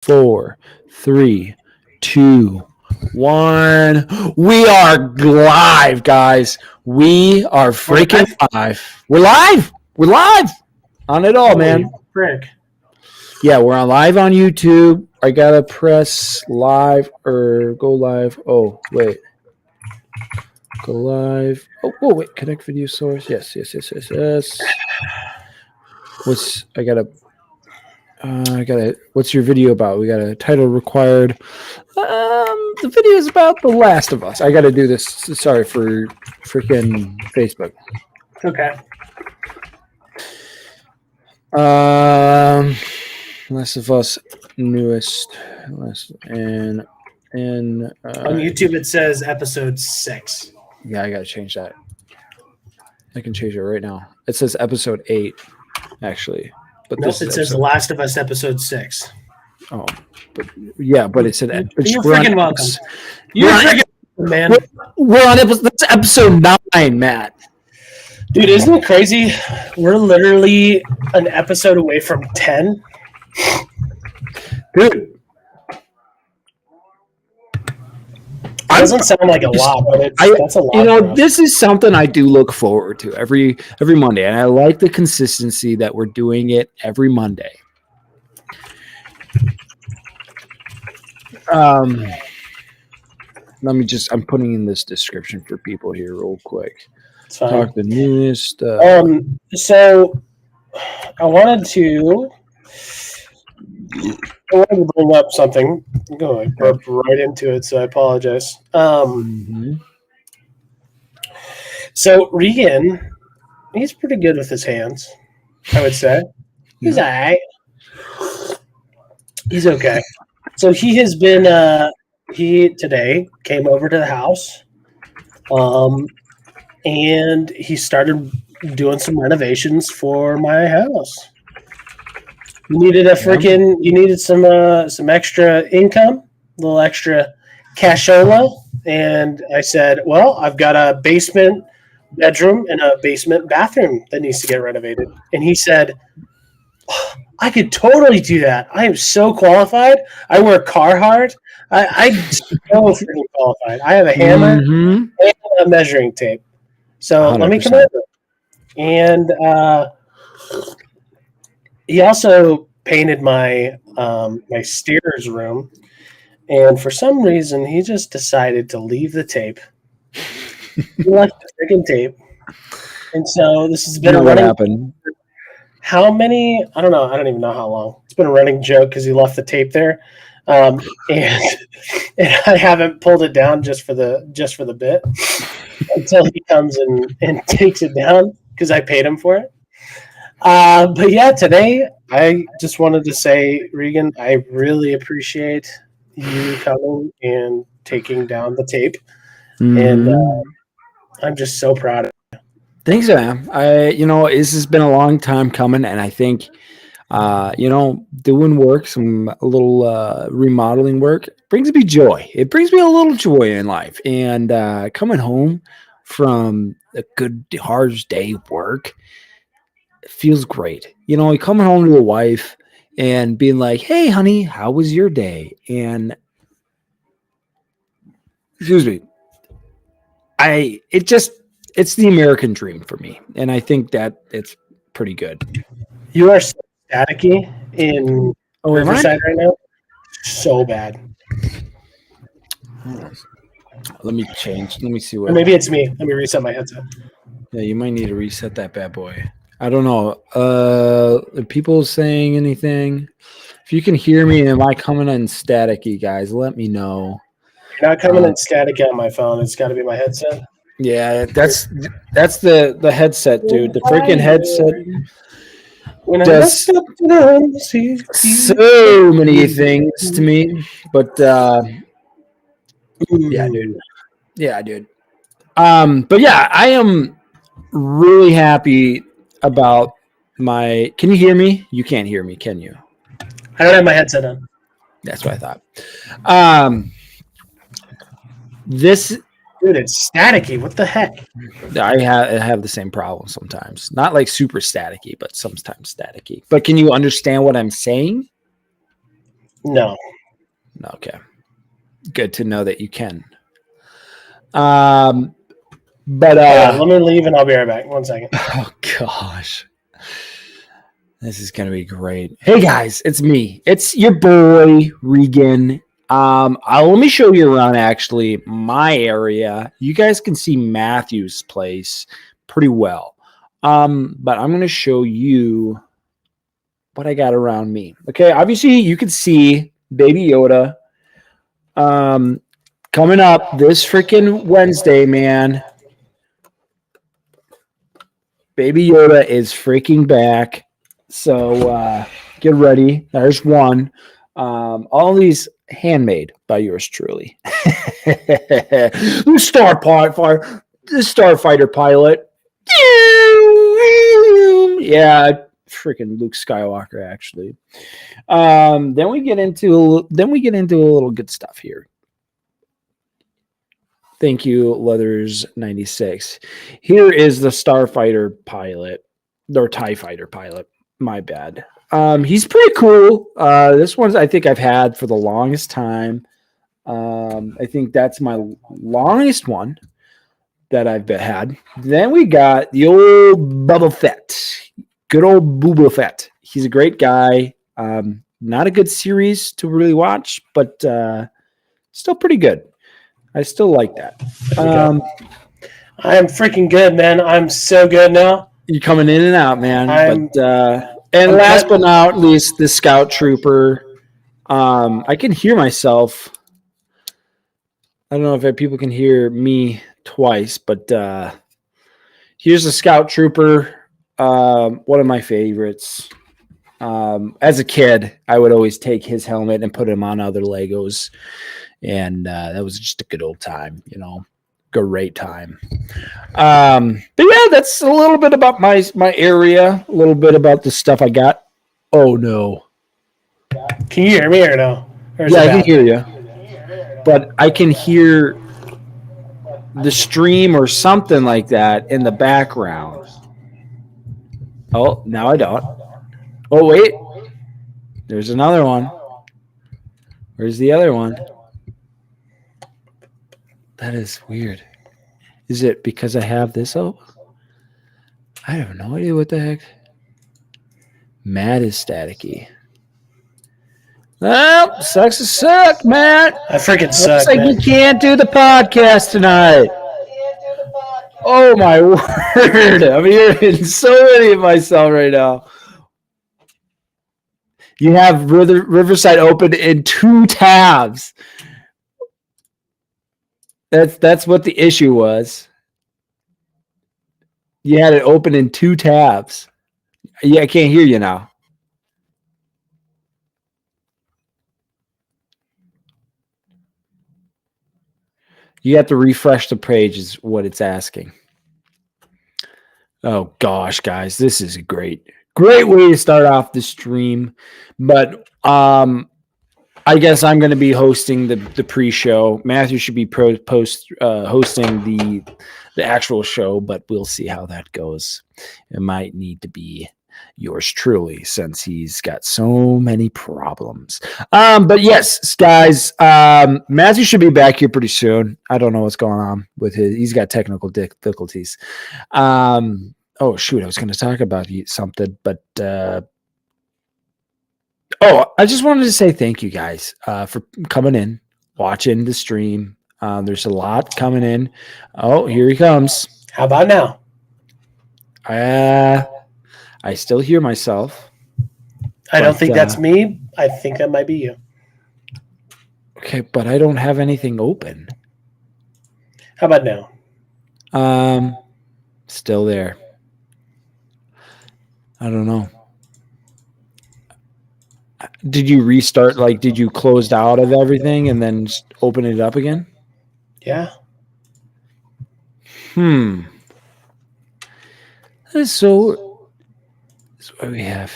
4, 3, 2, 1. We are live, guys. We are freaking live. We're live. We're live on it all, man. Frick. Yeah, we're on live on YouTube. I gotta press live or go live. Oh, wait. Go live. Oh, wait. Connect video source. Yes. What's your video about? We got a title required. The video is about The Last of Us. I got to do this. Sorry for freaking Facebook. Okay. Last of Us newest. And on YouTube it says episode 6. Yeah, I got to change that. I can change it right now. It says episode 8, actually. But nope, it says The Last of Us episode 6. Oh, but it said you're freaking welcome. You're freaking man. We're on episode 9, Matt. Dude, isn't it crazy? We're literally an episode away from 10. Dude. It doesn't sound like a lot, but that's a lot. You know, this is something I do look forward to every Monday, and I like the consistency that we're doing it every Monday. I'm putting in this description for people here real quick. Talk the newest. So I wanted to bring up something. I'm going right into it, so I apologize. So Regan, he's pretty good with his hands, I would say. He's all right. He's okay. So he has been. He today came over to the house, and he started doing some renovations for my house. You needed some extra income, a little extra cashola, and I said, well, I've got a basement bedroom and a basement bathroom that needs to get renovated. And he said, oh, I could totally do that. I am so qualified. I work hard. I'm so freaking qualified. I have a hammer and a measuring tape. So 100%. Let me come over. And he also painted my my stairs room, and for some reason he just decided to leave the tape. He left the freaking tape, and so this has been a running. What happened? How many? I don't know. I don't even know how long. It's been a running joke because he left the tape there, and I haven't pulled it down just for the bit until he comes and takes it down because I paid him for it. But yeah, today I just wanted to say, Regan, I really appreciate you coming and taking down the tape, and I'm just so proud of you. Thanks, man. This has been a long time coming, and I think, doing work, a little remodeling work brings me joy. It brings me a little joy in life, and coming home from a good hard day of work. It feels great. Coming home to a wife and being like, hey, honey, how was your day? And excuse me, it's the American dream for me. And I think that it's pretty good. You are so staticky in Riverside right now. So bad. Let me change. Let me see what. Or maybe it's me. Let me reset my headset. Yeah, you might need to reset that bad boy. I don't know. Are people saying anything? If you can hear me, am I coming in staticky, guys? Let me know. You're not coming in staticky on my phone. It's got to be my headset. Yeah, that's the headset, dude. The freaking headset does so many things to me. But yeah, dude. But yeah, I am really happy about my. Can you hear me? You can't hear me, can you? I don't have my headset on. That's what I thought. This dude, it's staticky. What the heck? I have the same problem sometimes. Not like super staticky, but sometimes staticky. But can you understand what I'm saying? No. Okay. Good to know that you can. But let me leave and I'll be right back. 1 second. Oh gosh. This is gonna be great. Hey guys, it's me. It's your boy Regan. Let me show you around actually my area. You guys can see Matthew's place pretty well. But I'm gonna show you what I got around me. Okay, obviously you can see Baby Yoda. Coming up this freaking Wednesday, man. Baby Yoda is freaking back. So get ready. There's one. All these handmade by yours truly. The Starfighter pilot. Yeah, freaking Luke Skywalker actually. Then we get into a little good stuff here. Thank you, Leathers96. Here is the Starfighter pilot, or TIE Fighter pilot. My bad. He's pretty cool. This one's I think I've had for the longest time. I think that's my longest one that I've had. Then we got the old Boba Fett. Good old Boba Fett. He's a great guy. Not a good series to really watch, but still pretty good. I still like that. I am freaking good, man. I'm so good now. You're coming in and out, man. And last but not least, the Scout Trooper. I can hear myself. I don't know if people can hear me twice, but here's the Scout Trooper. One of my favorites. As a kid, I would always take his helmet and put him on other Legos. And that was just a good old time, great time. But yeah, that's a little bit about my area, a little bit about the stuff I got. Oh no. Can you hear me or no? Yeah, I can hear you. But I can hear the stream or something like that in the background. Oh, now I don't. Oh, wait. There's another one. Where's the other one? That is weird. Is it because I have this open? I have no idea what the heck. Matt is staticky. Well, sucks to suck, Matt. I freaking suck. Looks like you can't do the podcast tonight. Oh my word! I'm hearing so many of myself right now. You have Riverside open in 2 tabs. That's what the issue was. You had it open in 2 tabs. Yeah, I can't hear you now. You have to refresh the page is what it's asking. Oh gosh, guys, this is a great way to start off the stream. But I guess I'm going to be hosting the pre-show. Matthew should be hosting the actual show, but we'll see how that goes. It might need to be yours truly since he's got so many problems. But yes, guys, Matthew should be back here pretty soon. I don't know what's going on with he's got technical difficulties. Oh shoot, I was going to talk about something, but I just wanted to say thank you guys for coming in, watching the stream. There's a lot coming in. Oh, here he comes. How about now? I still hear myself. I don't think that's me. I think that might be you. Okay, but I don't have anything open. How about now? Still there. I don't know. Did you restart? Like, did you close out of everything and then just open it up again? Yeah. That is so. That's why we have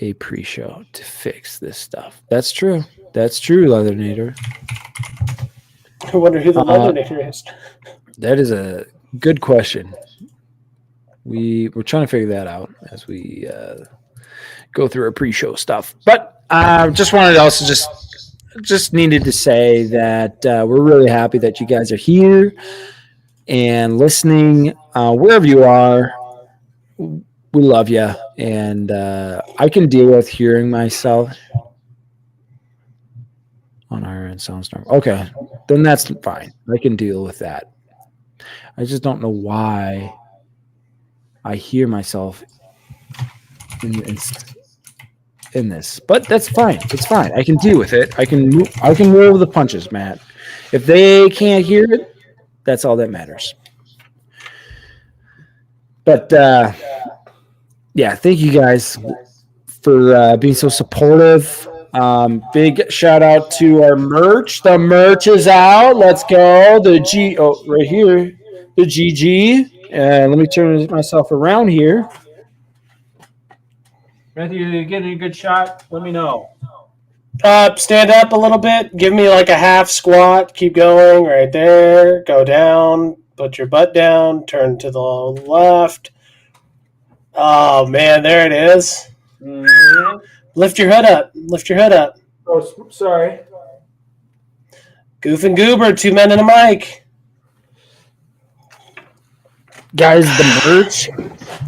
a pre-show to fix this stuff. That's true. That's true, Leathernator. I wonder who the Leathernator is. That is a good question. We're trying to figure that out as we go through our pre-show stuff. But just wanted to also just just needed to say that we're really happy that you guys are here and listening wherever you are. We love you, and I can deal with hearing myself on our end. Sounds normal. Okay, then that's fine. I can deal with that. I just don't know why I hear myself in this, but that's fine. It's fine. I can deal with it. I can roll with the punches, Matt. If they can't hear it, that's all that matters. But yeah, thank you guys for being so supportive. Big shout out to our merch. The merch is out. Let's go. Right here, the GG. And let me turn myself around here. Matthew, you getting a good shot? Let me know. Stand up a little bit. Give me like a half squat. Keep going right there. Go down. Put your butt down. Turn to the left. Oh, man, there it is. Mm-hmm. Lift your hood up. Lift your hood up. Oh, sorry. Goof and Goober, 2 men and a mic. Guys, the merch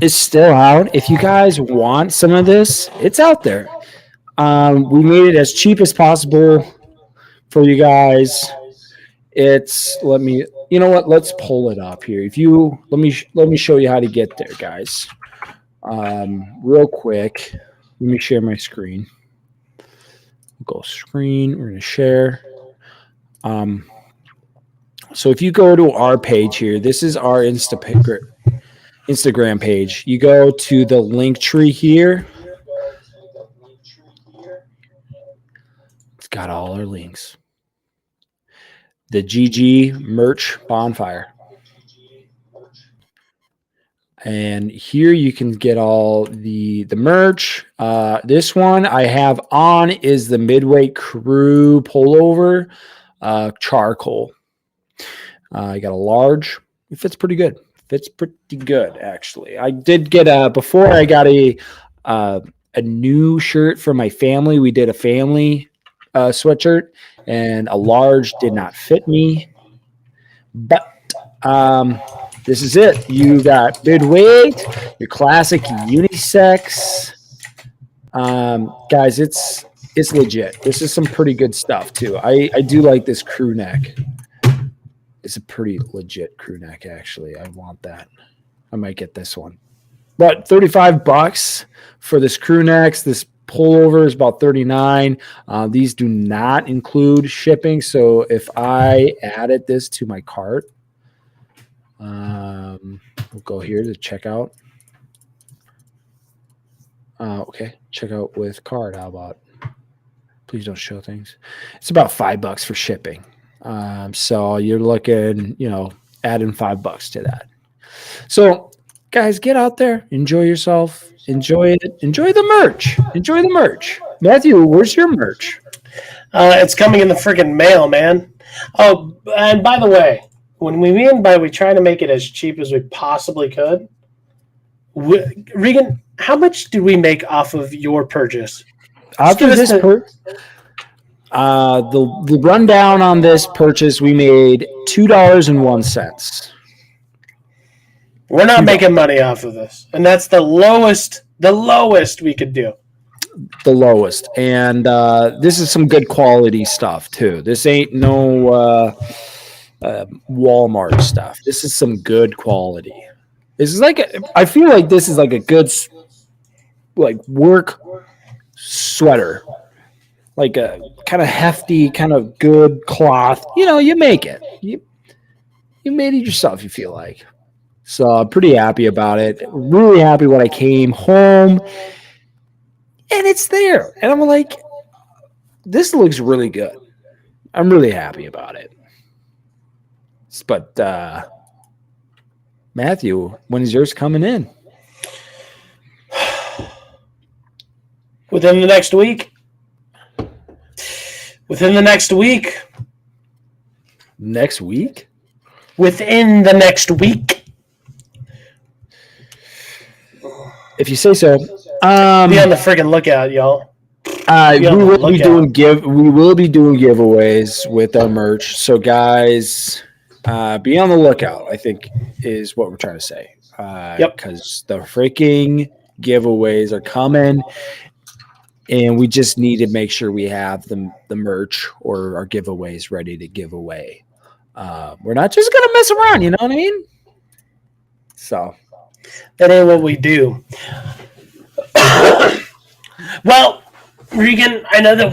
is still out. If you guys want some of this, it's out there. We made it as cheap as possible for you guys. You know what? Let's pull it up here. Let me show you how to get there, guys. Real quick. Let me share my screen. Go screen. We're gonna share. So if you go to our page here, this is our Instagram page. You go to the link tree here. It's got all our links. The GG merch bonfire. And here you can get all the merch. This one I have on is the Midway Crew pullover charcoal. I got a large. It fits pretty good. Fits pretty good, actually. I did get before I got a new shirt for my family. We did a family sweatshirt, and a large did not fit me. But this is it. You got mid-weight, your classic unisex. Guys, it's legit. This is some pretty good stuff, too. I do like this crew neck. It's a pretty legit crew neck, actually. I want that. I might get this one. But $35 for this crew necks. This pullover is about $39. These do not include shipping. So if I added this to my cart, we'll go here to checkout. Okay, checkout with card. How about? Please don't show things. It's about $5 for shipping. So you're looking, adding $5 to that. So guys, get out there, enjoy yourself, enjoy it, enjoy the merch, enjoy the merch. Matthew, where's your merch? It's coming in the friggin' mail, man. Oh, and by the way, when we try to make it as cheap as we possibly could, Regan, how much did we make off of your purchase? After this the rundown on this purchase, we made $2.01. We're not making money off of this, and that's the lowest we could do. The lowest, and this is some good quality stuff too. This ain't no Walmart stuff. This is some good quality. This is I feel like this is like a good work sweater. Like a kind of hefty, kind of good cloth. You make it. You made it yourself, you feel like. So I'm pretty happy about it. Really happy when I came home. And it's there. And I'm like, this looks really good. I'm really happy about it. But Matthew, when is yours coming in? Within the next week. Within the next week. Next week? Within the next week. If you say so. Be on the friggin' lookout, y'all. We will be doing giveaways with our merch. So guys, be on the lookout, I think is what we're trying to say. Because the freaking giveaways are coming, and we just need to make sure we have the merch or our giveaways ready to give away. We're not just gonna mess around, you know what I mean? So that ain't what we do. Well, Regan, I know that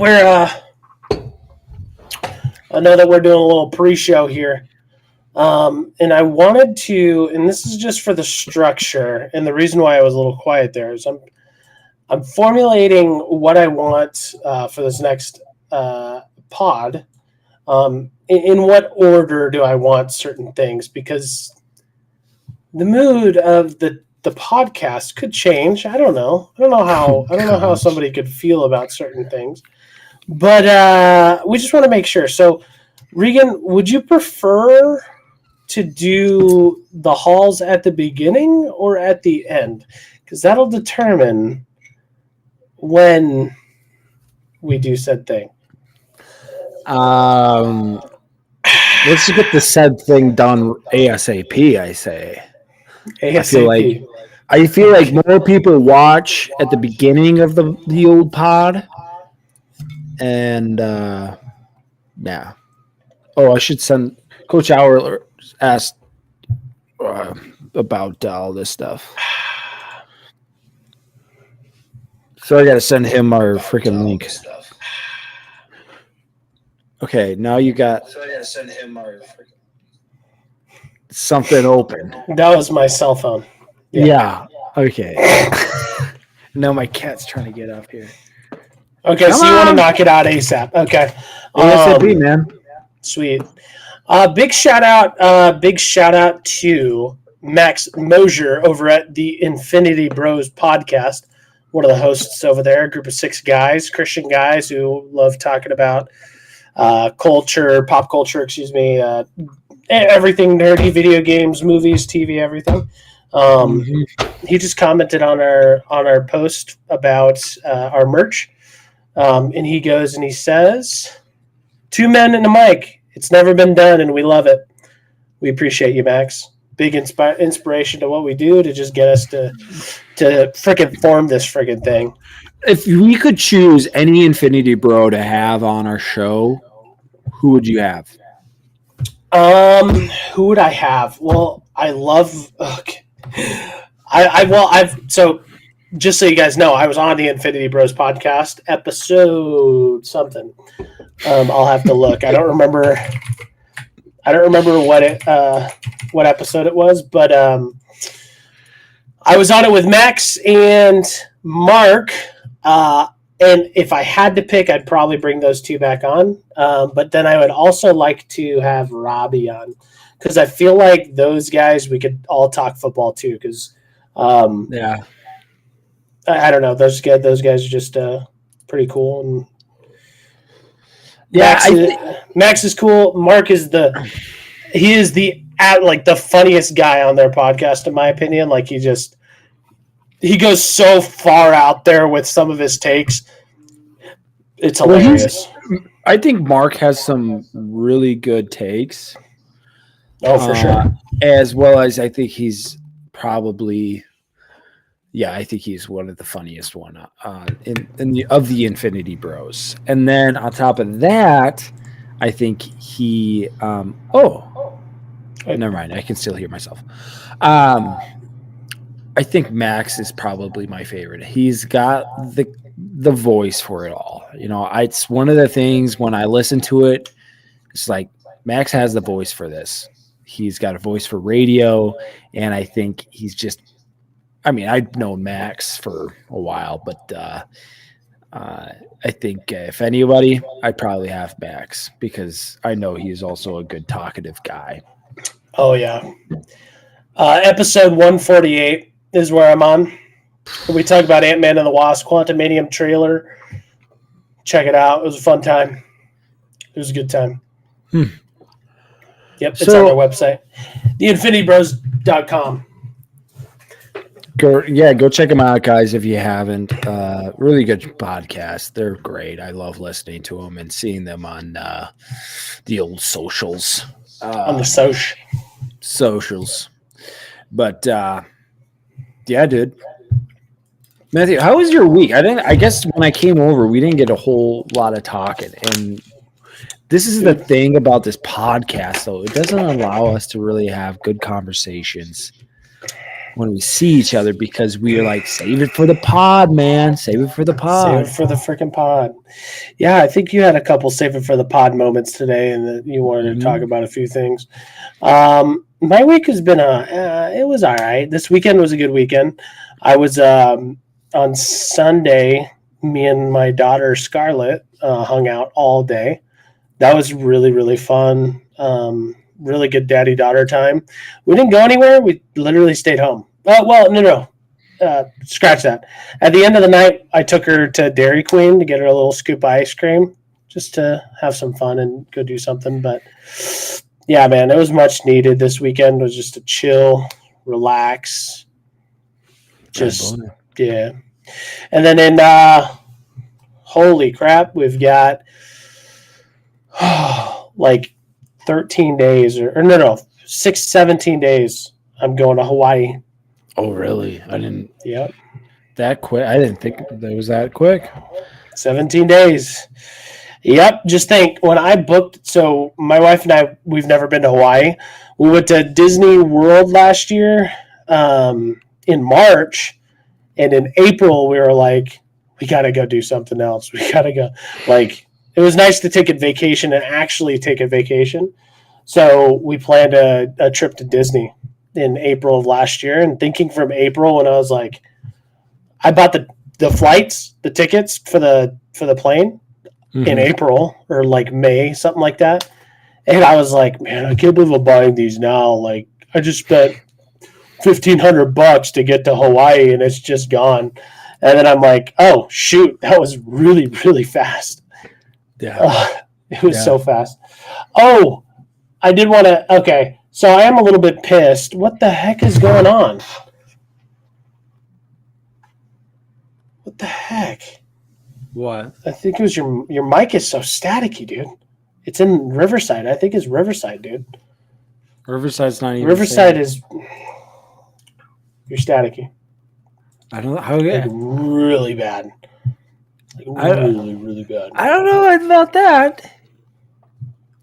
we're doing a little pre-show here, and I wanted to, and this is just for the structure, and the reason why I was a little quiet there is I'm formulating what I want for this next pod. In what order do I want certain things? Because the mood of the podcast could change. I don't know. I don't know how somebody could feel about certain things. But we just want to make sure. So, Regan, would you prefer to do the hauls at the beginning or at the end? Because that'll determine when we do said thing. Let's get the said thing done ASAP, I say. ASAP. I feel like more people watch at the beginning of the old pod. And yeah. Oh, I should send Coach Auer asked about all this stuff. So I got to send him our freaking link. Okay, now you got. So I got to send him our something open. That was my cell phone. Yeah. Okay. Now my cat's trying to get up here. Okay, so you want to knock it out ASAP. Okay. ASAP, man. Sweet. Big shout out to Max Mosier over at the Infinity Bros podcast. One of the hosts over there, a group of 6 guys, Christian guys who love talking about pop culture, everything nerdy, video games, movies, TV, everything. He just commented on our post about our merch, and he goes and he says, 2 men and a mic. It's never been done, and we love it. We appreciate you, Max. Big inspiration to what we do to just get us to freaking form this freaking thing. If we could choose any Infinity Bro to have on our show, who would you have? Who would I have? Well, I love. Okay. So just so you guys know, I was on the Infinity Bros podcast episode something. I'll have to look. I don't remember what episode it was, but I was on it with Max and Mark. And if I had to pick, I'd probably bring those 2 back on. But then I would also like to have Robbie on, because I feel like those guys, we could all talk football too. Because I don't know, those guys are just pretty cool. And Max is cool. Mark is the funniest guy on their podcast, in my opinion. Like he goes so far out there with some of his takes. It's hilarious. I think Mark has some really good takes. Oh, for sure. As well as I think he's probably, I think he's one of the funniest one of the Infinity Bros. And then on top of that, I think he. Never mind. I can still hear myself. I think Max is probably my favorite. He's got the voice for it all. You know, it's one of the things when I listen to it, it's like Max has the voice for this. He's got a voice for radio, and I think he's just. I mean, I've known Max for a while, but I think if anybody, I'd probably have Max because I know he's also a good talkative guy. Oh yeah. Episode 148 is where I'm on. We talk about Ant-Man and the Wasp, Quantumanium trailer. Check it out. It was a fun time. It was a good time. Yep, it's on our website. theinfinitybros.com. Go check them out, guys, if you haven't. Really good podcast. They're great. I love listening to them and seeing them on the old socials. On the Socials. But yeah, dude. Matthew, how was your week? I guess when I came over, we didn't get a whole lot of talking. And this is the thing about this podcast, though. It doesn't allow us to really have good conversations when we see each other because we are like, save it for the pod, man. Save it for the pod. Save it for the freaking pod. Yeah, I think you had a couple save it for the pod moments today and that you wanted to talk about a few things. My week has been it was all right. This weekend was a good weekend. I was on Sunday, me and my daughter Scarlett hung out all day. That was really, really fun. Really good daddy-daughter time. We didn't go anywhere. We literally stayed home. No. Scratch that. At the end of the night, I took her to Dairy Queen to get her a little scoop of ice cream just to have some fun and go do something. But, yeah, man, it was much needed. This weekend was just to chill, relax. Yeah. And then holy crap, we've got like 13 days or 17 days. I'm going to Hawaii. Oh, really? I didn't. Yep. That quick? I didn't think that was that quick. 17 days. Yep. Just think when I booked. So my wife and I, we've never been to Hawaii. We went to Disney World last year in March. And in April, we were like, we got to go do something else. We got to go. Like, it was nice to take a vacation and actually take a vacation. So we planned a trip to Disney in April of last year. And thinking from April when I was like, I bought the flights, the tickets for the plane in April or like May, something like that. And I was like, man, I can't believe I'm buying these now. Like, I just spent $1,500 to get to Hawaii and it's just gone. And then I'm like, oh shoot, that was really, really fast. Yeah. It was so fast. Oh, I did want to, okay. So I am a little bit pissed. What the heck is going on? What the heck? What? I think it was your mic is so staticky, dude. It's in Riverside. I think it's Riverside, dude. Riverside's not even. Riverside is. You're staticky. I don't know how good. Like really bad. Like really bad. I don't know about that.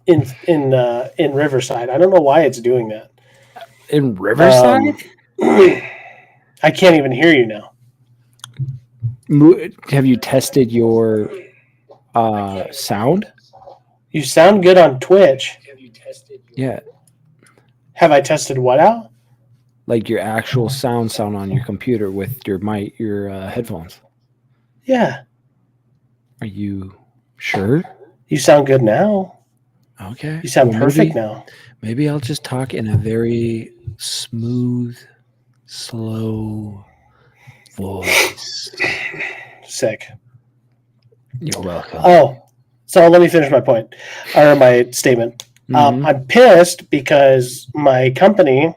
In Riverside, I don't know why it's doing that. In Riverside, I can't even hear you now. Have you tested your sound? You sound good on Twitch. Have you tested? Yeah. Have I tested what out? Like your actual sound on your computer with your mic, your headphones. Yeah. Are you sure? You sound good now. Okay. You sound perfect now. Maybe I'll just talk in a very smooth, slow voice. Sick. You're welcome. Oh, so let me finish my point or my statement. I'm pissed because my company,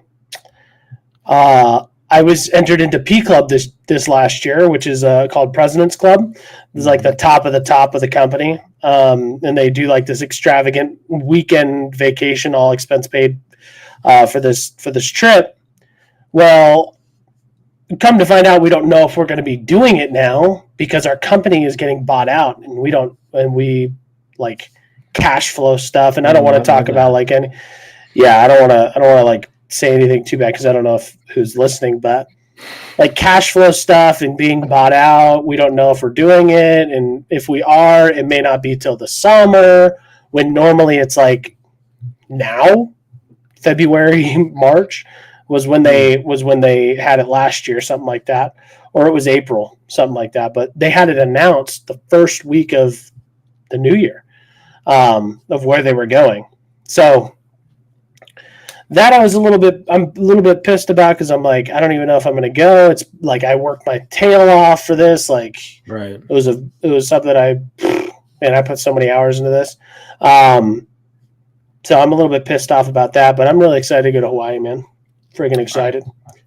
I was entered into P Club this last year, which is called President's Club. It's like the top of the company. And they do like this extravagant weekend vacation, all expense paid for this trip. Well, come to find out, we don't know if we're going to be doing it now because our company is getting bought out, and we like cash flow stuff. And I don't want to talk about like any. Yeah, I don't want to like say anything too bad because I don't know who's listening, but like cash flow stuff and being bought out, we don't know if we're doing it, and if we are, it may not be till the summer when normally it's like now, February, March was when they had it last year, something like that, or it was April, something like that. But they had it announced the first week of the new year of where they were going. So that I'm a little bit pissed about because I'm like, I don't even know if I'm going to go. It's like I worked my tail off for this. Like, right. It was something that I put so many hours into this. So I'm a little bit pissed off about that, but I'm really excited to go to Hawaii, man. friggin' excited.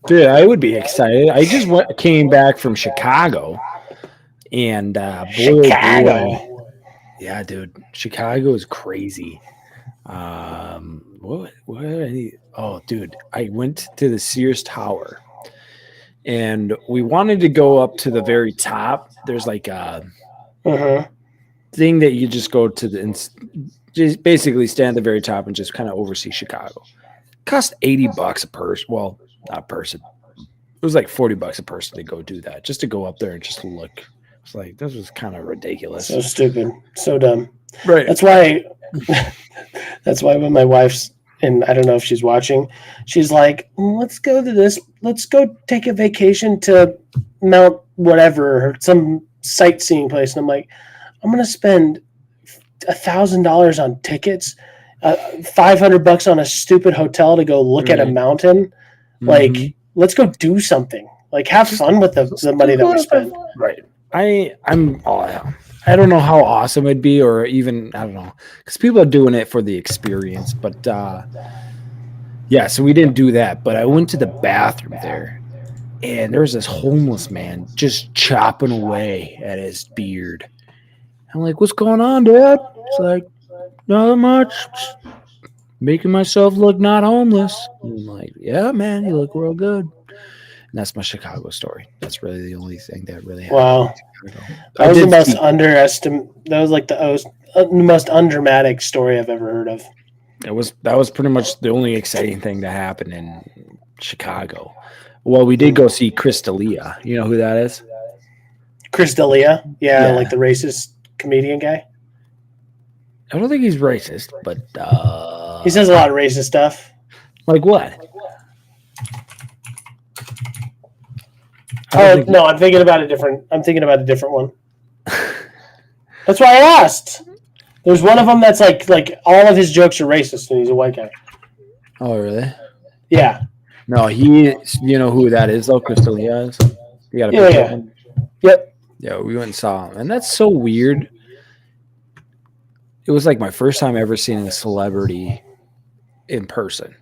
Dude, I would be excited. I just came back from Chicago, and boy, yeah, dude, Chicago is crazy. Oh, dude, I went to the Sears Tower, and we wanted to go up to the very top. There's like a thing that you just go to just basically stand at the very top and just kind of oversee Chicago. Cost $80 a person. Well, not a person. It was like $40 a person to go do that, just to go up there and just look. It's like, this was kind of ridiculous. So stupid. So dumb. Right. That's why when my wife's, and I don't know if she's watching, she's like, let's go to this. Let's go take a vacation to Mount whatever, or some sightseeing place. And I'm like, I'm going to spend $1,000 on tickets, $500 on a stupid hotel to go look at a mountain. Like, let's go do something. Like, have fun with the money that we spend. Right. I'm I don't know how awesome it'd be, or even, I don't know, because people are doing it for the experience. But yeah, so we didn't do that. But I went to the bathroom there, and there was this homeless man just chopping away at his beard. I'm like, what's going on, Dad? It's like, not much. Just making myself look not homeless. I'm like, yeah, man, you look real good. And that's my Chicago story. That's really the only thing that really happened. Wow. That was the most that was like the most undramatic story I've ever heard of. That was pretty much the only exciting thing that happened in Chicago. Well, we did go see Chris D'Elia. You know who that is? Chris D'Elia? Yeah, like the racist comedian guy. I don't think he's racist, but he says a lot of racist stuff. Like what? Oh no, I'm thinking about a different one. That's why I asked. There's one of them that's like all of his jokes are racist, and he's a white guy. Oh really? Yeah. No, you know who that is though, Chris D'Elia is? You got a picture of him? Yep. Yeah, we went and saw him, and that's so weird. It was like my first time ever seeing a celebrity in person.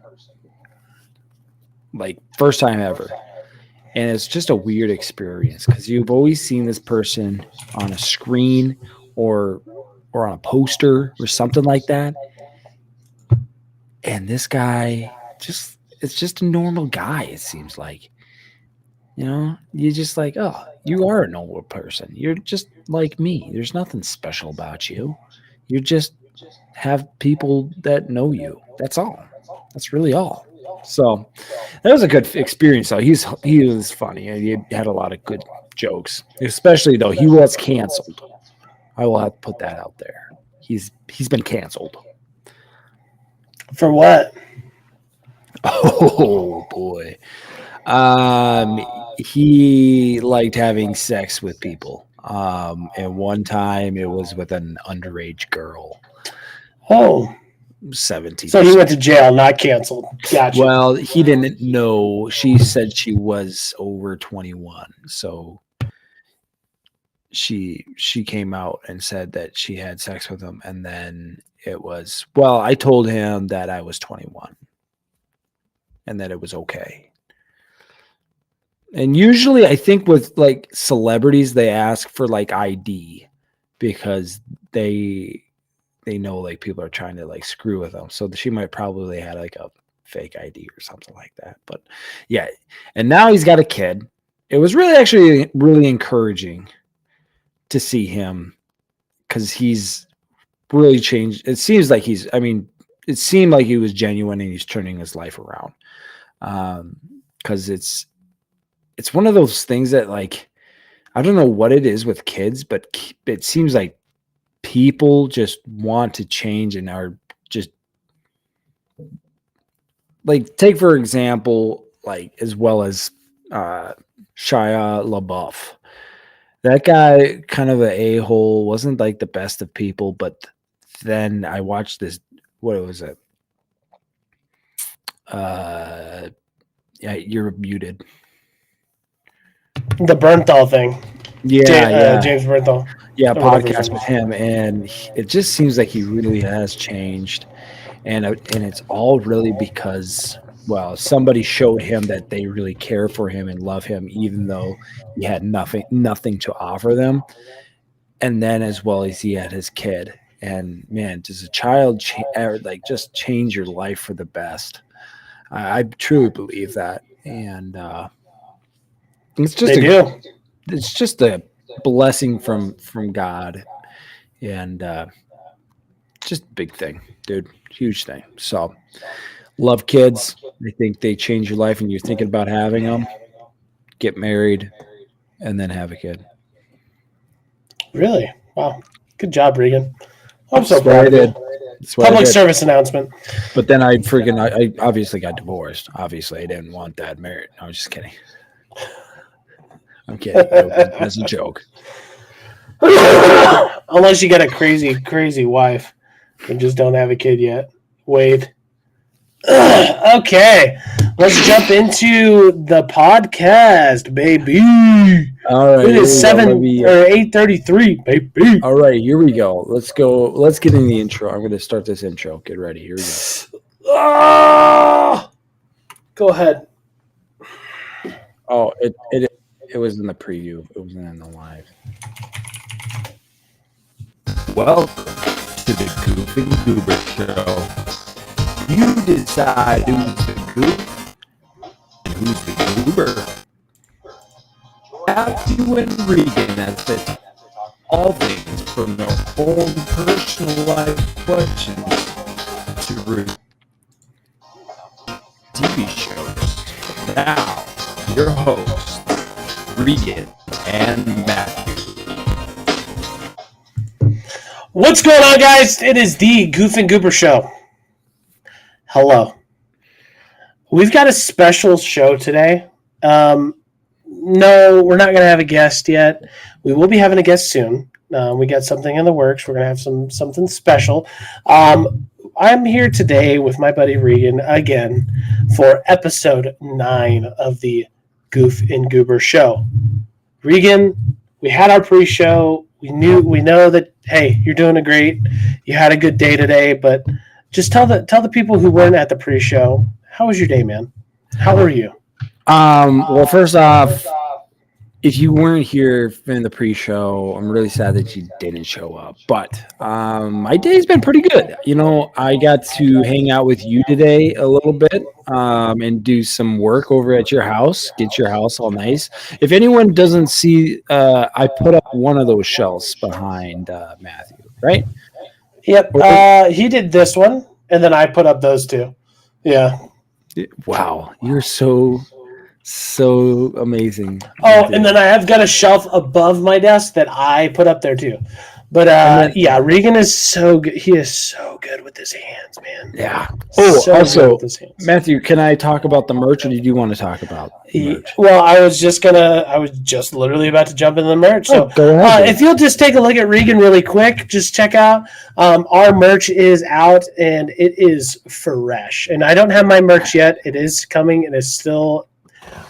Like, first time ever. And it's just a weird experience because you've always seen this person on a screen or on a poster or something like that. And this guy it's just a normal guy, it seems like. You know, you're just like, oh, you are a normal person. You're just like me. There's nothing special about you. You just have people that know you. That's all. That's really all. So that was a good experience. Though he was funny. He had a lot of good jokes, especially though he was canceled. I will have to put that out there. He's been canceled. For what? Oh boy. He liked having sex with people. And one time it was with an underage girl. Oh. 17. So he went to jail, not canceled. Gotcha. Well, he didn't know. She said she was over 21. So she came out and said that she had sex with him. And then it was, well, I told him that I was 21 and that it was okay. And usually I think with like celebrities, they ask for like ID because they know like people are trying to like screw with them. So she might probably had like a fake ID or something like that. But yeah. And now he's got a kid. It was really really encouraging to see him because he's really changed. It seems like it seemed like he was genuine and he's turning his life around. Because it's one of those things that like, I don't know what it is with kids, but it seems like people just want to change and are just like, take for example, like as well as Shia LaBeouf. That guy, kind of an a-hole, wasn't like the best of people, but then I watched this, what was it? Yeah, you're muted. The Bernthal thing. Yeah, James Bernthal. Yeah, podcast with him, and it just seems like he really has changed, and it's all really because well, somebody showed him that they really care for him and love him, even though he had nothing to offer them. And then as well as he had his kid. And man, does a child just change your life for the best? I truly believe that. And it's just a blessing from God. And just a big thing, dude. Huge thing. So love kids. I think they change your life, and you're thinking about having them. Get married and then have a kid. Really? Wow. Good job, Regan. I'm so proud of you. Public service announcement. But then I obviously got divorced. Obviously, I didn't want that married. I was just kidding. I'm kidding. That's a joke. Unless you got a crazy wife and just don't have a kid yet. Wade. Okay. Let's jump into the podcast, baby. All right. It is 8:33, baby. All right, here we go. Let's go. Let's get in the intro. I'm going to start this intro. Get ready. Here we go. Go ahead. Oh, it was in the preview. It wasn't in the live. Welcome to the Goof and Goober show. You decide who's the goof and who's the goober. Matthew and Regan as they talk all things from their own personal life questions to TV shows. Now, your hosts, Regan and Matthew. What's going on, guys? It is the Goof and Goober show. Hello. We've got a special show today. No, we're not going to have a guest yet. We will be having a guest soon. We got something in the works. We're going to have something special. I'm here today with my buddy Regan again for episode 9 of the Goof and Goober show. Regan, we had our pre-show. We know that, hey, you're doing great. You had a good day today, but just tell the people who weren't at the pre-show, how was your day, man? How are you? Well, first off, if you weren't here in the pre-show, I'm really sad that you didn't show up. But my day's been pretty good. You know, I got to hang out with you today a little bit and do some work over at your house, get your house all nice. If anyone doesn't see, I put up one of those shelves behind Matthew, right? Yep. He did this one, and then I put up those two. Yeah. Wow. You're so amazing. Oh, and then I have got a shelf above my desk that I put up there too. But yeah, Regan is so good. He is so good with his hands, man. Yeah. Oh, so also, Matthew, can I talk about the merch, or did you want to talk about the merch? Well, I was just literally about to jump into the merch. So go ahead, if you'll just take a look at Regan really quick, just check out our merch is out and it is fresh. And I don't have my merch yet. It is coming and it's still.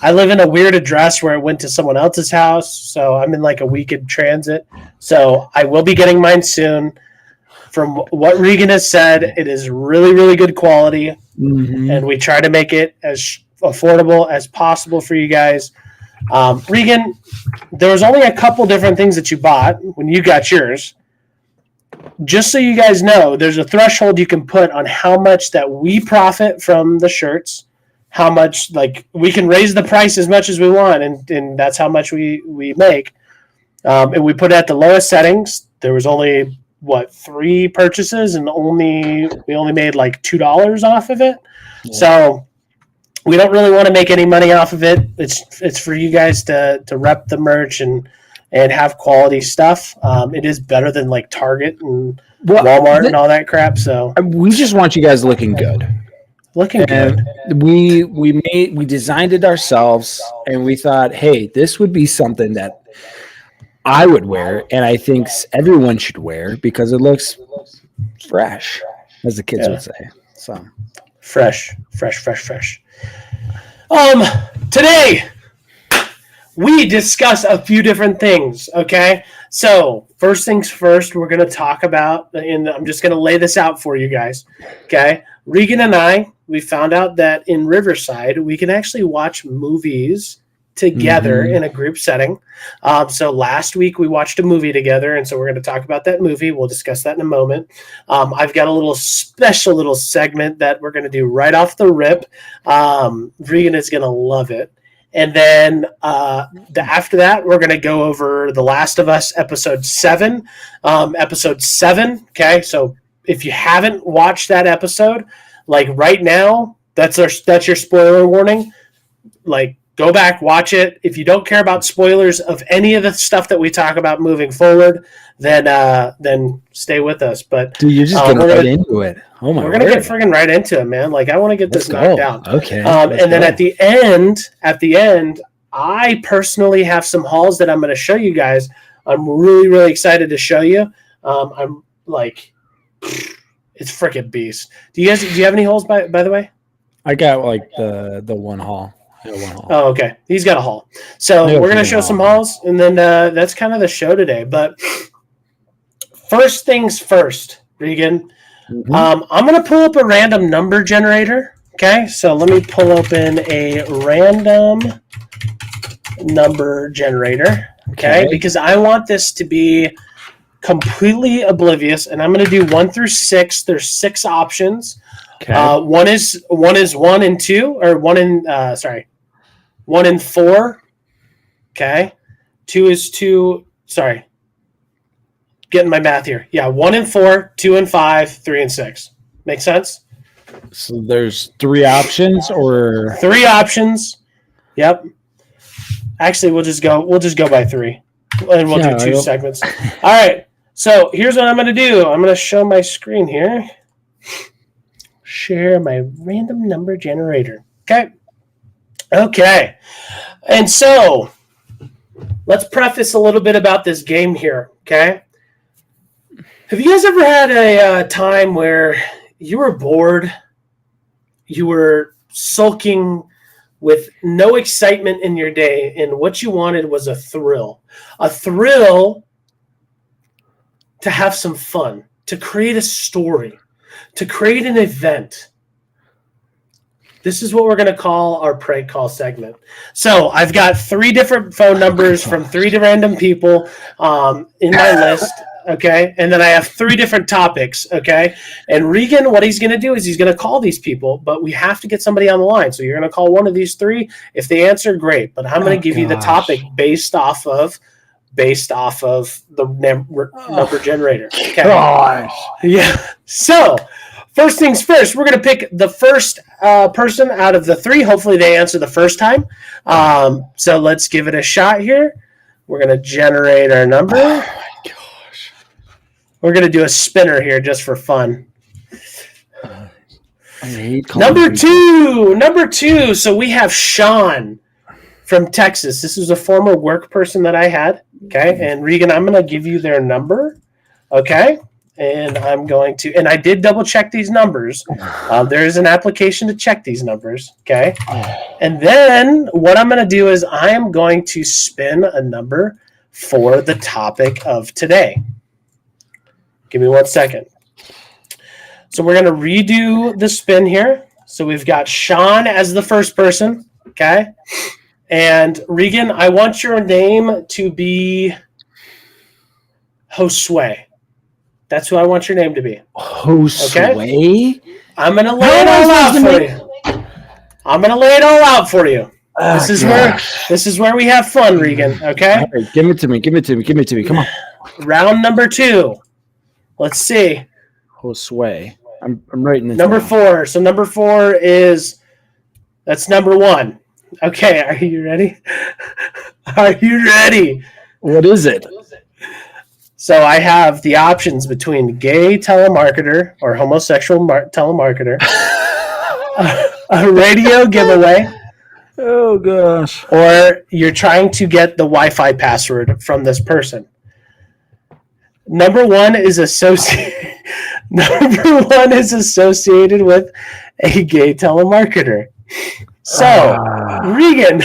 I live in a weird address where I went to someone else's house, so I'm in like a week in transit. So I will be getting mine soon. From what Regan has said, it is really, really good quality, and we try to make it as affordable as possible for you guys. Regan, there was only a couple different things that you bought when you got yours. Just so you guys know, there's a threshold you can put on how much that we profit from the shirts. How much, like, we can raise the price as much as we want, and that's how much we make. And we put it at the lowest settings. There was only, 3 purchases, and we only made like $2 off of it. Yeah. So we don't really want to make any money off of it. It's for you guys to rep the merch and have quality stuff. It is better than like Target and Walmart and all that crap. So we just want you guys looking good. Looking good. We designed it ourselves, and we thought, hey, this would be something that I would wear, and I think everyone should wear because it looks fresh, as the kids would say. So fresh. Today we discuss a few different things. Okay, So first things first, we're going to talk about, and I'm just going to lay this out for you guys. Okay. Regan and I, we found out that in Riverside, we can actually watch movies together in a group setting. So last week we watched a movie together, and so we're going to talk about that movie. We'll discuss that in a moment. I've got a little special little segment that we're going to do right off the rip. Regan is going to love it. And then after that, we're going to go over The Last of Us episode 7. Okay, so if you haven't watched that episode, like right now, that's your spoiler warning. Like, go back, watch it. If you don't care about spoilers of any of the stuff that we talk about moving forward, then stay with us. But dude, you're just getting right into it. Oh my! We're gonna get friggin' right into it, man. Like, I want to get this knocked out. Okay. And then at the end, I personally have some hauls that I'm going to show you guys. I'm really, really excited to show you. I'm like, it's freaking beast. Do you have any hauls by the way? I got like the one haul. Oh, okay. He's got a haul. So we're going to show some hauls, and then that's kind of the show today. But first things first, Regan. I'm going to pull up a random number generator. Okay, so let me pull open a random number generator. Okay, because I want this to be completely oblivious, and I'm going to do 1 through 6. There's 6 options. Okay. One is 1 and 2, or 1 and 4. Okay, 2 is 2. Sorry. Getting my math here. Yeah, 1 and 4, 2 and 5, 3 and 6. Make sense? So there's 3 options, or 3 options. Yep. Actually, we'll just go by 3, and we'll do 2 segments. All right. So here's what I'm going to do. I'm going to show my screen here. Share my random number generator. Okay. And so let's preface a little bit about this game here. Okay. Have you guys ever had a time where you were bored, you were sulking with no excitement in your day, and what you wanted was a thrill to have some fun, to create a story, to create an event? This is what we're going to call our prank call segment. So I've got 3 different phone numbers from 3 random people in my list. Okay. And then I have 3 different topics. Okay. And Regan, what he's going to do is he's going to call these people, but we have to get somebody on the line. So you're going to call one of these 3. If they answer, great. But I'm going to give you the topic based off of the number generator. Okay. Gosh. Yeah. So first things first, we're going to pick the first person out of the 3. Hopefully they answer the first time. So let's give it a shot here. We're going to generate our number. Oh my gosh. We're going to do a spinner here just for fun. Number two. So we have Sean from Texas. This is a former work person that I had. Okay. And Regan, I'm going to give you their number. Okay. And I'm going to, and I did double check these numbers. There is an application to check these numbers. Okay. And then what I'm going to do is I am going to spin a number for the topic of today. Give me 1 second. So we're going to redo the spin here. So we've got Sean as the first person. Okay. And Regan, I want your name to be Josue. That's who I want your name to be. Josue? Okay? I'm going to lay it all out for you. I'm going to lay it all out for you. This is where we have fun, Regan. Okay? All right, give it to me. Come on. Round number 2. Let's see. Josue. I'm writing this number down. 4. So number 4 that's number 1. Okay, are you ready? Are you ready? What is it? So I have the options between gay telemarketer or homosexual telemarketer, a radio giveaway. Oh, gosh. Or you're trying to get the Wi-Fi password from this person. Number 1 is associated with a gay telemarketer. So, Regan,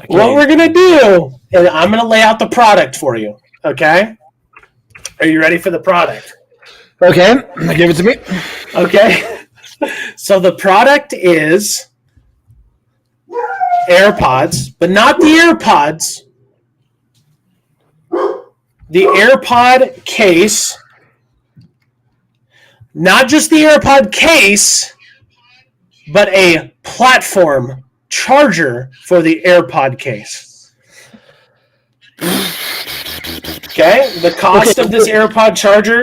what we're going to do, and I'm going to lay out the product for you. Okay. Are you ready for the product? Okay, give it to me. Okay. So the product is AirPods, but not the AirPods. The AirPod case. Not just the AirPod case, but a platform charger for the AirPod case. Okay, the cost of this AirPod charger.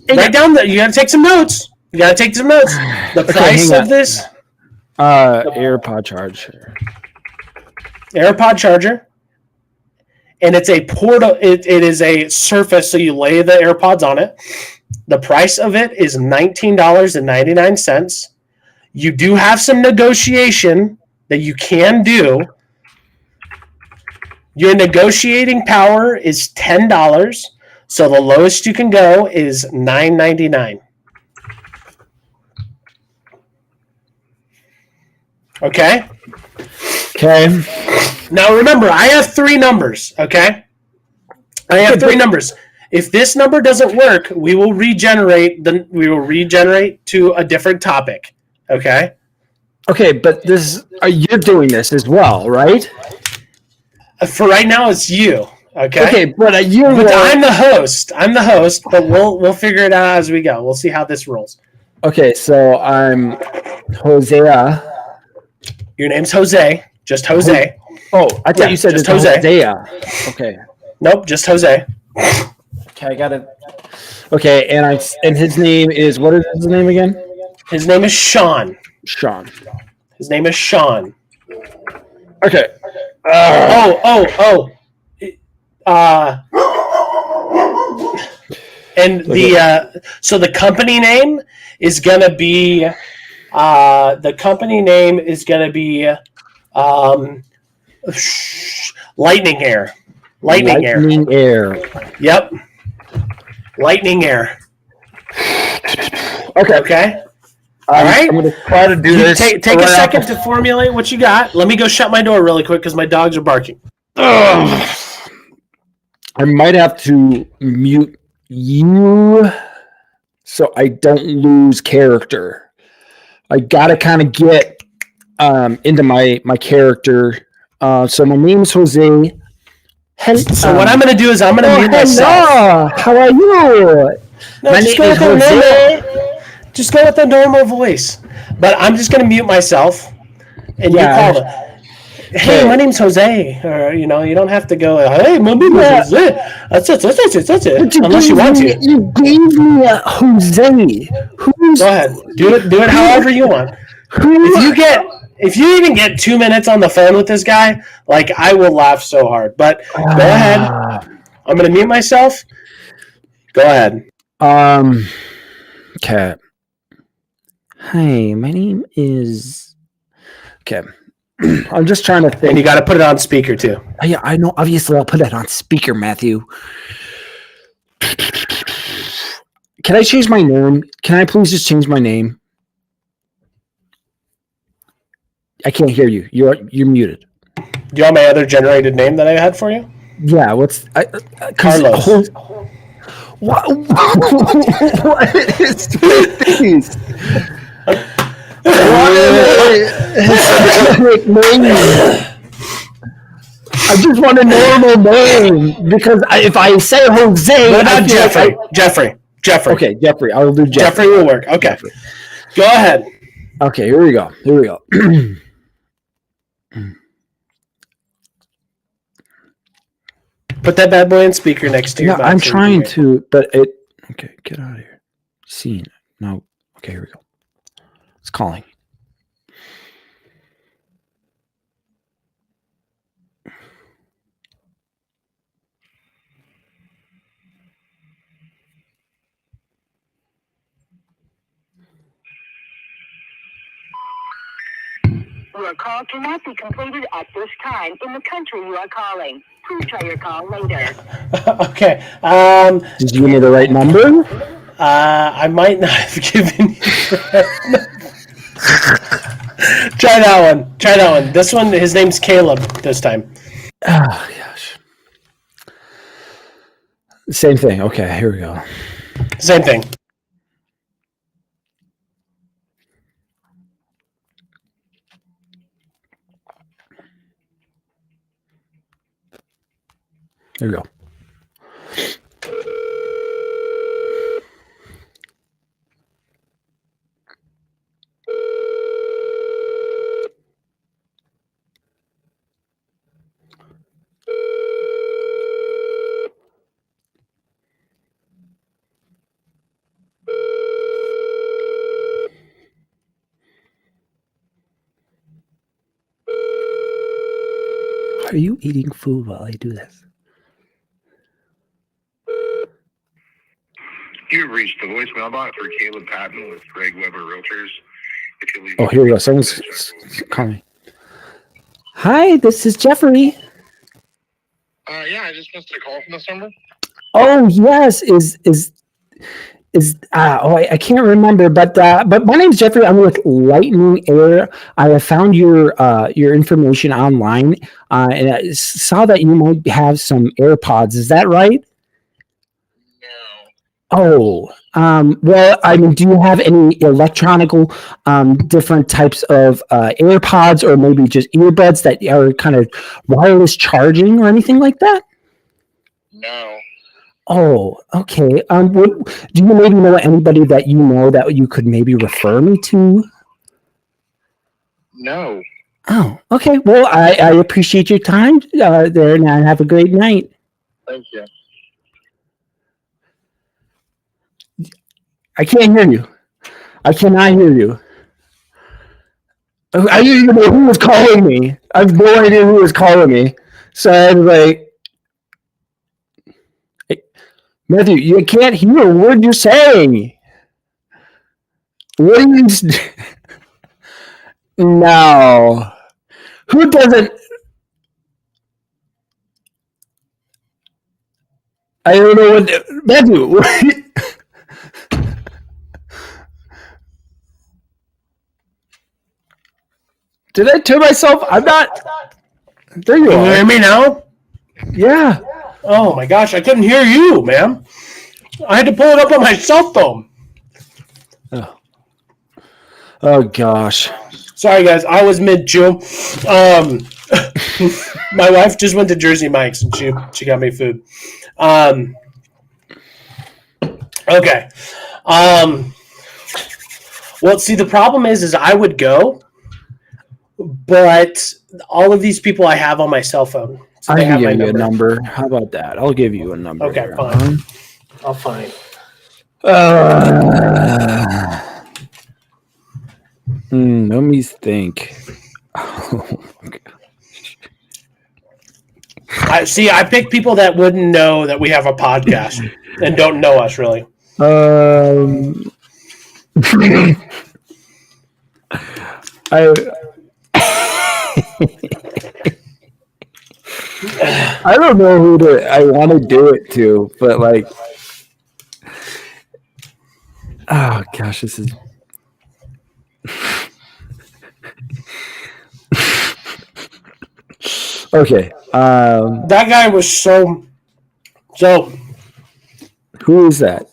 Write down that you got to take some notes. The price of this AirPod charger. AirPod charger, and it's a portal. It is a surface, so you lay the AirPods on it. The price of it is $19.99. You do have some negotiation that you can do. Your negotiating power is $10, so the lowest you can go is $9.99. Okay? Okay. Now remember, I have 3 numbers, okay? I have 3 numbers. If this number doesn't work, we will regenerate to a different topic, okay? Okay, but you're doing this as well, right? For right now, it's you. Okay. Okay, but I'm the host. But we'll figure it out as we go. We'll see how this rolls. Okay, so I'm Hosea. Your name's Jose. Just Jose. Oh, I thought you said just it's Jose. Hosea. Okay. Nope, just Jose. Okay, I got it. Okay, and his name is, what is his name again? His name is Sean. Sean. His name is Sean. Okay. And so the company name is gonna be Lightning Air. Lightning Air. Yep. Lightning Air. Okay. All right. I'm gonna try to do this. Take a second to formulate what you got. Let me go shut my door really quick because my dogs are barking. I might have to mute you so I don't lose character. I gotta kind of get into my character. So my name is Jose. So what I'm gonna do is I'm gonna mute myself. How are you? No, my name is Jose. Just go with the normal voice. But I'm just going to mute myself. And you call it. Hey, my name's Jose. Or, you don't have to go, hey, my name is Jose. That's it. Unless you want to. You gave me a Jose. Go ahead. Do it however you want. If you even get 2 minutes on the phone with this guy, I will laugh so hard. But go ahead. I'm going to mute myself. Go ahead. Okay. Hi, my name is... Okay. I'm just trying to think. And you got to put it on speaker, too. Yeah, I know. Obviously, I'll put it on speaker, Matthew. Can I change my name? Can I please just change my name? I can't hear you. You're muted. Do you want my other generated name that I had for you? Yeah, Carlos. What is this? I just want a normal name because if I say Jose, what about Jeffrey? Jeffrey. Okay, Jeffrey. I will do Jeffrey. Jeffrey will work. Okay, Jeffrey. Go ahead. Okay, here we go. Put that bad boy in speaker next to you. Yeah, I'm trying to, but it. Okay, get out of here. Scene. No. Okay, here we go. It's calling. Your call cannot be completed at this time in the country you are calling. Please try your call later. Okay. Did you give me the right number? I might not have given you that. Try that one. This one, his name's Caleb this time. Oh, gosh. Same thing. Okay, here we go. Same thing. There we go. Are you eating food while I do this? You've reached the voicemail box for Caleb Patton with Greg Weber Realtors. If you leave Oh, here we go. Someone's calling. Hi, this is Jeffrey. Yeah, I just missed a call from this number. Oh yes, I can't remember, but my name's Jeffrey. I'm with Lightning Air. I have found your information online, and I saw that you might have some AirPods. Is that right? No. Oh, well, I mean, do you have any electronical, different types of AirPods, or maybe just earbuds that are kind of wireless charging or anything like that? No. Oh, okay. Do you maybe know anybody that you know that you could maybe refer me to? No. Oh, okay. Well, I appreciate your time there, and have a great night. Thank you. I can't hear you. I cannot hear you. I didn't even know who was calling me. I have no idea who was calling me. So I was like, hey, Matthew, you can't hear a word you're saying. What are you? No. Who doesn't? I don't know what. Matthew. Did I turn myself? I'm not. There you Can you are. hear me now? Yeah. Oh my gosh, I couldn't hear you, man. I had to pull it up on my cell phone. Oh gosh. Sorry, guys. I was mid-chew. My wife just went to Jersey Mike's and she got me food. Okay. Well, see, the problem is I would go, but all of these people I have on my cell phone. So I they can have my give you a number. number. How about that? I'll give you a number. Okay, here. fine. I'll find. Let me think. I pick people that wouldn't know that we have a podcast and don't know us really. I don't know who I want to do it to, but like, oh gosh, this is. Okay. That guy was so. Who is that?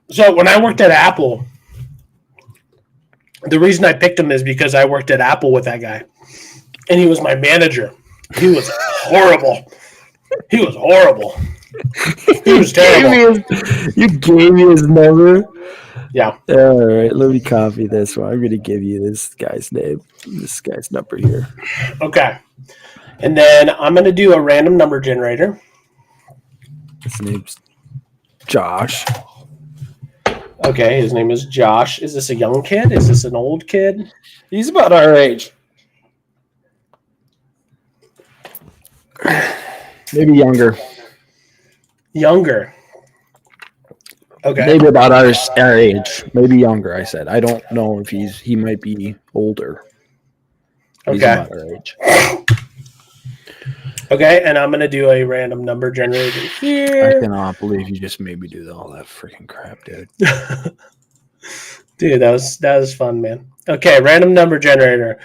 So when I worked at Apple, the reason I picked him is because I worked at Apple with that guy, and he was my manager. He was horrible. He was horrible. He was terrible. You gave me his number. Yeah. All right, let me copy this one. I'm going to give you this guy's name, this guy's number here. Okay. And then I'm going to do a random number generator. His name's Josh. Okay, his name is Josh. Is this a young kid? Is this an old kid? He's about our age. Maybe younger. Younger. Okay. Maybe about our age. Maybe younger, I said. I don't know if he might be older. He's Okay. about our age. Okay, and I'm going to do a random number generator I here. cannot believe you just made me do all that freaking crap, dude. Dude, that was fun, man. Okay, random number generator.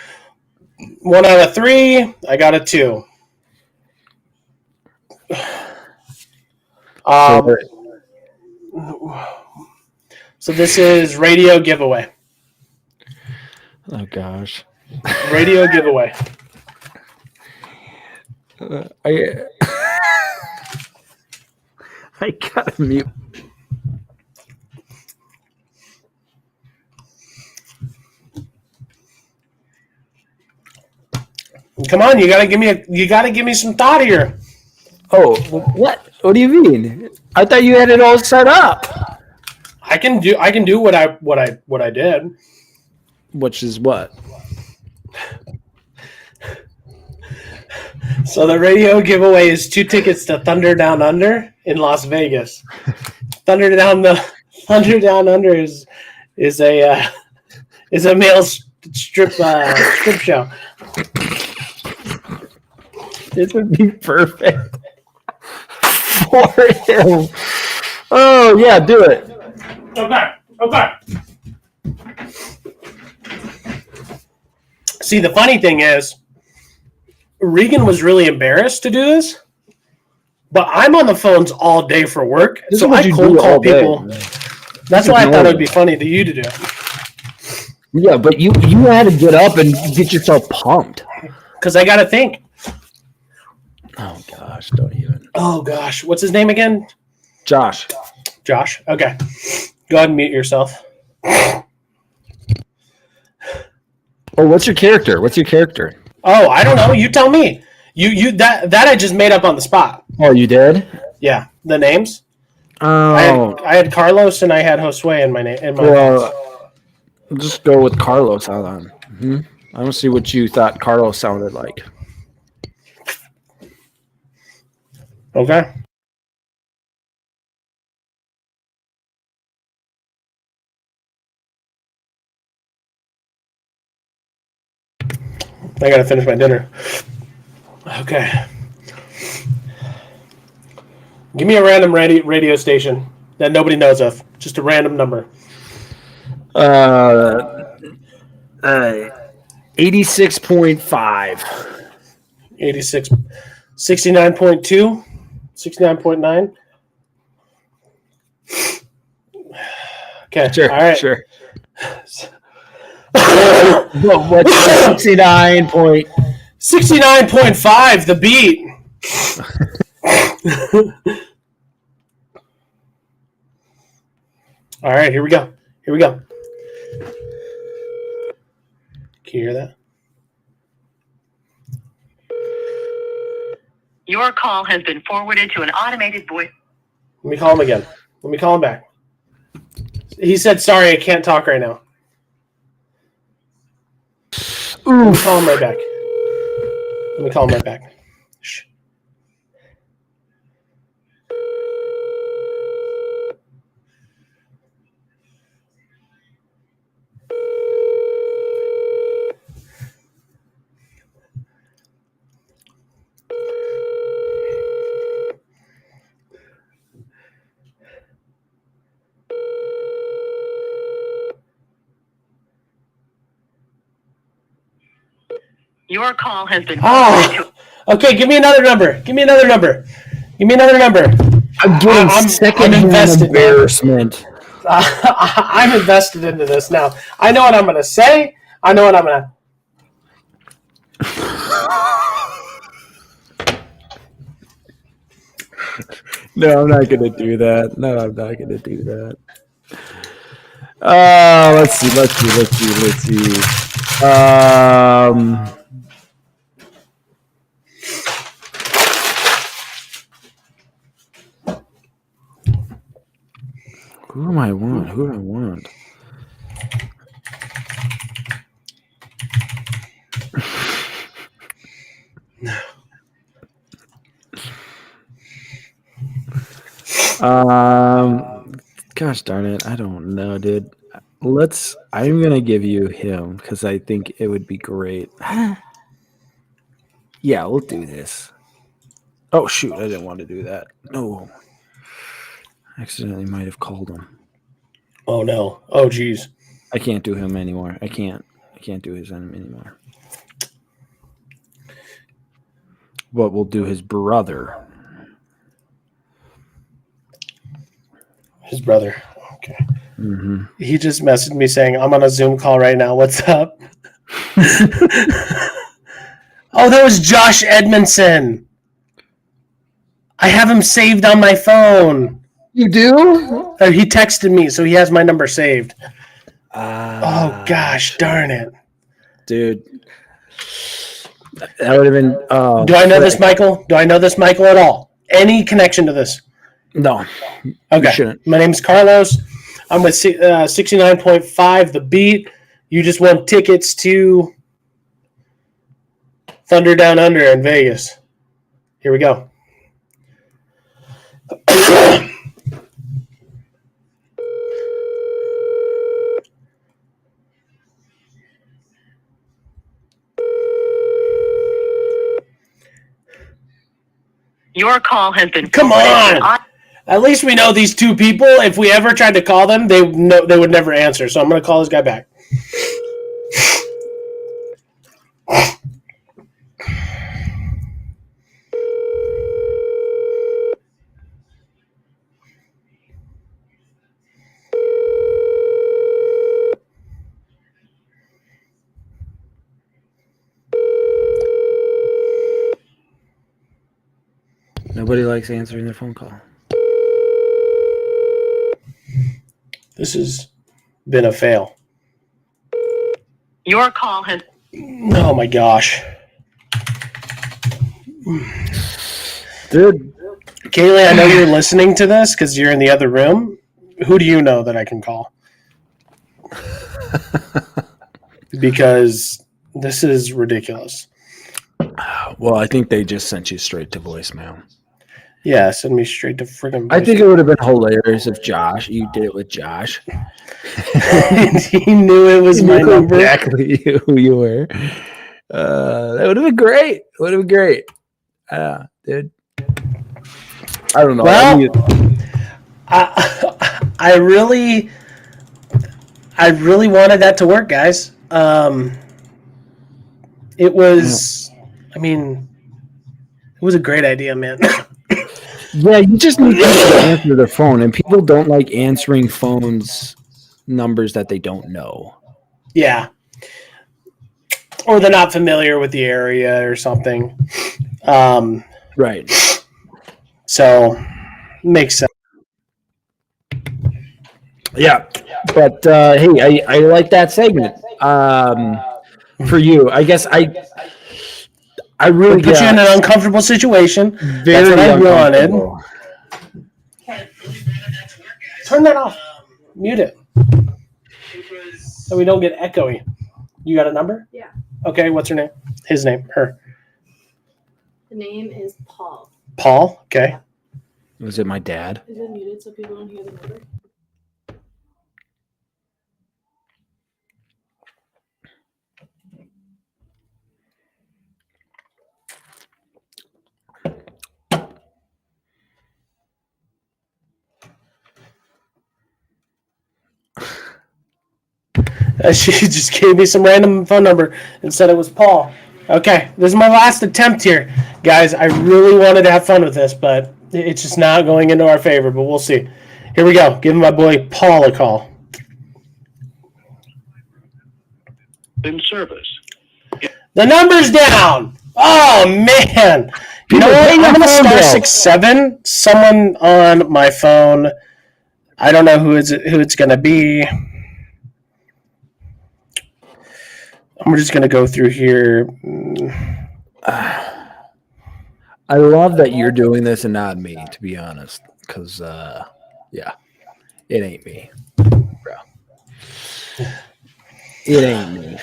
1 out of 3, I got a 2. So this is radio giveaway. Oh gosh. Radio giveaway. I gotta mute. Come on, you gotta give me some thought here. Oh, what? What do you mean? I thought you had it all set up. I can do what I did. Which is what? So the radio giveaway is 2 tickets to Thunder Down Under in Las Vegas. Thunder Down Under is a male strip show. This would be perfect for him. Oh yeah, do it. Okay. See, the funny thing is, Regan was really embarrassed to do this, but I'm on the phones all day for work, so I cold call people. That's why I thought it would be funny to you to do it. Yeah, but you had to get up and get yourself pumped. Because I got to think. Oh gosh, don't even. Oh gosh, what's his name again? Josh. Josh. Okay, go ahead and mute yourself. Oh, what's your character? Oh, I don't know. You tell me. You that I just made up on the spot. Oh, you did? Yeah, the names. Oh, I had Carlos and I had Josue in my name. Well, just go with Carlos. Hold on. Mm-hmm. I want to see what you thought Carlos sounded like. Okay. I gotta finish my dinner. Okay. Give me a random radio station that nobody knows of. Just a random number. 86.5. 86. 69.2. 69.9. Okay. Sure. All right. Sure. What's 69 point? 69.5. The beat. All right. Here we go. Can you hear that? Your call has been forwarded to an automated voice. Let me call him again. Let me call him back. He said, sorry, I can't talk right now. Let me call him right back. Shh. Your call has been forwarded to... Okay, give me another number. I'm getting secondhand embarrassment. I'm invested into this now. I know what I'm going to say. No, I'm not going to do that. Let's see. Who do I want? Gosh darn it, I don't know, dude. I'm gonna give you him because I think it would be great. Yeah, we'll do this. Oh shoot, I didn't want to do that. No. Accidentally might have called him. Oh no. Oh geez. I can't do him anymore. I can't do his enemy anymore. But we'll do his brother. His brother. Okay. Mm-hmm. He just messaged me saying, I'm on a Zoom call right now. What's up? Oh, that was Josh Edmondson. I have him saved on my phone. You do? He texted me, so he has my number saved. Oh, gosh, darn it. Dude. That would have been... Do I know this, Michael? Do I know this, Michael, at all? Any connection to this? No. Okay. My name's Carlos. I'm with 69.5 The Beat. You just won tickets to Thunder Down Under in Vegas. Here we go. Your call has been... Come on! At least we know these two people. If we ever tried to call them, they would never answer. So I'm going to call this guy back. Nobody likes answering their phone call. This has been a fail. Your call has... Oh, my gosh. Dude. Kaylee, I know you're listening to this because you're in the other room. Who do you know that I can call? Because this is ridiculous. Well, I think they just sent you straight to voicemail. Yeah, send me straight to friggin' voicemail. I think it would have been hilarious if you did it with Josh. He knew it was my number. Exactly who you were. That would have been great. Dude. I don't know. Well, I really wanted that to work, guys. It was, it was a great idea, man. Yeah, you just need people to answer their phone, and people don't like answering phones numbers that they don't know. Yeah. Or they're not familiar with the area or something. Right. So, makes sense. Yeah. But, hey, I like that segment. For you, I guess I really put you in an uncomfortable situation. That's what I wanted. Turn that off. Mute it. So we don't get echoey. You got a number? Yeah. Okay, what's her name? His name. Her. The name is Paul. Paul? Okay. Was it my dad? Is it muted so people don't hear the number? She just gave me some random phone number and said it was Paul. Okay, this is my last attempt here. Guys, I really wanted to have fun with this, but it's just not going into our favor, but we'll see. Here we go. Give my boy Paul a call. In service. The number's down. Oh, man. You know what? I'm going to star 67. Someone on my phone. I don't know who it's going to be. I'm just going to go through here. I love that you're doing this and not me, to be honest. Because, yeah, it ain't me, bro. It ain't me.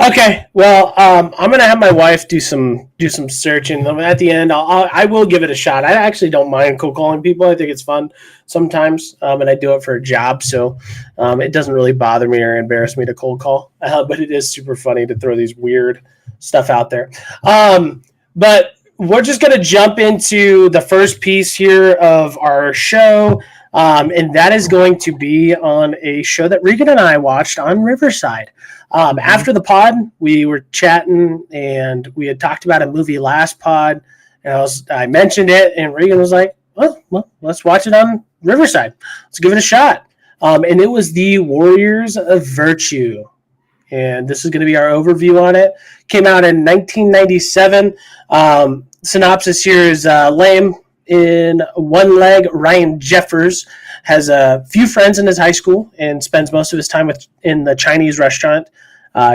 Okay, well, I'm gonna have my wife do some searching. At the end, I will give it a shot. I actually don't mind cold calling people. I think it's fun sometimes, and I do it for a job, so it doesn't really bother me or embarrass me to cold call. But it is super funny to throw these weird stuff out there. But we're just gonna jump into the first piece here of our show. And that is going to be on a show that Regan and I watched on Riverside. After the pod, we were chatting and we had talked about a movie last pod, and I mentioned it, and Regan was like, well, let's watch it on Riverside. Let's give it a shot. And it was the Warriors of Virtue. And this is going to be our overview on it. Came out in 1997. Synopsis here is lame. In one leg, Ryan Jeffers has a few friends in his high school and spends most of his time in the Chinese restaurant.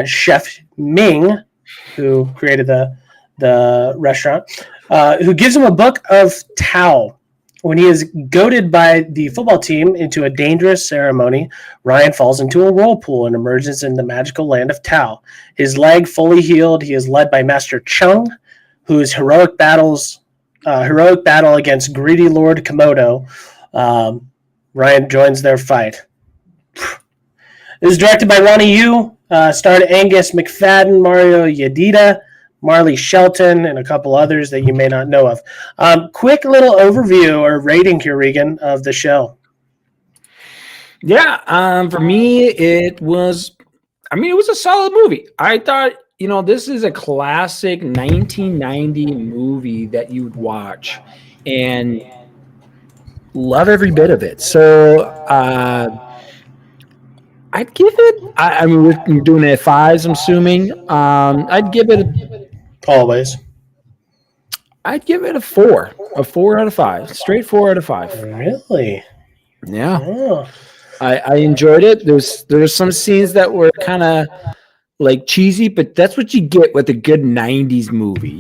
Chef Ming, who created the restaurant, who gives him a book of Tao. When he is goaded by the football team into a dangerous ceremony, Ryan falls into a whirlpool and emerges in the magical land of Tao. His leg fully healed, he is led by Master Chung, whose heroic battle against greedy Lord Komodo. Ryan joins their fight. It was directed by Ronnie Yu, starred Angus McFadden, Mario Yedida, Marley Shelton, and a couple others that you may not know of. Quick little overview or rating here, Regan, of the show. Yeah, for me, it was a solid movie. I thought, this is a classic 1990 movie that you would watch and love every bit of it. So I'd give it, we're doing it at fives, I'm assuming. I'd give it Always. I'd give it a 4 out of 5, straight 4 out of 5. Really? Yeah. Oh. I enjoyed it. There were some scenes that were kind of like cheesy, but that's what you get with a good 90s movie.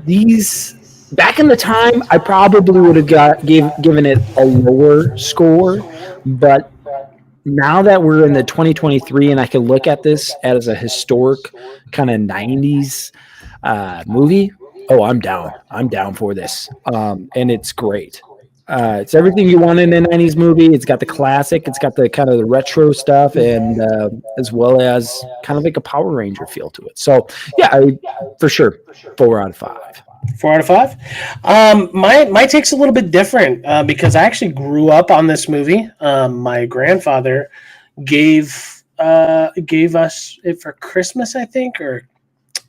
These back in the time, I probably would have given it a lower score, but now that we're in the 2023 and I can look at this as a historic kind of 90s movie, I'm down. I'm down for this. And it's great. It's everything you want in a 90s movie. It's got the classic. It's got the kind of the retro stuff, and as well as kind of like a Power Ranger feel to it. So, yeah, for sure, 4 out of 5. 4 out of 5. My take's a little bit different because I actually grew up on this movie. My grandfather gave us it for Christmas, I think, or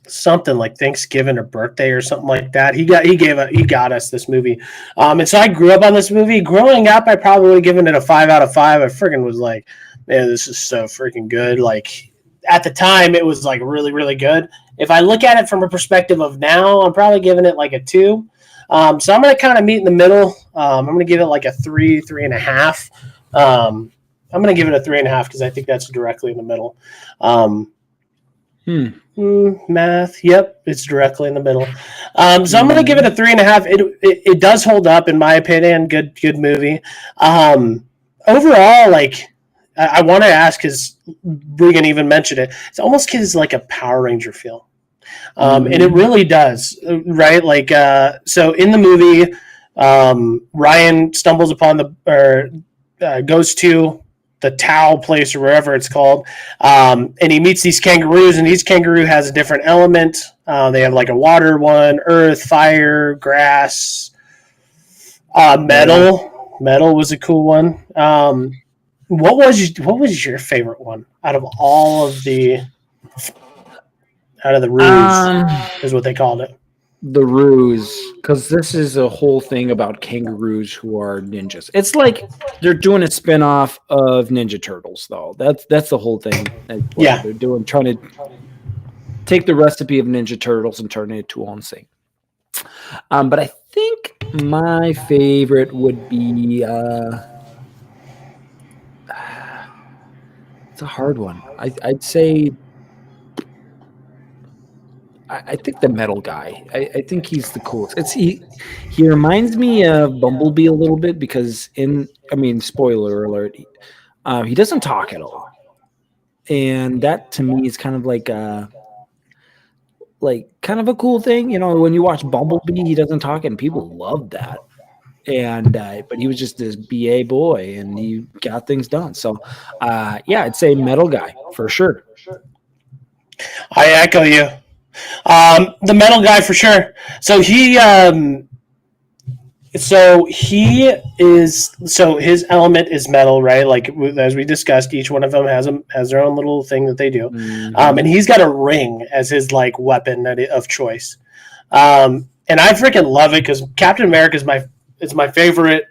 something like Thanksgiving or birthday or something like that. He got us this movie, and so I grew up on this movie. Growing up, I probably would have given it a 5 out of 5. I freaking was like, man, this is so freaking good. Like at the time, it was like really, really good. If I look at it from a perspective of now, I'm probably giving it like a 2. So I'm going to kind of meet in the middle. I'm going to give it like a 3.5. I'm going to give it a 3.5 because I think that's directly in the middle. Math. Yep, it's directly in the middle. So I'm going to give it a 3.5. It does hold up in my opinion. Good movie. Overall, like I want to ask because Regan even mentioned it. It almost gives like a Power Ranger feel, and it really does. Right? Like so in the movie, Ryan stumbles upon goes to the Tao place or wherever it's called, and he meets these kangaroos, and each kangaroo has a different element. They have like a water one, earth, fire, grass, metal. Metal was a cool one. What was your favorite one out of all of the roos is what they called it? The ruse, because this is a whole thing about kangaroos who are ninjas. It's like they're doing a spin-off of Ninja Turtles, though. That's the whole thing. Yeah, they're doing, trying to take the recipe of Ninja Turtles and turn it into one thing. But I think my favorite would be it's a hard one. I'd say I think the metal guy. I think he's the coolest. He reminds me of Bumblebee a little bit because spoiler alert, he doesn't talk at all, and that to me is kind of like kind of a cool thing. When you watch Bumblebee, he doesn't talk, and people love that. And but he was just this BA boy, and he got things done. So I'd say metal guy for sure. I echo you. The metal guy for sure. So his element is metal, right? Like as we discussed, each one of them has their own little thing that they do. Mm-hmm. And he's got a ring as his like weapon of choice. And I freaking love it because Captain America It's my favorite.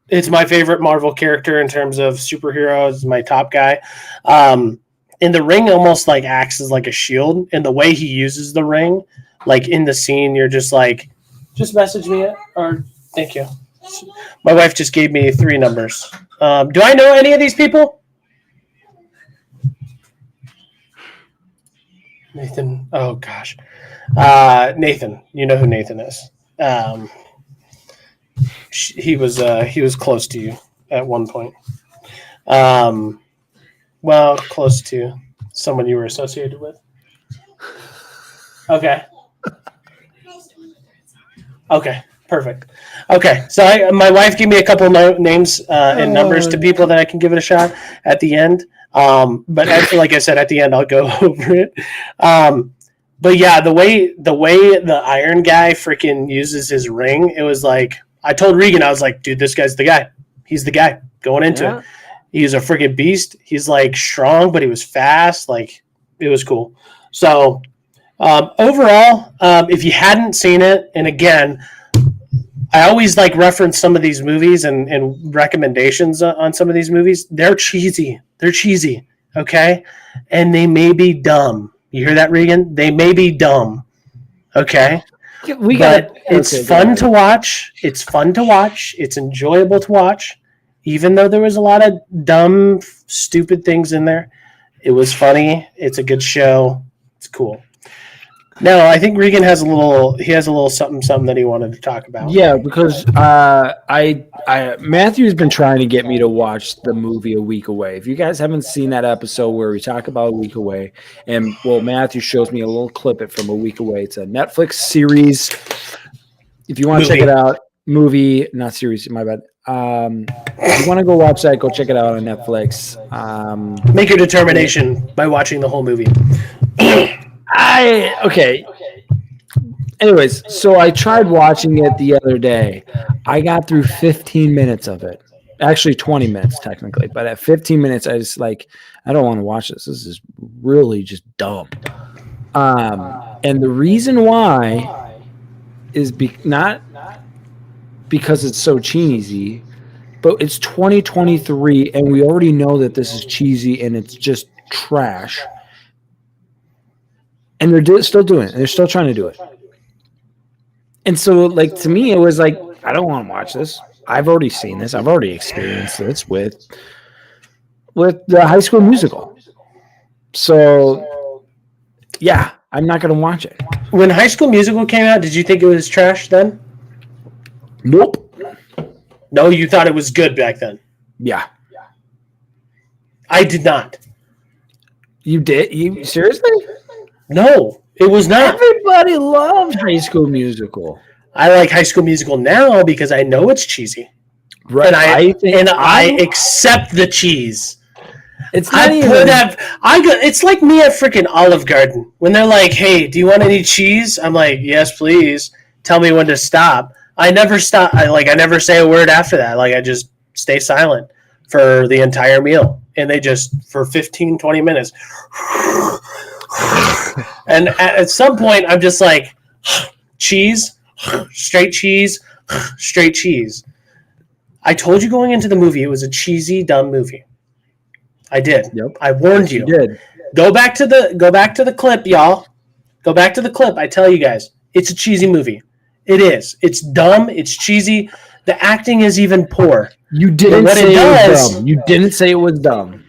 It's my favorite Marvel character in terms of superheroes. My top guy. And the ring almost like acts as like a shield. And the way he uses the ring, like in the scene, you're just like, just message me it, or thank you. My wife just gave me 3 numbers. Do I know any of these people? Nathan. Oh gosh, Nathan. You know who Nathan is. He was close to you at one point. Well, close to someone you were associated with. Okay. Okay. Perfect. Okay, so my wife gave me a couple names and numbers to people that I can give it a shot at the end. But like I said, at the end I'll go over it. But yeah, the way the Iron guy freaking uses his ring, it was like I told Regan, I was like, dude, this guy's the guy. He's the guy going into it. He's a freaking beast. He's like strong, but he was fast. Like it was cool. So overall, if you hadn't seen it, and again, I always like reference some of these movies and recommendations on some of these movies. They're cheesy. Okay. And they may be dumb. You hear that, Regan? They may be dumb. Okay. It's fun to watch. It's fun to watch. It's enjoyable to watch. Even though there was a lot of dumb, stupid things in there. It was funny. It's a good show. It's cool. No, I think Regan has a little something that he wanted to talk about. Yeah, because Matthew's been trying to get me to watch the movie A Week Away. If you guys haven't seen that episode where we talk about A Week Away, and Matthew shows me a little clip from A Week Away. It's a Netflix series. If you want to check it out, movie, not series, my bad. If you want to go watch that, go check it out on Netflix. Make your determination by watching the whole movie. Okay. Anyways, so I tried watching it the other day. I got through 15 minutes of it. Actually, 20 minutes technically. But at 15 minutes, I just I don't want to watch this. This is really just dumb. And the reason why is not because it's so cheesy, but it's 2023, and we already know that this is cheesy and it's just trash. And they're still doing it. They're still trying to do it. And so, to me, it was like, I don't want to watch this. I've already seen this. I've already experienced this with the High School Musical. So, yeah, I'm not going to watch it. When High School Musical came out, did you think it was trash then? Nope. No, you thought it was good back then? Yeah. I did not. You did? You seriously? No, it was not. Everybody loved High School Musical. I like High School Musical now because I know it's cheesy. Right. And I accept the cheese. It's not it's like me at freaking Olive Garden. When they're like, hey, do you want any cheese? I'm like, yes, please. Tell me when to stop. I never stop. I never say a word after that. I just stay silent for the entire meal. And they just, for 15, 20 minutes. And at some point, I'm just like, cheese, straight cheese, straight cheese. I told you going into the movie, it was a cheesy, dumb movie. I did. Yep. I warned you. You did. Go back to the clip, y'all. Go back to the clip. I tell you guys, it's a cheesy movie. It is. It's dumb. It's cheesy. The acting is even poor. You didn't say it was dumb. You didn't say it was dumb.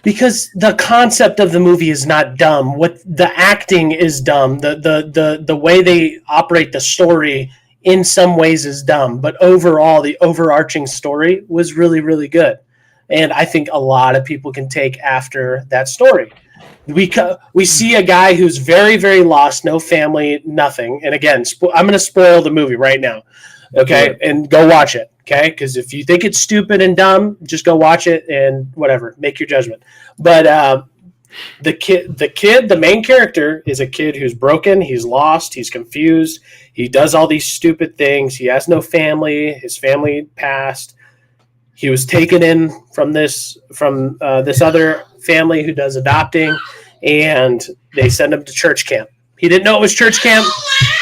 Because the concept of the movie is not dumb. What the acting is dumb. The way they operate the story in some ways is dumb. But overall, the overarching story was really, really good. And I think a lot of people can take after that story. We see a guy who's very, very lost, no family, nothing. And again, I'm going to spoil the movie right now. Okay? And go watch it. Okay? Because if you think it's stupid and dumb, just go watch it and whatever. Make your judgment. But the main character is a kid who's broken. He's lost. He's confused. He does all these stupid things. He has no family. His family passed. He was taken in from this other family who does adopting, and they send him to church camp. He didn't know it was church camp,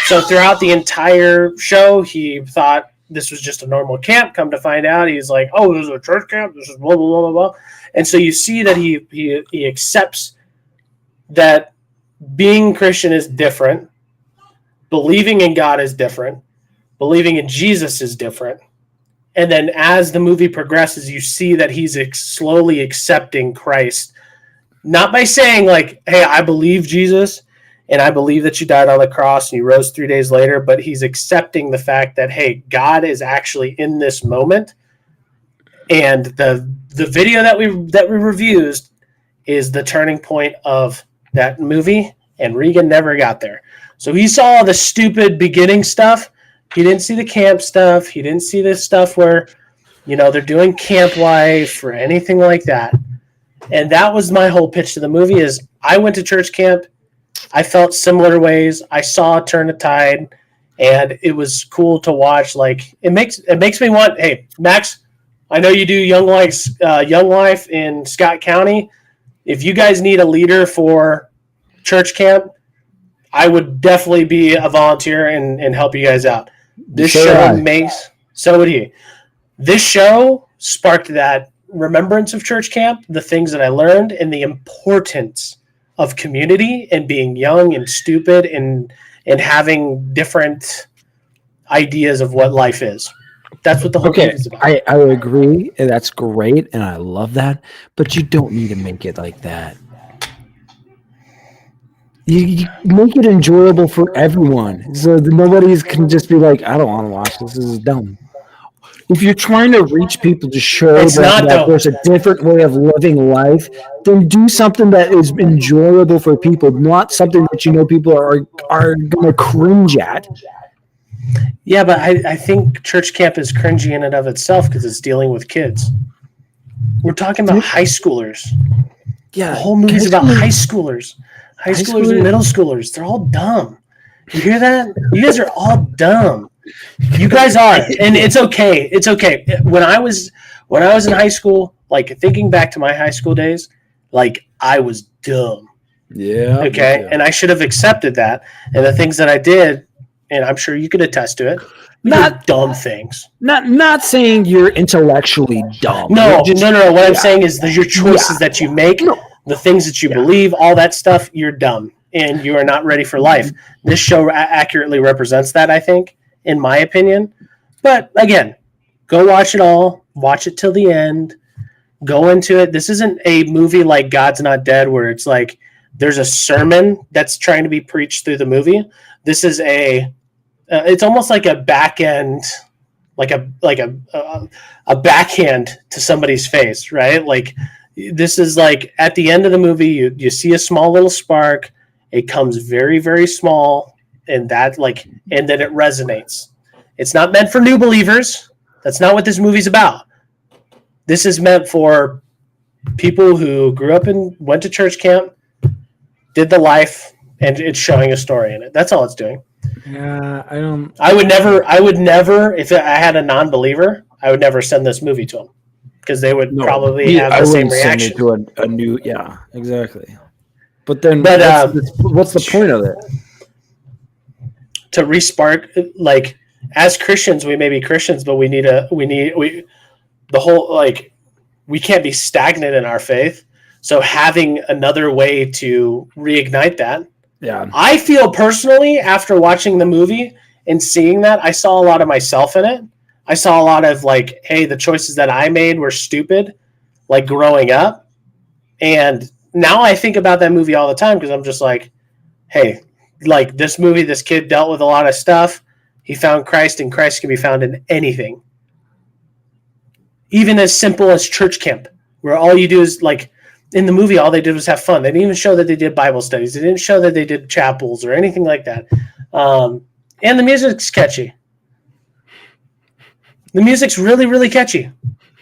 so throughout the entire show, he thought this was just a normal camp. Come to find out, he's like, oh, this is a church camp. This is blah, blah, blah, blah. And so you see that he accepts that being Christian is different. Believing in God is different. Believing in Jesus is different. And then as the movie progresses, you see that he's slowly accepting Christ. Not by saying like, hey, I believe Jesus and I believe that you died on the cross and you rose 3 days later, but he's accepting the fact that, hey, God is actually in this moment. And the video that we reviewed is the turning point of that movie, and Regan never got there. So he saw the stupid beginning stuff. He didn't see the camp stuff. He didn't see the stuff where, they're doing camp life or anything like that. And that was my whole pitch to the movie is I went to church camp. I felt similar ways. I saw Turn the Tide, and it was cool to watch. Like it makes me want, hey, Max, I know you do Young Life in Scott County. If you guys need a leader for church camp, I would definitely be a volunteer and help you guys out. This so would he. This show sparked that remembrance of church camp, the things that I learned, and the importance of community and being young and stupid and having different ideas of what life is. That's what the whole movie is about. I agree, and that's great, and I love that. But you don't need to make it like that. You make it enjoyable for everyone, so that nobody can just be like, "I don't want to watch this. This is dumb." If you're trying to reach people to show that there's a different way of living life, then do something that is enjoyable for people, not something that people are going to cringe at. Yeah, but I think church camp is cringy in and of itself because it's dealing with kids. We're talking about high schoolers. Yeah, the whole movie's about high schoolers. High schoolers and middle schoolers. They're all dumb. You hear that? You guys are all dumb. You guys are, and it's okay. It's okay. When I was in high school, like thinking back to my high school days, like I was dumb. Yeah. Okay, and I should have accepted that. And the things that I did, and I'm sure you could attest to it. Not dumb things. Not saying you're intellectually dumb. No. What I'm saying is your choices that you make, the things that you believe, all that stuff, you're dumb and you are not ready for life. This show accurately represents that, I think, in my opinion. But again, go watch it all. Watch it till the end. Go into it. This isn't a movie like God's Not Dead where it's like there's a sermon that's trying to be preached through the movie. This is it's almost like a back end, like a backhand to somebody's face, right? Like this is like at the end of the movie, you see a small little spark. It comes very, very small, and then it resonates. It's not meant for new believers. That's not what this movie's about. This is meant for people who grew up and went to church camp, did the life, and it's showing a story in it. That's all it's doing. Yeah, I would never, if I had a non-believer, I would never send this movie to them because they would probably have the same reaction. To a new, yeah, exactly. But what's the point of it? To re-spark, like as Christians, we may be Christians, but we can't be stagnant in our faith. So having another way to reignite that. Yeah. I feel personally after watching the movie and seeing that, I saw a lot of myself in it. I saw a lot of like, hey, the choices that I made were stupid, like growing up. And now I think about that movie all the time because I'm just like, hey, like this movie, this kid dealt with a lot of stuff. He found Christ, and Christ can be found in anything. Even as simple as church camp, where all you do is like in the movie, all they did was have fun. They didn't even show that they did Bible studies. They didn't show that they did chapels or anything like that. And the music's catchy. The music's really, really catchy.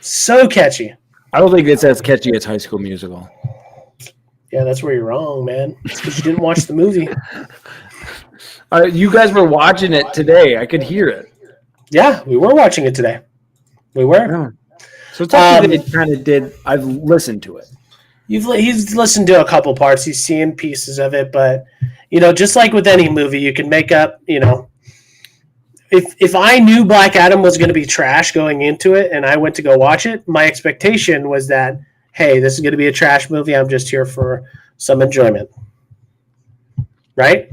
So catchy. I don't think it's as catchy as High School Musical. Yeah, that's where you're wrong, man. It's because you didn't watch the movie. You guys were watching it today. I could hear it. Yeah, we were watching it today. We were. Yeah. So it's actually it kind of did. I've listened to it. He's listened to a couple parts. He's seen pieces of it, but just like with any movie, you can make up. It if I knew Black Adam was going to be trash going into it and I went to go watch it, my expectation was that, hey, this is going to be a trash movie. I'm just here for some enjoyment. Right?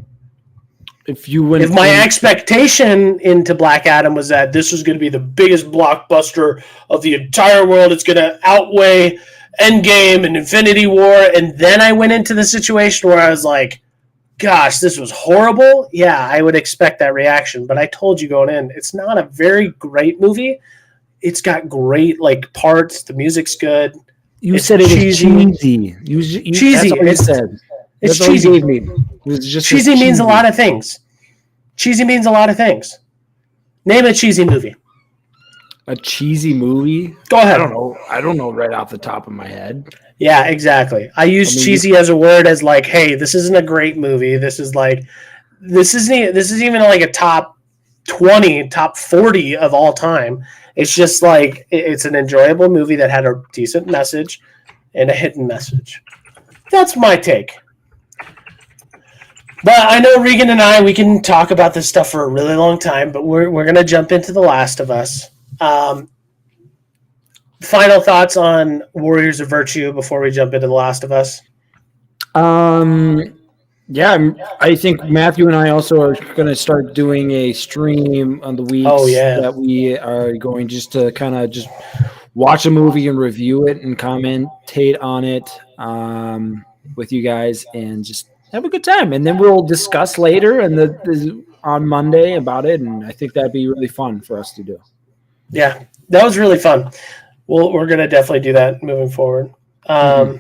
If my expectation into Black Adam was that this was going to be the biggest blockbuster of the entire world, it's going to outweigh Endgame and Infinity War, and then I went into the situation where I was like, gosh, this was horrible. Yeah, I would expect that reaction. But I told you going in, it's not a very great movie. It's got great parts. The music's good. You said it was cheesy. Cheesy. That's what you said. It's cheesy. Cheesy means a lot of things. Cheesy means a lot of things. Name a cheesy movie. A cheesy movie? Go ahead. I don't know right off the top of my head. Yeah, exactly. I use cheesy as a word as hey, this isn't a great movie. This isn't even a top 20, top 40 of all time. It's just it's an enjoyable movie that had a decent message and a hidden message. That's my take. But I know Regan and we can talk about this stuff for a really long time, but we're going to jump into The Last of Us. Final thoughts on Warriors of Virtue before we jump into The Last of Us? Yeah, I think Matthew and I also are going to start doing a stream on the weeks that we are going just to kind of just watch a movie and review it and commentate on it with you guys and just have a good time. And then we'll discuss later and on Monday about it, and I think that'd be really fun for us to do. Yeah, that was really fun. Well, we're going to definitely do that moving forward. I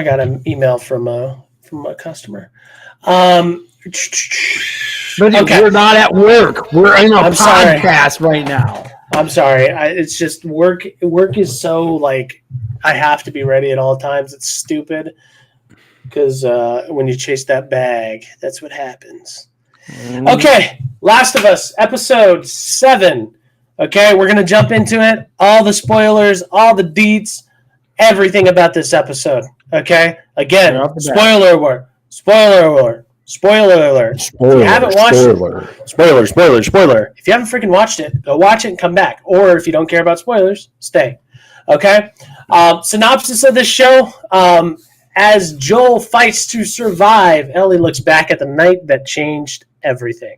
got an email from a customer. But we're not at work. We're in a podcast right now. I'm sorry. It's just work. Work is so I have to be ready at all times. It's stupid because when you chase that bag, that's what happens. Okay, Last of Us, episode 7. Okay, we're going to jump into it. All the spoilers, all the deets, everything about this episode. Okay? Again, spoiler alert. Spoiler alert. Spoiler alert. If you haven't watched it, spoiler. If you haven't freaking watched it, go watch it and come back. Or if you don't care about spoilers, stay. Okay? Synopsis of this show. As Joel fights to survive, Ellie looks back at the night that changed everything.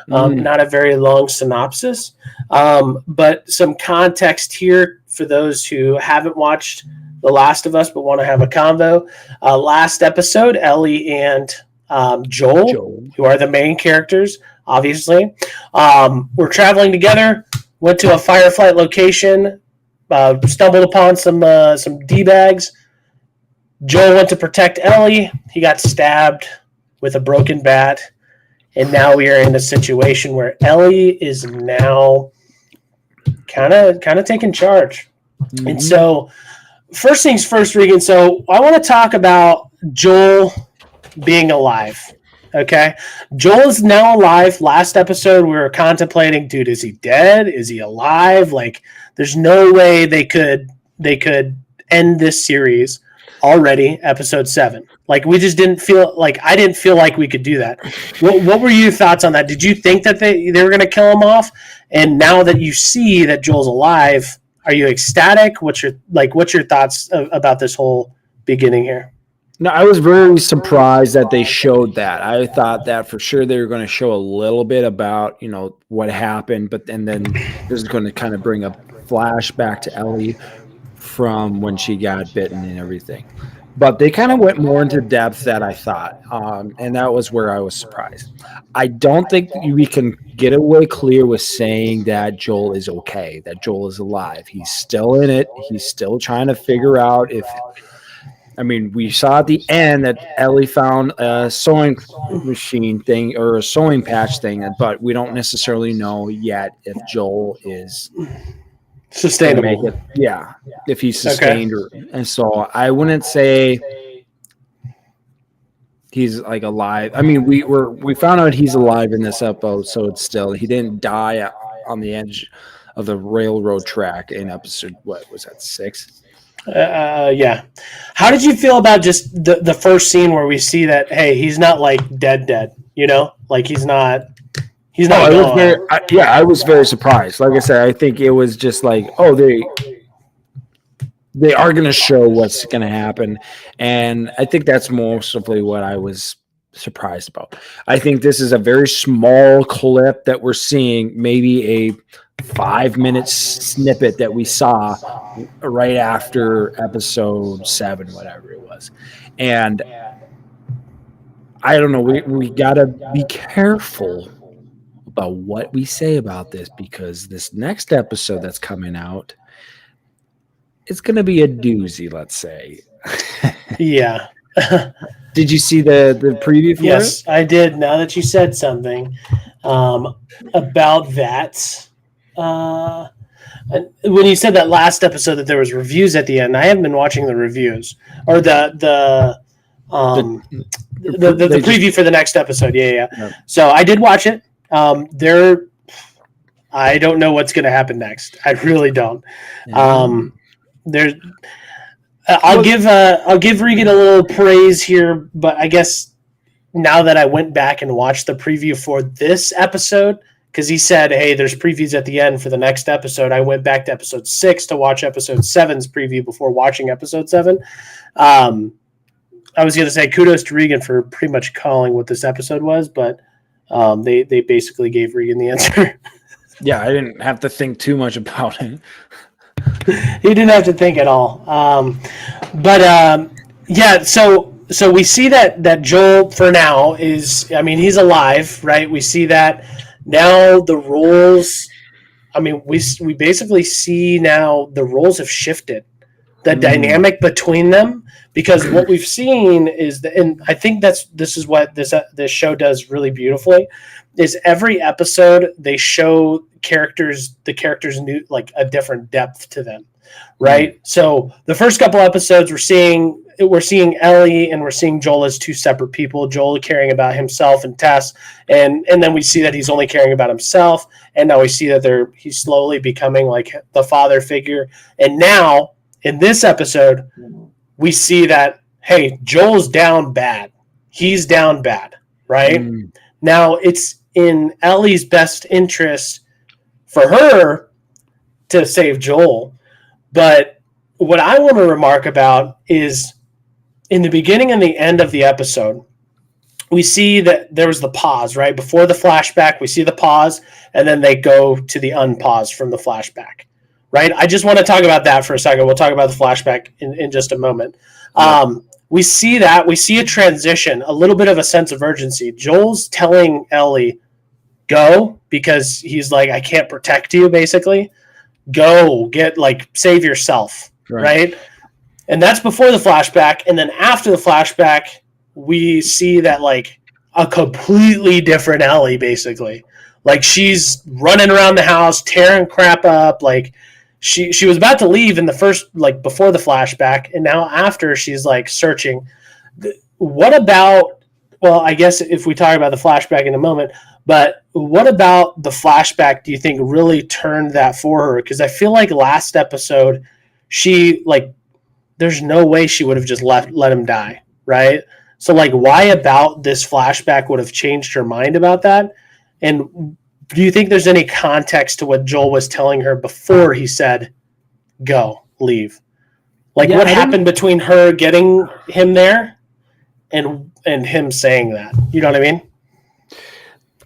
Not a very long synopsis, but some context here for those who haven't watched The Last of Us but want to have a convo. Last episode, Ellie and Joel, who are the main characters, obviously, were traveling together, went to a firefight location, stumbled upon some D-bags. Joel went to protect Ellie. He got stabbed with a broken bat. And now we are in a situation where Ellie is now kind of taking charge. Mm-hmm. And so, first things first, Regan. So I want to talk about Joel being alive. Okay, Joel is now alive. Last episode, we were contemplating, dude, is he dead? Is he alive? There's no way they could end this series already, episode 7. We just didn't feel I didn't feel like we could do that. What were your thoughts on that? Did you think that they were going to kill him off? And now that you see that Joel's alive, are you ecstatic? What's your thoughts about this whole beginning here? No, I was very surprised that they showed that. I thought that for sure they were going to show a little bit about what happened, but then this is going to kind of bring a flashback to Ellie from when she got bitten and everything. But they kind of went more into depth than I thought, and that was where I was surprised. I don't think we can get away clear with saying that Joel is okay, that Joel is alive. He's still in it. He's still trying to figure out if – we saw at the end that Ellie found a sewing machine thing or a sewing patch thing, but we don't necessarily know yet if Joel is – sustainable. Yeah, if he's sustained. Okay. And so I wouldn't say he's alive. We found out he's alive in this episode still. He didn't die on the edge of the railroad track in episode, what was that, 6? Yeah. How did you feel about just the first scene where we see that, hey, he's not like dead, you know? Like he's not I was gone. I was very surprised. Like I said, I think it was just like, oh, they are going to show what's going to happen, and I think that's mostly what I was surprised about. I think this is a very small clip that we're seeing, maybe a 5-minute snippet that we saw right after episode 7, whatever it was, and I don't know. We gotta be careful about what we say about this because this next episode that's coming out, it's gonna be a doozy. Let's say. Yeah. Did you see the preview for Yes, it? I did. Now that you said something about that, when you said that last episode that there was reviews at the end, I haven't been watching the reviews or the preview for the next episode. Yeah. So I did watch it. I don't know what's going to happen next. I really don't. I'll give Regan a little praise here, but I guess now that I went back and watched the preview for this episode, because he said, hey, there's previews at the end for the next episode. I went back to episode 6 to watch episode 7's preview before watching episode 7. I was going to say kudos to Regan for pretty much calling what this episode was, but they basically gave Regan the answer. Yeah, I didn't have to think too much about it. He didn't have to think at all. Yeah, so we see that Joel for now is, I mean, he's alive, right? We see that now the roles, I mean, we basically see now the roles have shifted. The dynamic between them, because what we've seen is that, and I think this is what this show does really beautifully, is every episode they show the characters new, like a different depth to them, right? So the first couple episodes we're seeing Ellie and we're seeing Joel as two separate people. Joel caring about himself and Tess, and then we see that he's only caring about himself, and now we see that he's slowly becoming like the father figure, and now in this episode, we see that, hey, Joel's down bad. He's down bad, right? Now, it's in Ellie's best interest for her to save Joel. But what I want to remark about is in the beginning and the end of the episode, we see that there was the pause, right? Before the flashback, we see the pause, and then they go to the unpause from the flashback. Right. I just want to talk about that for a second. We'll talk about the flashback in just a moment. We see that. We see a transition, a little bit of a sense of urgency. Joel's telling Ellie, go, because he's like, I can't protect you, basically. Go, save yourself. Right. And that's before the flashback. And then after the flashback, we see that like a completely different Ellie, basically. Like she's running around the house, tearing crap up, like she was about to leave in the first, like before the flashback, and now after she's like searching. What about, well, I guess if we talk about the flashback in a moment, but what about the flashback do you think really turned that for her? Because I feel like last episode, she like, there's no way she would have just let him die, right? So like, why about this flashback would have changed her mind about that? And do you think there's any context to what Joel was telling her before he said, go, leave? Like what happened between her getting him there and him saying that? You know what I mean?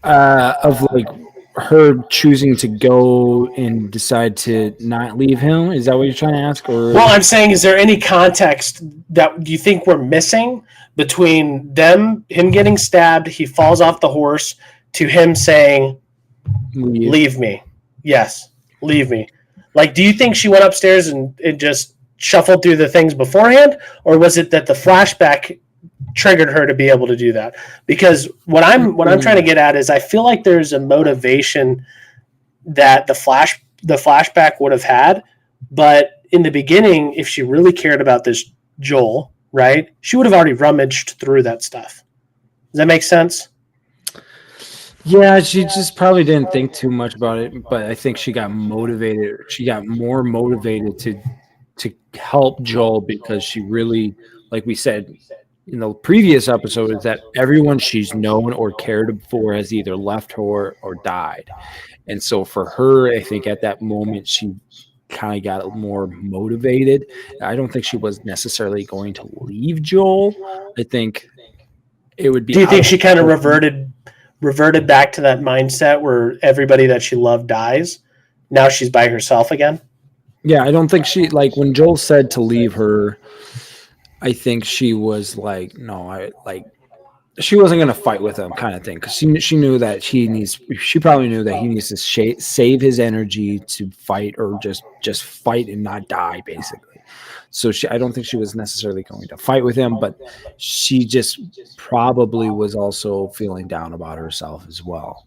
Of like her choosing to go and decide to not leave him? Is that what you're trying to ask? Or well, I'm saying, is there any context that you think we're missing between him getting stabbed, he falls off the horse, to him saying, leave me. Yes, leave me. Like, do you think she went upstairs and it just shuffled through the things beforehand? Or was it that the flashback triggered her to be able to do that? Because what I'm trying to get at is I feel like there's a motivation that the flashback would have had. But in the beginning, if she really cared about this Joel, right, she would have already rummaged through that stuff. Does that make sense? Yeah, she just probably didn't think too much about it, but I think she got motivated. She got more motivated to to help Joel because she really, like we said in the previous episode, is that everyone she's known or cared for has either left her or died. And so for her, I think at that moment, she kind of got more motivated. I don't think she was necessarily going to leave Joel. I think it would be. Do you think she kind of reverted back to that mindset where everybody that she loved dies? Now she's by herself again? Yeah, I don't think she, like when Joel said to leave her, I think she was like, no, she wasn't going to fight with him kind of thing. Cause she knew that she probably knew that he needs to save his energy to fight or just fight and not die basically. So I don't think she was necessarily going to fight with him, but she just probably was also feeling down about herself as well.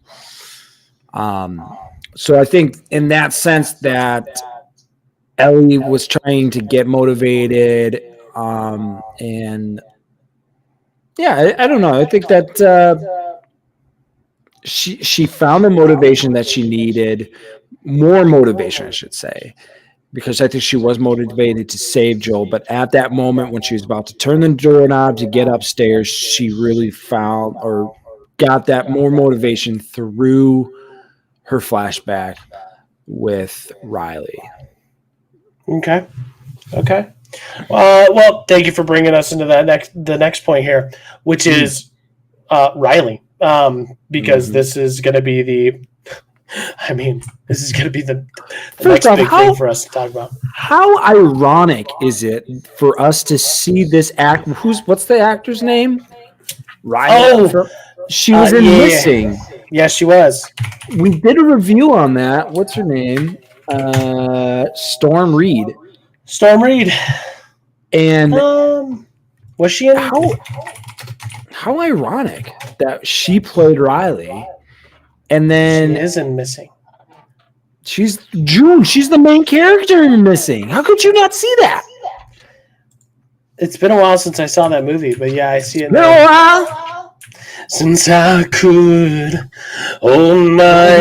So I think in that sense that Ellie was trying to get motivated, and yeah, I don't know. I think that she found the motivation that she needed, more motivation, I should say, because I think she was motivated to save Joel. But at that moment when she was about to turn the doorknob to get upstairs, she really found or got that more motivation through her flashback with Riley. Okay. Well, thank you for bringing us into the next point here, which is Riley, because this is going to be the next big thing for us to talk about. How ironic is it for us to see this act? What's the actor's name? Riley. Oh, she was in Missing. Yes, she was. We did a review on that. What's her name? Storm Reed. And was she in? How ironic that she played Riley, and then she is in Missing. She's June. She's the main character in Missing. How could you not see that? It's been a while since I saw that movie, but yeah, I see it now. Been a while since I could hold my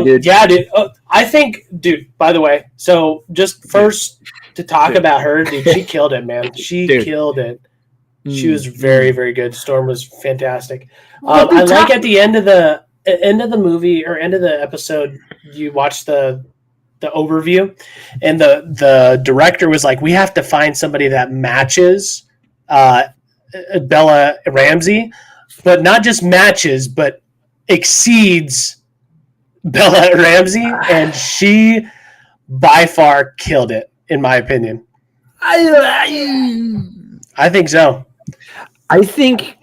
dude. Yeah, dude. I think, dude, by the way, so just first to talk about her, dude, she killed it, man. She killed it. She was very, very good. Storm was fantastic. I like at the end of the movie or end of the episode, you watch the overview, and the director was like, we have to find somebody that matches Bella Ramsey, but not just matches, but exceeds Bella Ramsey, and she by far killed it, in my opinion. I think so. I think,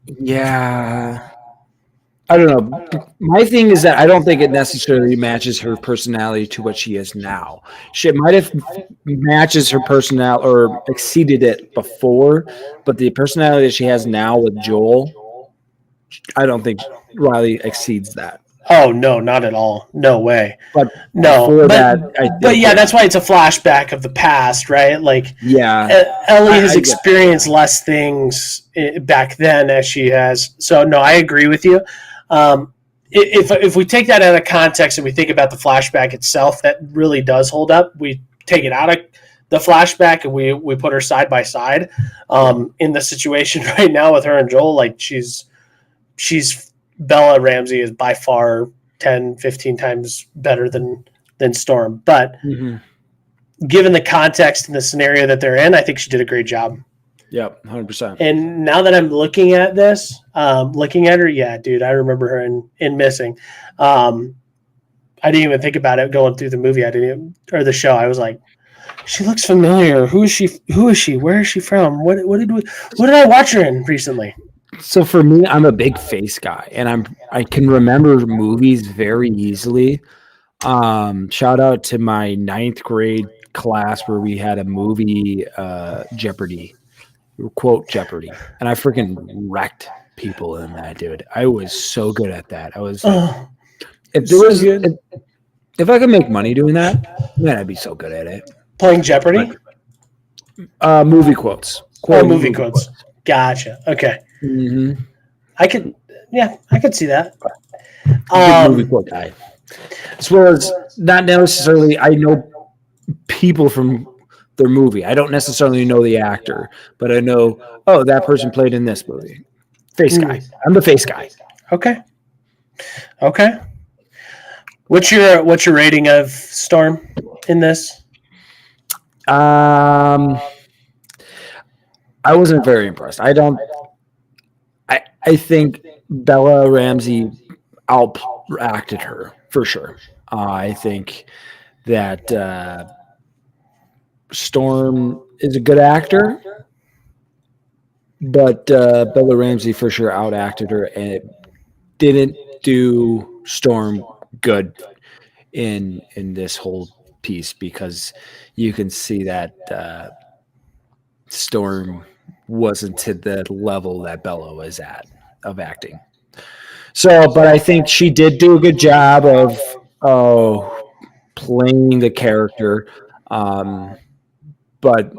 yeah. I don't know. My thing is that I don't think it necessarily matches her personality to what she is now. She might have matches her personality or exceeded it before, but the personality that she has now with Joel, I don't think Riley exceeds that. Oh no, not at all. No way. But no. But yeah, that's why it's a flashback of the past, right? Like, yeah, Ellie has experienced less things back then as she has. So no, I agree with you. If we take that out of context and we think about the flashback itself, that really does hold up. We take it out of the flashback and we put her side by side in the situation right now with her and Joel. Like she's Bella Ramsey is by far 10, 15 times better than Storm. But given the context and the scenario that they're in, I think she did a great job. Yep, 100%. And now that I'm looking at this, looking at her, yeah, dude, I remember her in Missing. I didn't even think about it going through the movie. Or the show. I was like, she looks familiar. Who is she? Where is she from? What did I watch her in recently? So for me, I'm a big face guy, and I can remember movies very easily. Shout out to my 9th grade class where we had a movie, Jeopardy. Quote Jeopardy, and I freaking wrecked people in that, dude. I was so good at that. I was if I could make money doing that, man, I'd be so good at it. Playing Jeopardy? Movie quotes. Movie quotes. Gotcha. Okay. Mm-hmm. I could see that. Movie quote guy. As well as not necessarily, I know people from their movie. I don't necessarily know the actor, but I know, oh, that person played in this movie. Face guy. I'm the face guy. Okay. What's your rating of Storm in this? I wasn't very impressed. I think Bella Ramsey outacted her for sure. I think that Storm is a good actor, but Bella Ramsey for sure outacted her and didn't do Storm good in this whole piece, because you can see that Storm wasn't to the level that Bella was at of acting. So, but I think she did do a good job of playing the character. But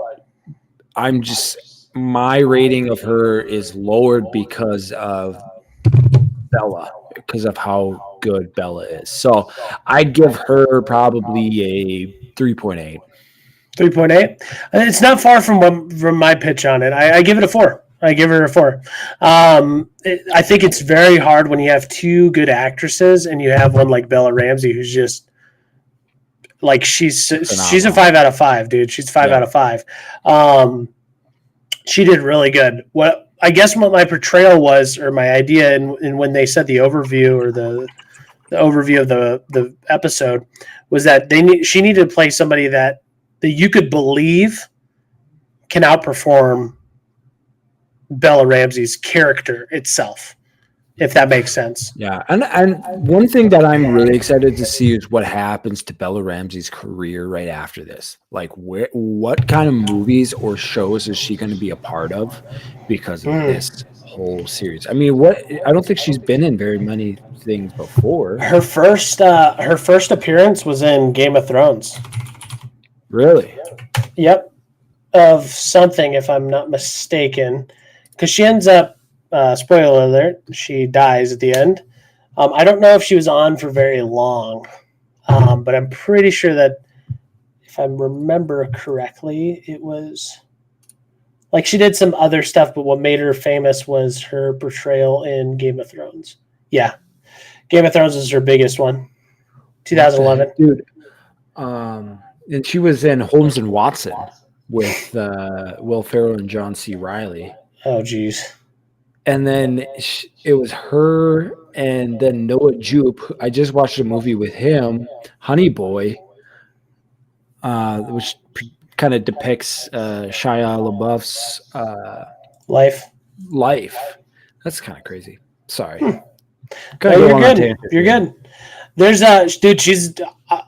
my rating of her is lowered because of Bella, because of how good Bella is. So I'd give her probably a 3.8. 3.8. It's not far from my pitch on it. I give it a 4. I give her a 4. I think it's very hard when you have two good actresses and you have one like Bella Ramsey who's just like she's a 5 out of 5, dude. She's 5 out of 5. She did really good. What my portrayal was, or my idea, and when they said the overview or the overview of the episode, was that she needed to play somebody that you could believe can outperform Bella Ramsey's character itself, if that makes sense. Yeah, and one thing that I'm really excited to see is what happens to Bella Ramsey's career right after this. Like, what kind of movies or shows is she going to be a part of because of this whole series? I mean, I don't think she's been in very many things before. Her first appearance was in Game of Thrones. Really? Yep. Of something, if I'm not mistaken, because she ends up. Spoiler alert, she dies at the end. I don't know if she was on for very long, but I'm pretty sure that if I remember correctly, it was like she did some other stuff, but what made her famous was her portrayal in Game of Thrones. Yeah. Game of Thrones is her biggest one. 2011. Dude. And she was in Holmes and Watson with Will Ferrell and John C. Reilly. Oh, geez. And then it was her and then Noah Jupe. I just watched a movie with him, Honey Boy, which kind of depicts Shia LaBeouf's life. That's kind of crazy. Sorry. You're good. You're good. There's dude. She's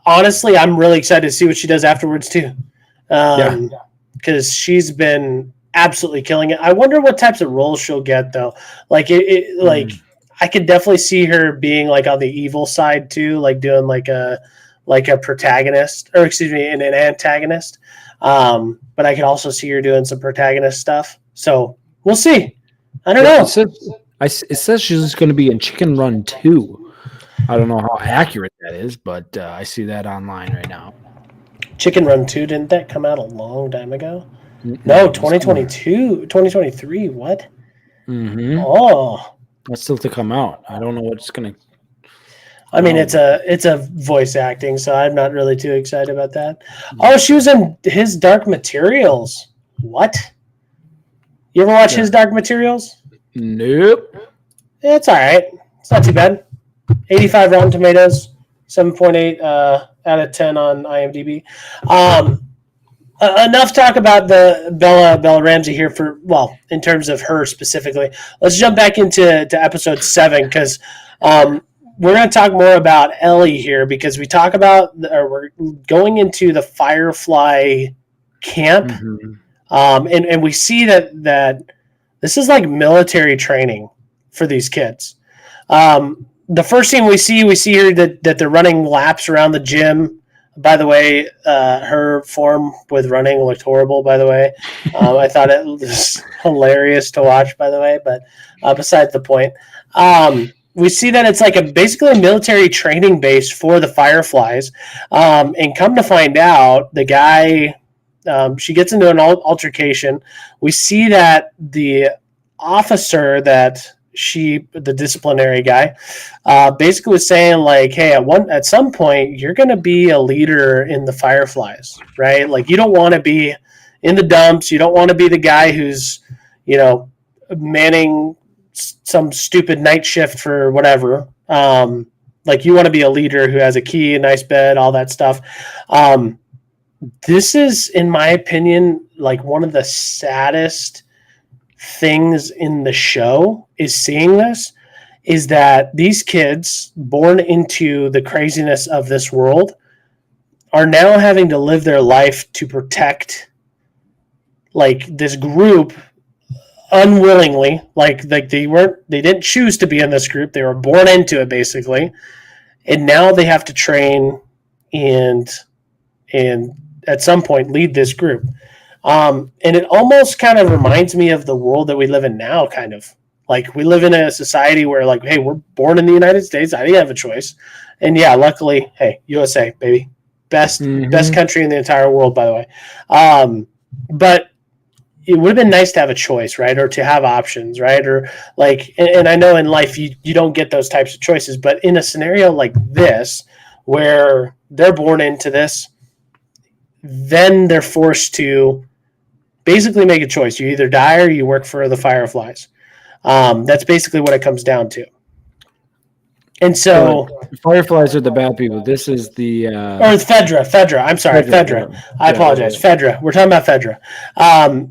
honestly, I'm really excited to see what she does afterwards too, because she's been absolutely killing it. I wonder what types of roles she'll get though. Like like I could definitely see her being like on the evil side too, like doing like a protagonist, or excuse me, an antagonist. But I could also see her doing some protagonist stuff. So we'll see. I don't know. It says she's going to be in Chicken Run 2. I don't know how accurate that is, but I see that online right now. Chicken Run 2, didn't that come out a long time ago? No, 2022, 2023. What? Mm-hmm. Oh, that's still to come out. I don't know what's gonna. I mean, it's a voice acting, so I'm not really too excited about that. Oh, she was in His Dark Materials. What? You ever watch His Dark Materials? Nope. It's all right. It's not too bad. 85 Rotten Tomatoes, 7.8 out of 10 on IMDb. Enough talk about the Bella Ramsey here in terms of her specifically. Let's jump back into episode 7, because we're going to talk more about Ellie here, because we're going into the Firefly camp, and we see that this is like military training for these kids. The first scene we see here that they're running laps around the gym. By the way, her form with running looked horrible, by the way. I thought it was hilarious to watch, by the way, but besides the point. we see that it's like basically a military training base for the Fireflies. And come to find out, the guy, she gets into an altercation. We see that the officer the disciplinary guy, basically was saying like, hey, at some point you're going to be a leader in the Fireflies, right? Like you don't want to be in the dumps. You don't want to be the guy who's, manning some stupid night shift for whatever. Like you want to be a leader who has a key, a nice bed, all that stuff. This is, in my opinion, like one of the saddest things in the show is seeing this, is that these kids born into the craziness of this world are now having to live their life to protect like this group unwillingly. Like they didn't choose to be in this group. They were born into it basically. And now they have to train and at some point lead this group. And it almost kind of reminds me of the world that we live in now, kind of. Like, we live in a society where, like, hey, we're born in the United States. I didn't have a choice. And, yeah, luckily, hey, USA, baby. Best country in the entire world, by the way. But it would have been nice to have a choice, right? Or to have options, right? Or, like, and I know in life you don't get those types of choices. But in a scenario like this, where they're born into this, then they're forced to basically make a choice. You either die or you work for the Fireflies. That's basically what it comes down to. And so Fireflies are the bad people. This is the or Fedra. I'm sorry, Fedra. I apologize. Fedra. We're talking about Fedra.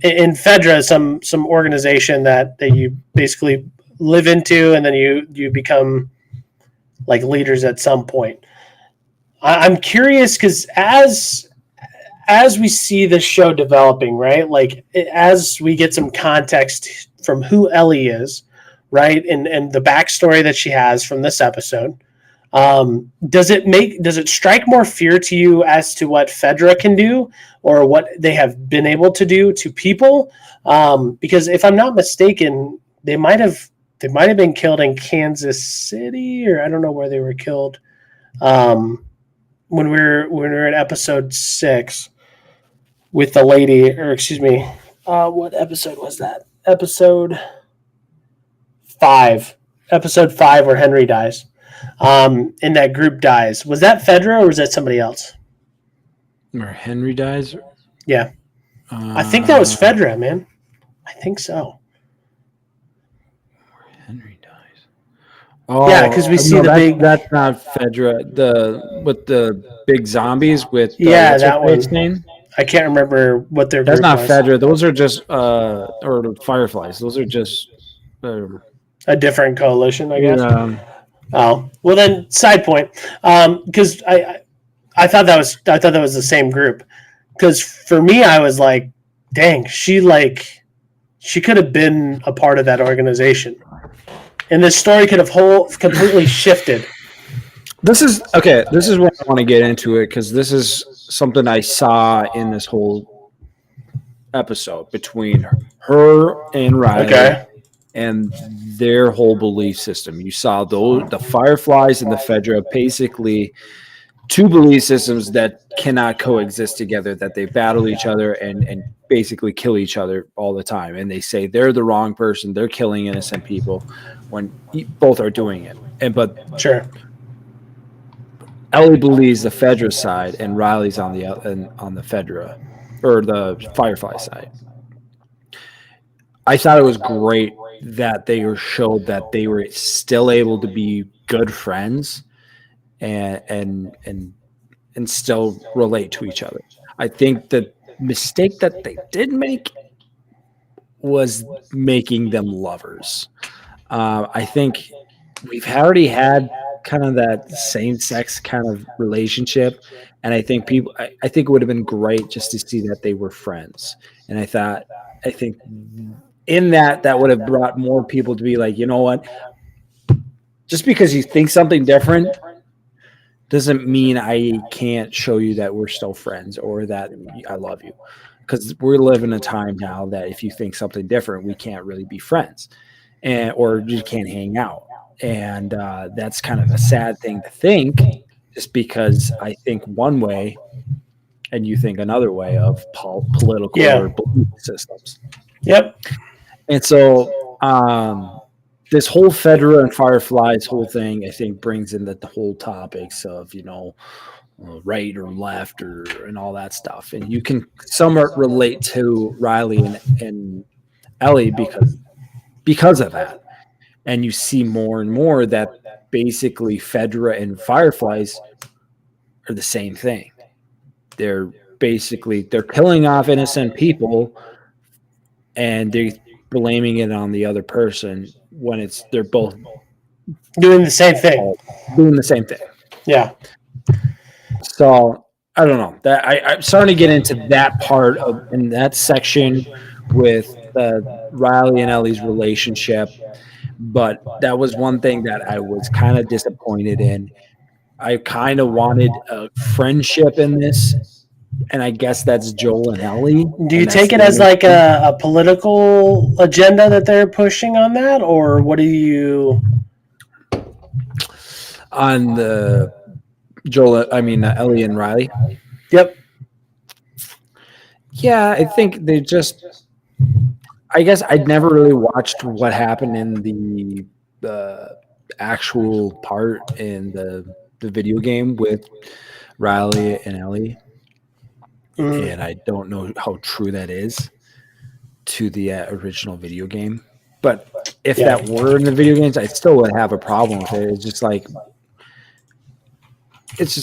In Fedra is some organization that you basically live into, and then you become like leaders at some point. I'm curious because as we see this show developing, right? Like as we get some context from who Ellie is, right? And the backstory that she has from this episode, does it strike more fear to you as to what Fedra can do or what they have been able to do to people? Because if I'm not mistaken, they might have been killed in Kansas City, or I don't know where they were killed. When we were in episode 6 with the lady, or excuse me, what episode was that? Episode 5. Episode 5 where Henry dies. And that group dies. Was that Fedra or was that somebody else? Where Henry dies? Yeah. I think that was Fedra, man. I think so. Where Henry dies. Oh, yeah, because we see that's not Fedra. With the big zombies with that one's name. I can't remember what their That's group not was. Fedra. Those are just or Fireflies. Those are just a different coalition, I guess. Yeah. Oh, well then side point. Because I thought that was the same group. Because for me I was like, dang, she could have been a part of that organization. And this story could have completely shifted. This is where I want to get into it, because this is something I saw in this whole episode between her and Riley and their whole belief system. You saw the Fireflies and the Fedra, basically two belief systems that cannot coexist together, that they battle each other and basically kill each other all the time. And they say they're the wrong person, they're killing innocent people, when both are doing it. But sure, Ellie believes the Fedra side, and Riley's on the Fedra or the Firefly side. I thought it was great that they showed that they were still able to be good friends and still relate to each other. I think the mistake that they did make was making them lovers. I think we've already had kind of that same-sex kind of relationship, and I think it would have been great just to see that they were friends. And I think in that would have brought more people to be like, you know what? Just because you think something different doesn't mean I can't show you that we're still friends or that I love you. Because we're living a time now that if you think something different, we can't really be friends, or you can't hang out. And that's kind of a sad thing to think, just because I think one way and you think another way of political Yeah. or belief systems. Yep. And so this whole Fedra and Fireflies whole thing, I think, brings in the whole topics of, right or left and all that stuff. And you can somewhat relate to Riley and Ellie because of that. And you see more and more that basically Fedra and Fireflies are the same thing. They're killing off innocent people, and they're blaming it on the other person when they're both Doing the same thing. doing the same thing. Yeah. So I don't know. That I'm starting to get into that part in that section with Riley and Ellie's relationship, but that was one thing that I was kind of disappointed in. I kind of wanted a friendship in this, and I guess that's Joel and Ellie. Do you take it as like a political agenda that they're pushing on that, or what do you? On the Ellie and Riley? Yep. Yeah, I think they just. I guess I'd never really watched what happened in the actual part in the video game with Riley and Ellie, and I don't know how true that is to the original video game. But if that were in the video games, I still would have a problem with it. It's just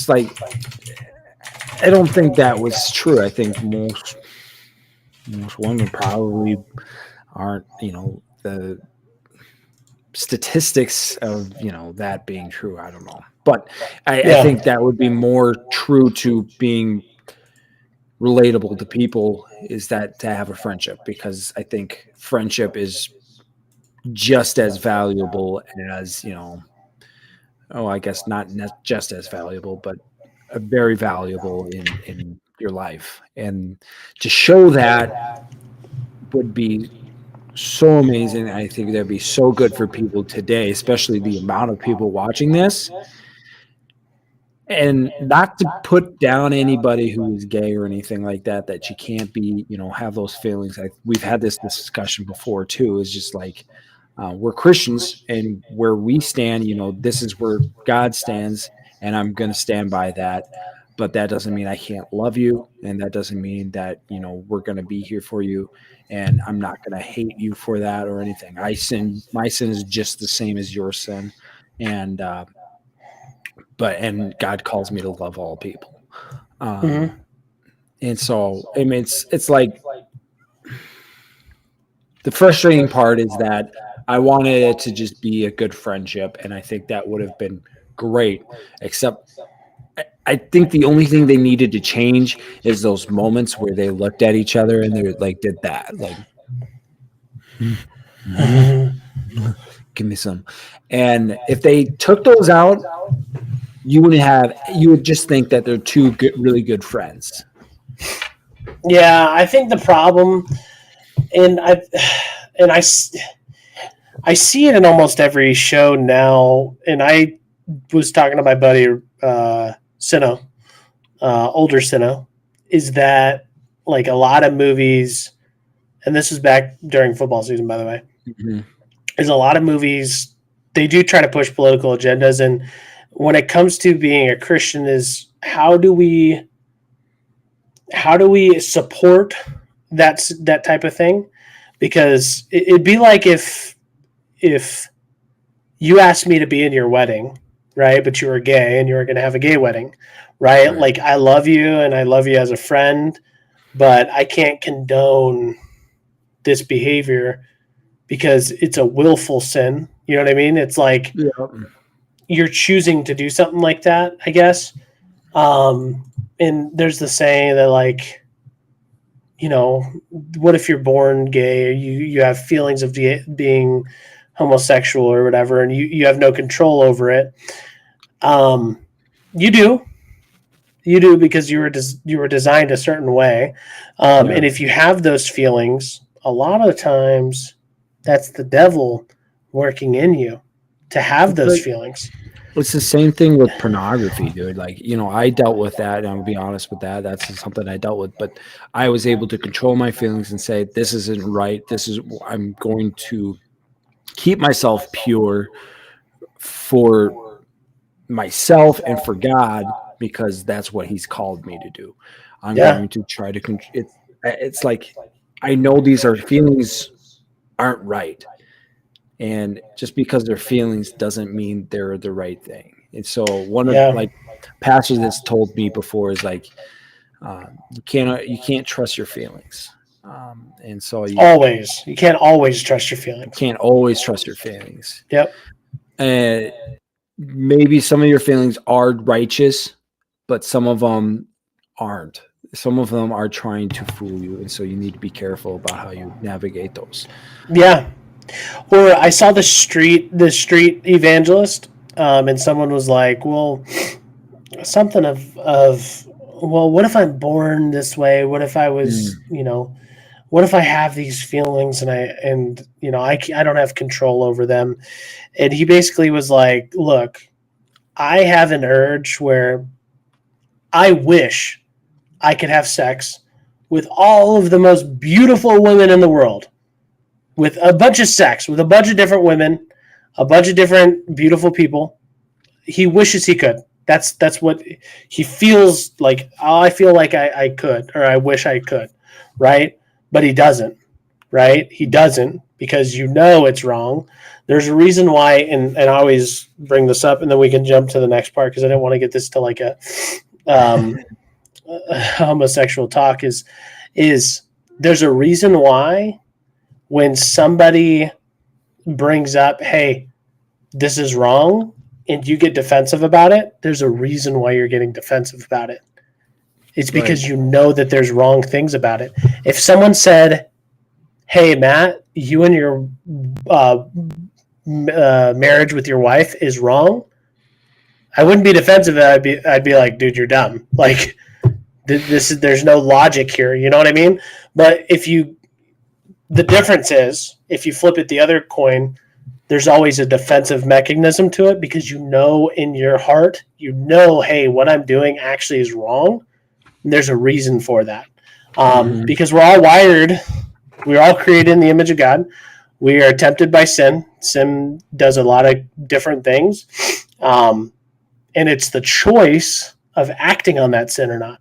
like I don't think that was true. I think most women probably aren't, the statistics of, that being true. I don't know. But I think that would be more true to being relatable to people, is that to have a friendship, because I think friendship is just as valuable as, I guess not just as valuable, but very valuable in your life. And to show that would be so amazing. I think that'd be so good for people today, especially the amount of people watching this. And not to put down anybody who is gay or anything like that, that you can't be, have those feelings. We've had this discussion before too. It's just like, we're Christians, and where we stand, this is where God stands, and I'm going to stand by that. But that doesn't mean I can't love you, and that doesn't mean that, we're going to be here for you, and I'm not going to hate you for that or anything. My sin is just the same as your sin. And, and God calls me to love all people. And so, I mean, it's like, the frustrating part is that I wanted it to just be a good friendship, and I think that would have been great, except I think the only thing they needed to change is those moments where they looked at each other and they like did that, like, give me some. And if they took those out, you would just think that they're two really good friends. Yeah, I think the problem, and I see it in almost every show now. And I was talking to my buddy Sino, older Sino, is that like a lot of movies, and this is back during football season, by the way, is a lot of movies, they do try to push political agendas. And when it comes to being a Christian, is how do we support that type of thing? Because it'd be like if you asked me to be in your wedding, right? But you were gay and you were going to have a gay wedding, right? Like, I love you and I love you as a friend, but I can't condone this behavior because it's a willful sin. You know what I mean? It's like you're choosing to do something like that, I guess. And there's the saying that, like, what if you're born gay, or you have feelings of being homosexual or whatever, and you have no control over it? You do, because you were designed a certain way. And if you have those feelings, a lot of the times that's the devil working in you. to have those Like- feelings. It's the same thing with pornography, dude. Like, I dealt with that, and I'll be honest with that. That's something I dealt with, but I was able to control my feelings and say, this isn't right. I'm going to keep myself pure for myself and for God, because that's what he's called me to do. I'm going to try to it's like, I know these are feelings aren't right. And just because they're feelings doesn't mean they're the right thing. And so one of like pastors that's told me before is like, you can't trust your feelings. And so you can't always trust your feelings. Can't always trust your feelings. Yep. And maybe some of your feelings are righteous, but some of them aren't. Some of them are trying to fool you. And so you need to be careful about how you navigate those. Yeah. Or I saw the street evangelist, and someone was like, well, something of, well, what if I'm born this way? What if I was, what if I have these feelings and I don't have control over them? And he basically was like, look, I have an urge where I wish I could have sex with all of the most beautiful women in the world, with a bunch of sex, with a bunch of different women, a bunch of different beautiful people. He wishes he could. That's what he feels like. Oh, I feel like I could, or I wish I could, right? But he doesn't, right? He doesn't, because it's wrong. There's a reason why, and I always bring this up, and then we can jump to the next part, because I didn't want to get this to like a homosexual talk. Is there's a reason why when somebody brings up, hey, this is wrong, and you get defensive about it, there's a reason why you're getting defensive about it. It's because you know that there's wrong things about it. If someone said, hey, Matt, you and your marriage with your wife is wrong, I wouldn't be defensive. I'd be like, dude, you're dumb. Like, there's no logic here. You know what I mean? But the difference is, if you flip it the other coin, there's always a defensive mechanism to it, because in your heart, hey, what I'm doing actually is wrong. And there's a reason for that. Because we're all wired. We're all created in the image of God. We are tempted by sin. Sin does a lot of different things. And it's the choice of acting on that sin or not.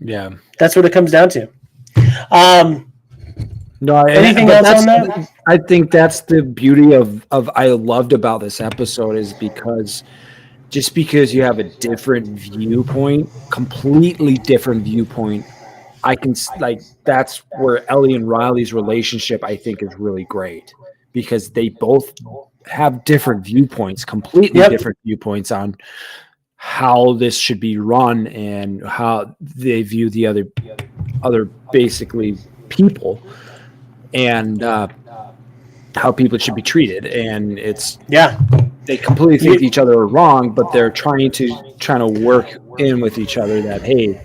Yeah. That's what it comes down to. No, anything else on that? I think that's the beauty of I loved about this episode, is because just because you have a different viewpoint, completely different viewpoint, I can that's where Ellie and Riley's relationship, I think, is really great, because they both have different viewpoints, completely different viewpoints on how this should be run and how they view the other basically people, and how people should be treated. And it's they completely think each other are wrong, but they're trying to work in with each other that, hey,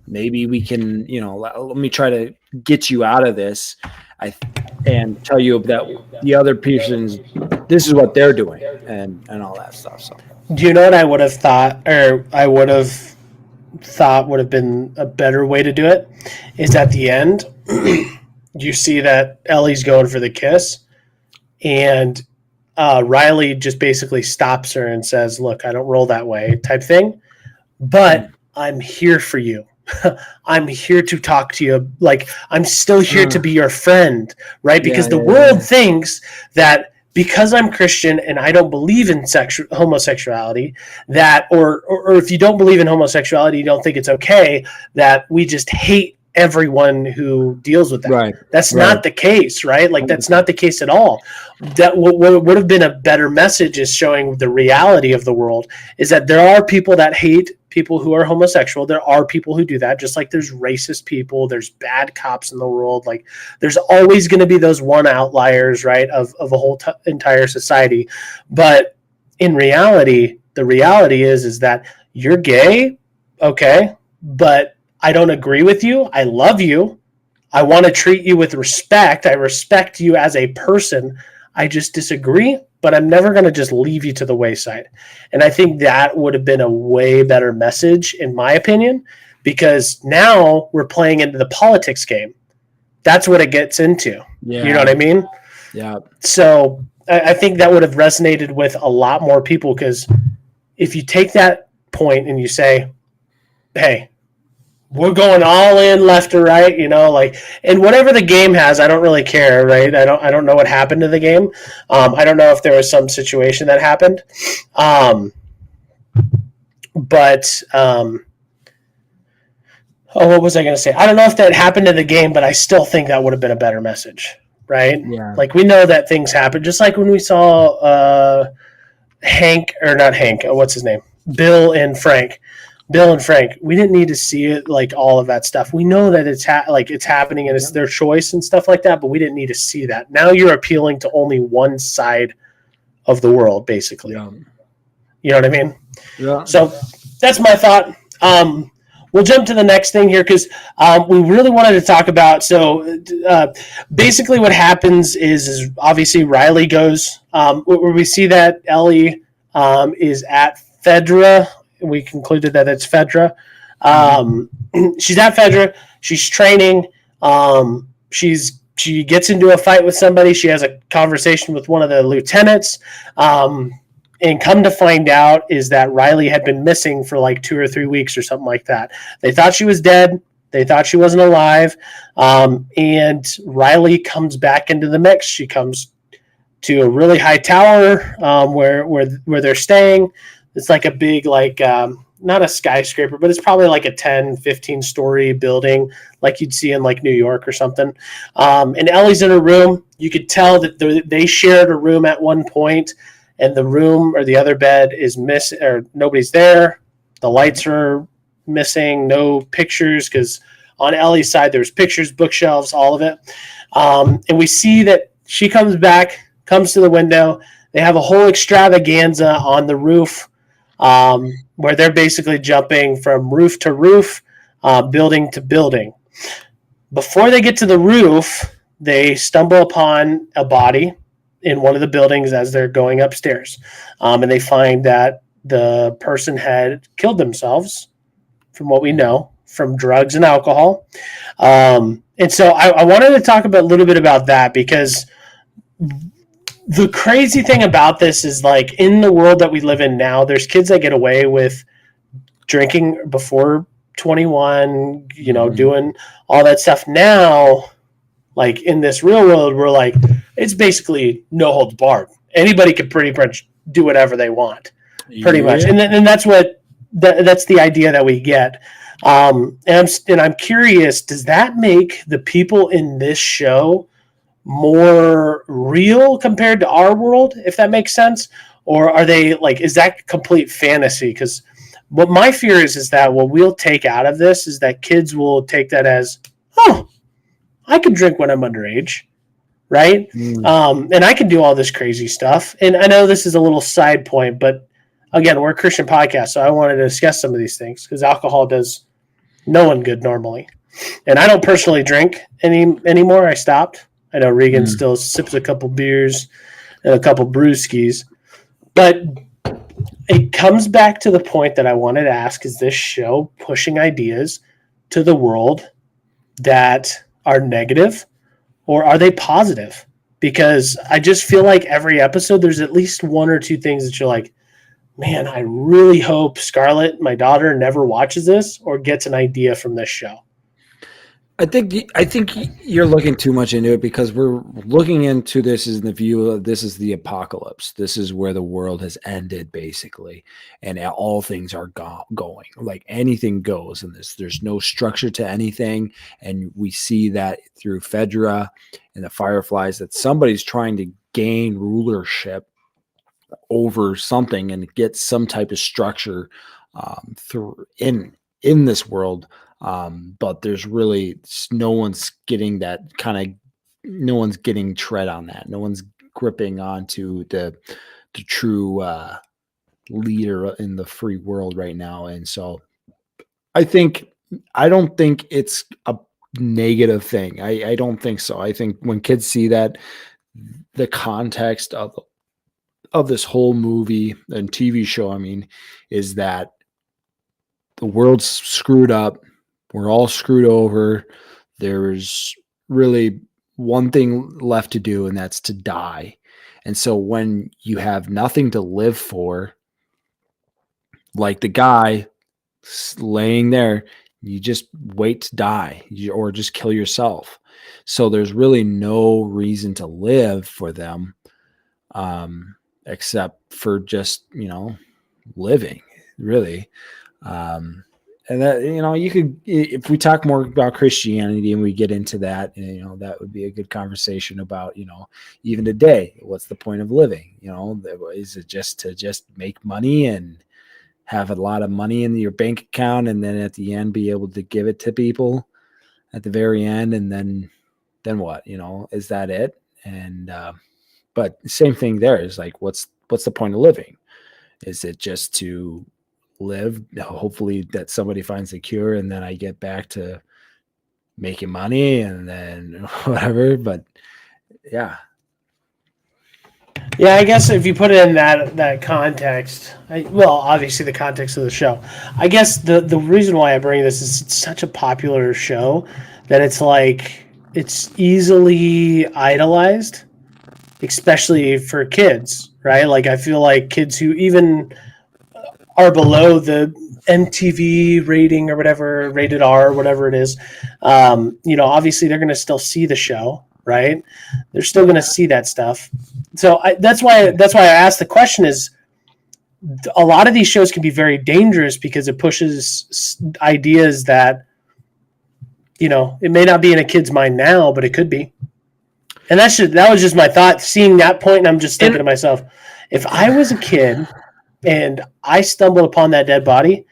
maybe we can, let me try to get you out of this, and tell you that the other person's, this is what they're doing, and all that stuff. So, do you know what I would have thought, or I would have thought would have been a better way to do it? Is at the end, you see that Ellie's going for the kiss, and Riley just basically stops her and says, look, I don't roll that way, type thing, but I'm here for you. I'm here to talk to you. Like, I'm still here to be your friend, right? Because the world thinks that because I'm Christian and I don't believe in homosexuality, that, or if you don't believe in homosexuality, you don't think it's okay, that we just hate everyone who deals with that. Right. That's not the case, right? Like, that's not the case at all. That what would have been a better message is showing the reality of the world, is that there are people that hate people who are homosexual. There are people who do that, just like there's racist people, there's bad cops in the world. Like, there's always going to be those one outliers, right, of a whole entire society. But in reality, the reality is that you're gay, okay, but I don't agree with you. I love you. I want to treat you with respect. I respect you as a person. I just disagree. but I'm never going to just leave you to the wayside. And I think that would have been a way better message, in my opinion, because now we're playing into the politics game. That's what it gets into. Yeah. You know what I mean? Yeah. So I think that would have resonated with a lot more people, because if you take that point and you say, hey, we're going all in left or right, and whatever the game has, I don't really care, right? I don't know what happened to the game. I don't know if there was some situation that happened. What was I going to say? I don't know if that happened to the game, but I still think that would have been a better message, right? Yeah. Like, we know that things happen, just like when we saw what's his name? Bill and Frank. We didn't need to see it, like, all of that stuff. We know that it's happening and it's their choice and stuff like that, but we didn't need to see that. Now you're appealing to only one side of the world, basically. Yeah. You know what I mean? Yeah. So that's my thought. We'll jump to the next thing here, because we really wanted to talk about. So basically, what happens is obviously Riley goes. Where we see that Ellie is at Fedra. We concluded that it's Fedra. She's at Fedra. She's training. She gets into a fight with somebody. She has a conversation with one of the lieutenants. And come to find out is that Riley had been missing for like 2 or 3 weeks or something like that. They thought she was dead. They thought she wasn't alive. And Riley comes back into the mix. She comes to a really high tower where they're staying. It's like a big, not a skyscraper, but it's probably like a 10, 15-story building like you'd see in like New York or something. And Ellie's in her room. You could tell that they shared a room at one point, and the room or the other bed is missing, or nobody's there. The lights are missing, no pictures, because on Ellie's side there's pictures, bookshelves, all of it. And we see that she comes to the window. They have a whole extravaganza on the roof, where they're basically jumping from roof to roof, building to building. Before they get to the roof, they stumble upon a body in one of the buildings as they're going upstairs. And they find that the person had killed themselves, from what we know, from drugs and alcohol. And so I wanted to talk a little bit about that, because the crazy thing about this is, like, in the world that we live in now, there's kids that get away with drinking before 21, doing all that stuff. Now, like, in this real world, we're like, it's basically no holds barred. Anybody can pretty much do whatever they want, pretty much. And that's that's the idea that we get. And I'm curious, does that make the people in this show more real compared to our world, if that makes sense? Or are they like, is that complete fantasy? Because what my fear is that what we'll take out of this is that kids will take that as, oh, I can drink when I'm underage, right? And I can do all this crazy stuff. And I know this is a little side point, but again, we're a Christian podcast, so I wanted to discuss some of these things, because alcohol does no one good normally. And I don't personally drink anymore. I stopped. I know Regan still sips a couple beers and a couple brewskis. But it comes back to the point that I wanted to ask, is this show pushing ideas to the world that are negative, or are they positive? Because I just feel like every episode there's at least 1 or 2 things that you're like, man, I really hope Scarlett, my daughter, never watches this or gets an idea from this show. I think you're looking too much into it, because we're looking into this in the view of this is the apocalypse. This is where the world has ended, basically, and all things are going. Like, anything goes in this. There's no structure to anything, and we see that through Fedra and the Fireflies, that somebody's trying to gain rulership over something and get some type of structure through in this world. But there's really no one's getting that no one's getting tread on that. No one's gripping onto the true leader in the free world right now. And so I don't think it's a negative thing. I don't think so. I think when kids see that, the context of of this whole movie and TV show, I mean, is that the world's screwed up. We're all screwed over. There's really one thing left to do, and that's to die. And so when you have nothing to live for, like the guy laying there, you just wait to die or just kill yourself. So there's really no reason to live for them, except for just, living, really. And that, you could, if we talk more about Christianity and we get into that, that would be a good conversation about, even today, what's the point of living? Is it just to make money and have a lot of money in your bank account, and then at the end be able to give it to people at the very end, and then what? Is that it? And but same thing there is like, what's the point of living? Is it just to live, hopefully that somebody finds a cure, and then I get back to making money and then whatever? But yeah, I guess if you put it in that context, obviously the context of the show, I guess the reason why I bring this is it's such a popular show that it's like it's easily idolized, especially for kids, right? Like I feel like kids who even are below the MTV rating or whatever, rated R, whatever it is, obviously they're going to still see the show, right? They're still going to see that stuff. So that's why I asked the question is, a lot of these shows can be very dangerous because it pushes ideas that, it may not be in a kid's mind now, but it could be. And that was just my thought, seeing that point, and I'm just thinking to myself, if I was a kid and I stumbled upon that dead body,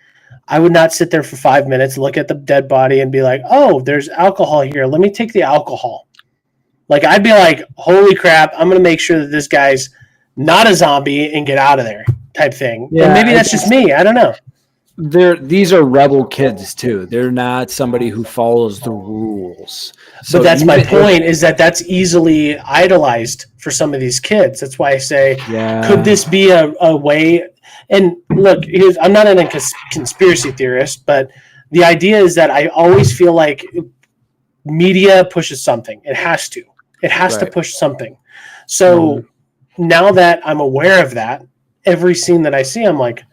I would not sit there for 5 minutes, look at the dead body and be like, oh, there's alcohol here. Let me take the alcohol. Like, I'd be like, holy crap, I'm going to make sure that this guy's not a zombie and get out of there type thing. Yeah, and maybe that's just me. I don't know. These are rebel kids too. They're not somebody who follows the rules. So but that's my point, is that's easily idolized for some of these kids. That's why I say, could this be a way? And look, I'm not a conspiracy theorist, but the idea is that I always feel like media pushes something. It has to. It has to push something. So now that I'm aware of that, every scene that I see, I'm like,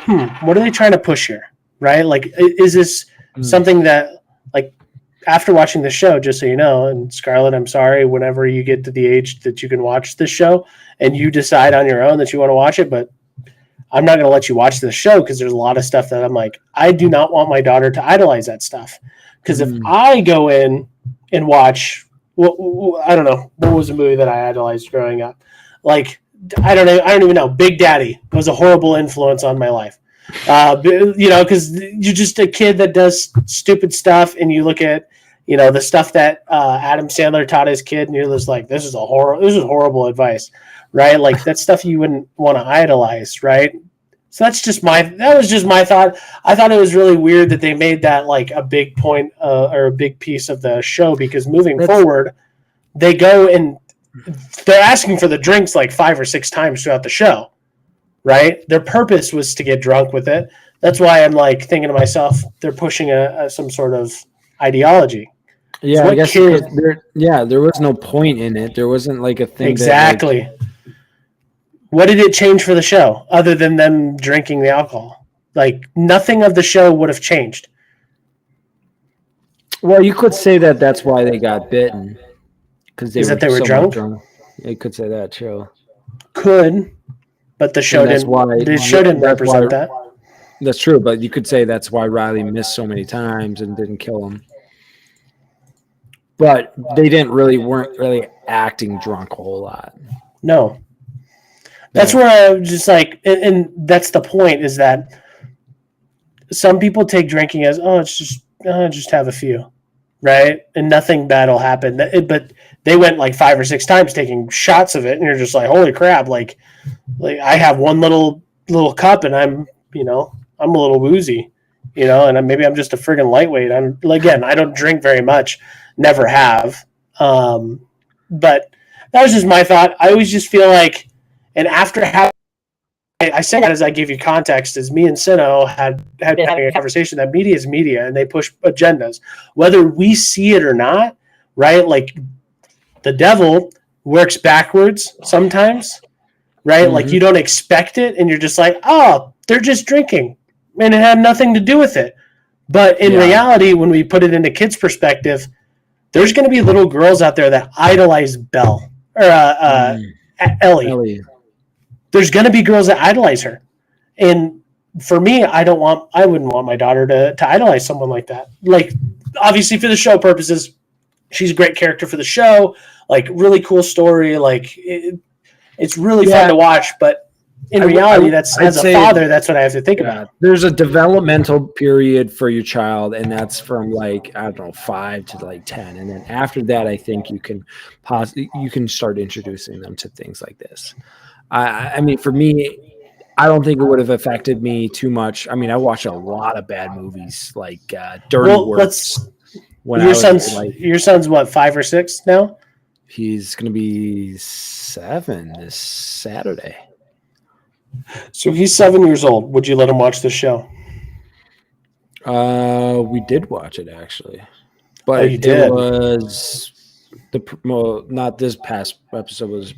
what are they trying to push here? Right? Like, is this something that, like, after watching the show, just so you know, and Scarlett, I'm sorry, whenever you get to the age that you can watch this show and you decide on your own that you want to watch it, but I'm not going to let you watch the show because there's a lot of stuff that I'm like, I do not want my daughter to idolize that stuff. Because if I go in and watch, I don't know, what was a movie that I idolized growing up? Like, I don't even know. Big Daddy was a horrible influence on my life. Because you're just a kid that does stupid stuff, and you look at, the stuff that Adam Sandler taught his kid, and you're just like, this is horrible advice, right? Like, that's stuff you wouldn't want to idolize, right? So that was just my thought. I thought it was really weird that they made that like a big point or a big piece of the show, because moving forward, they go and they're asking for the drinks like 5 or 6 times throughout the show, right? Their purpose was to get drunk with it. That's why I'm like thinking to myself, they're pushing some sort of ideology. Yeah, so I guess there was no point in it. There wasn't like a thing. Exactly. What did it change for the show other than them drinking the alcohol? Like, nothing of the show would have changed. Well, you could say that's why they got bitten. Because they were drunk? You could say that, too. Could, but the show didn't represent that. That's true, but you could say that's why Riley missed so many times and didn't kill him. But they weren't really acting drunk a whole lot. No. That's where I was just like, and that's the point, is that some people take drinking as, it's just have a few, right? And nothing bad will happen. But they went like 5 or 6 times taking shots of it, and you're just like, holy crap! Like I have one little cup, and I'm a little woozy, and maybe I'm just a friggin' lightweight. Again, I don't drink very much, never have, but that was just my thought. I always just feel like, And after having, I say that as I give you context, as me and Sino had been having a conversation that media is media and they push agendas, whether we see it or not, right? Like the devil works backwards sometimes, right? Mm-hmm. Like you don't expect it and you're just like, oh, they're just drinking and it had nothing to do with it. But in reality, when we put it into kids' perspective, there's going to be little girls out there that idolize Belle or Ellie. There's going to be girls that idolize her. And for me, I wouldn't want my daughter to idolize someone like that. Like, obviously for the show purposes, she's a great character for the show, like really cool story. Like it's really fun to watch, but in reality, as a father, that's what I have to think about. There's a developmental period for your child, and that's from like, I don't know, 5 to like 10. And then after that, I think you can start introducing them to things like this. I mean, for me, I don't think it would have affected me too much. I mean, I watched a lot of bad movies, like Dirty Works. Your son's what, 5 or 6 now? He's going to be 7 this Saturday. So he's 7 years old. Would you let him watch the show? We did watch it actually, but it was not this past episode. Was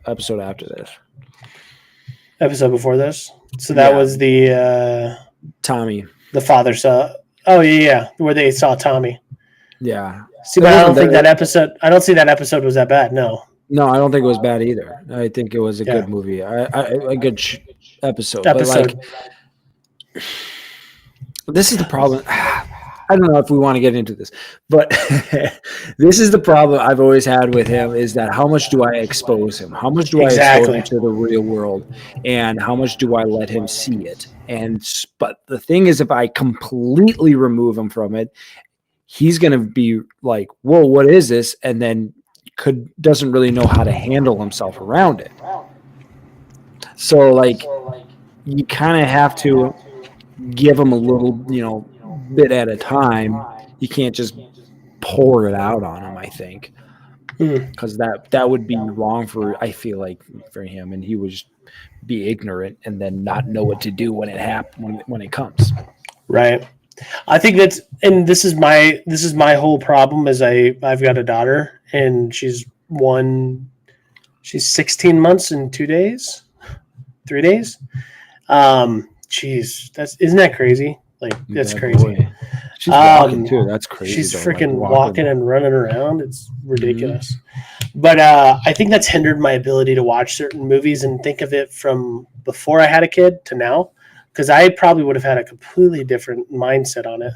episode after this. Episode before this. So that was the Tommy. The father saw. Oh yeah, where they saw Tommy. Yeah. See, but I don't think that episode. I don't see that episode was that bad. No, I don't think it was bad either. I think it was a good movie. A good episode. But like, this is the problem. I don't know if we want to get into this, but this is the problem I've always had with him is that how much do I expose him? How much do I expose him to the real world? And how much do I let him see it? But the thing is, if I completely remove him from it, he's going to be like, whoa, what is this? And then doesn't really know how to handle himself around it. So like, you kind of have to give him a little, bit at a time. You can't just pour it out on him, I think, because that would be wrong I feel like for him, and he would just be ignorant and then not know what to do when it happens when it comes. Right. I think and this is my whole problem is I've got a daughter and she's 16 months and 3 days. Isn't that crazy? Like that's crazy. Boy. She's walking too. That's crazy. She's freaking walking and running around. It's ridiculous. Mm-hmm. But I think that's hindered my ability to watch certain movies and think of it from before I had a kid to now, because I probably would have had a completely different mindset on it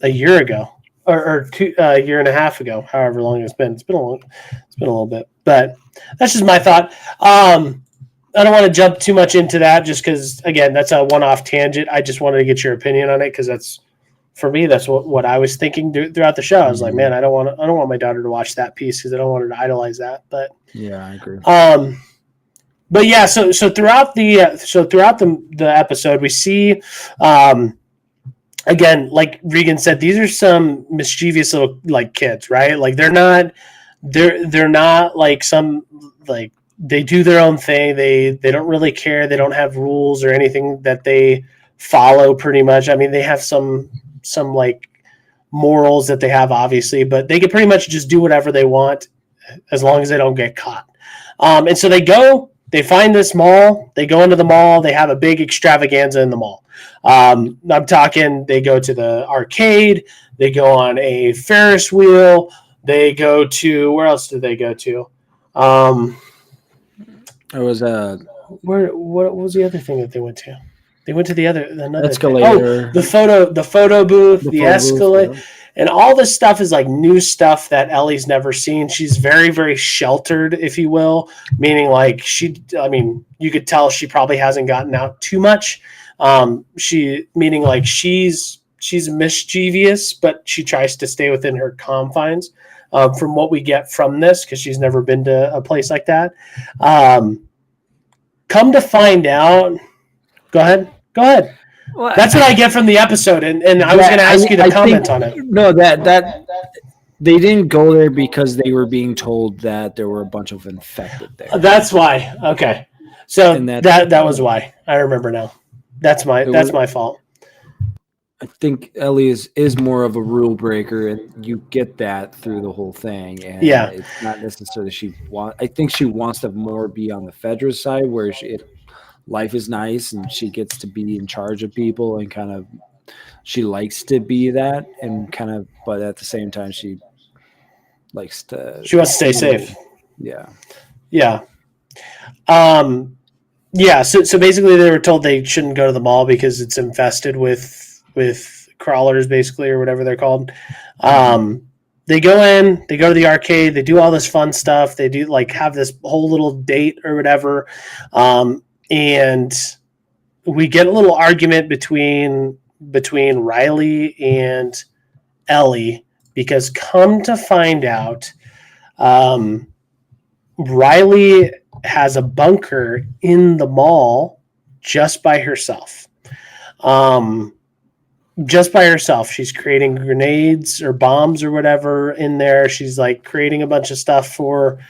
a year ago or a year and a half ago, however long it's been. It's been a little bit, but that's just my thought. I don't want to jump too much into that just because, again, that's a one-off tangent. I just wanted to get your opinion on it because that's what I was thinking throughout the show. I was like, man, I don't want my daughter to watch that piece because I don't want her to idolize that. But yeah, I agree. But yeah, so throughout the episode, we see, again, like Regan said, these are some mischievous little like kids, right? Like they're not like some like. They do their own thing. They don't really care. They don't have rules or anything that they follow pretty much. I mean, they have some like morals that they have, obviously, but they can pretty much just do whatever they want as long as they don't get caught. And so they find this mall. They go into the mall. They have a big extravaganza in the mall. I'm talking, they go to the arcade. They go on a Ferris wheel. They go to, where else did they go to? It was what was the other thing that they went to? They went to another escalator. Oh, the photo booth, the escalator, and all this stuff is like new stuff that Ellie's never seen. She's very, very sheltered, if you will, meaning like you could tell she probably hasn't gotten out too much. Meaning like she's mischievous, but she tries to stay within her confines. From what we get from this, because she's never been to a place like that. Come to find out, go ahead. Well, that's what I get from the episode, and I was going to ask you to comment on it. No, that They didn't go there because they were being told that there were a bunch of infected there. That's why. Okay. So And that was why. I remember now. That's my fault. I think Ellie is more of a rule breaker, and you get that through the whole thing. And Yeah. it's not necessarily I think she wants to more be on the Fedra side, where life is nice and she gets to be in charge of people, and kind of she likes to be that, and kind of, but at the same time she likes to. She wants to stay safe. Yeah. Yeah. Yeah. So basically, they were told they shouldn't go to the mall because it's infested with crawlers, basically, or whatever they're called. They go in, they go to the arcade, they do all this fun stuff. They do like have this whole little date or whatever. And we get a little argument between Riley and Ellie, because come to find out, Riley has a bunker in the mall just by herself. Just by herself. She's creating grenades or bombs or whatever in there. She's like creating a bunch of stuff for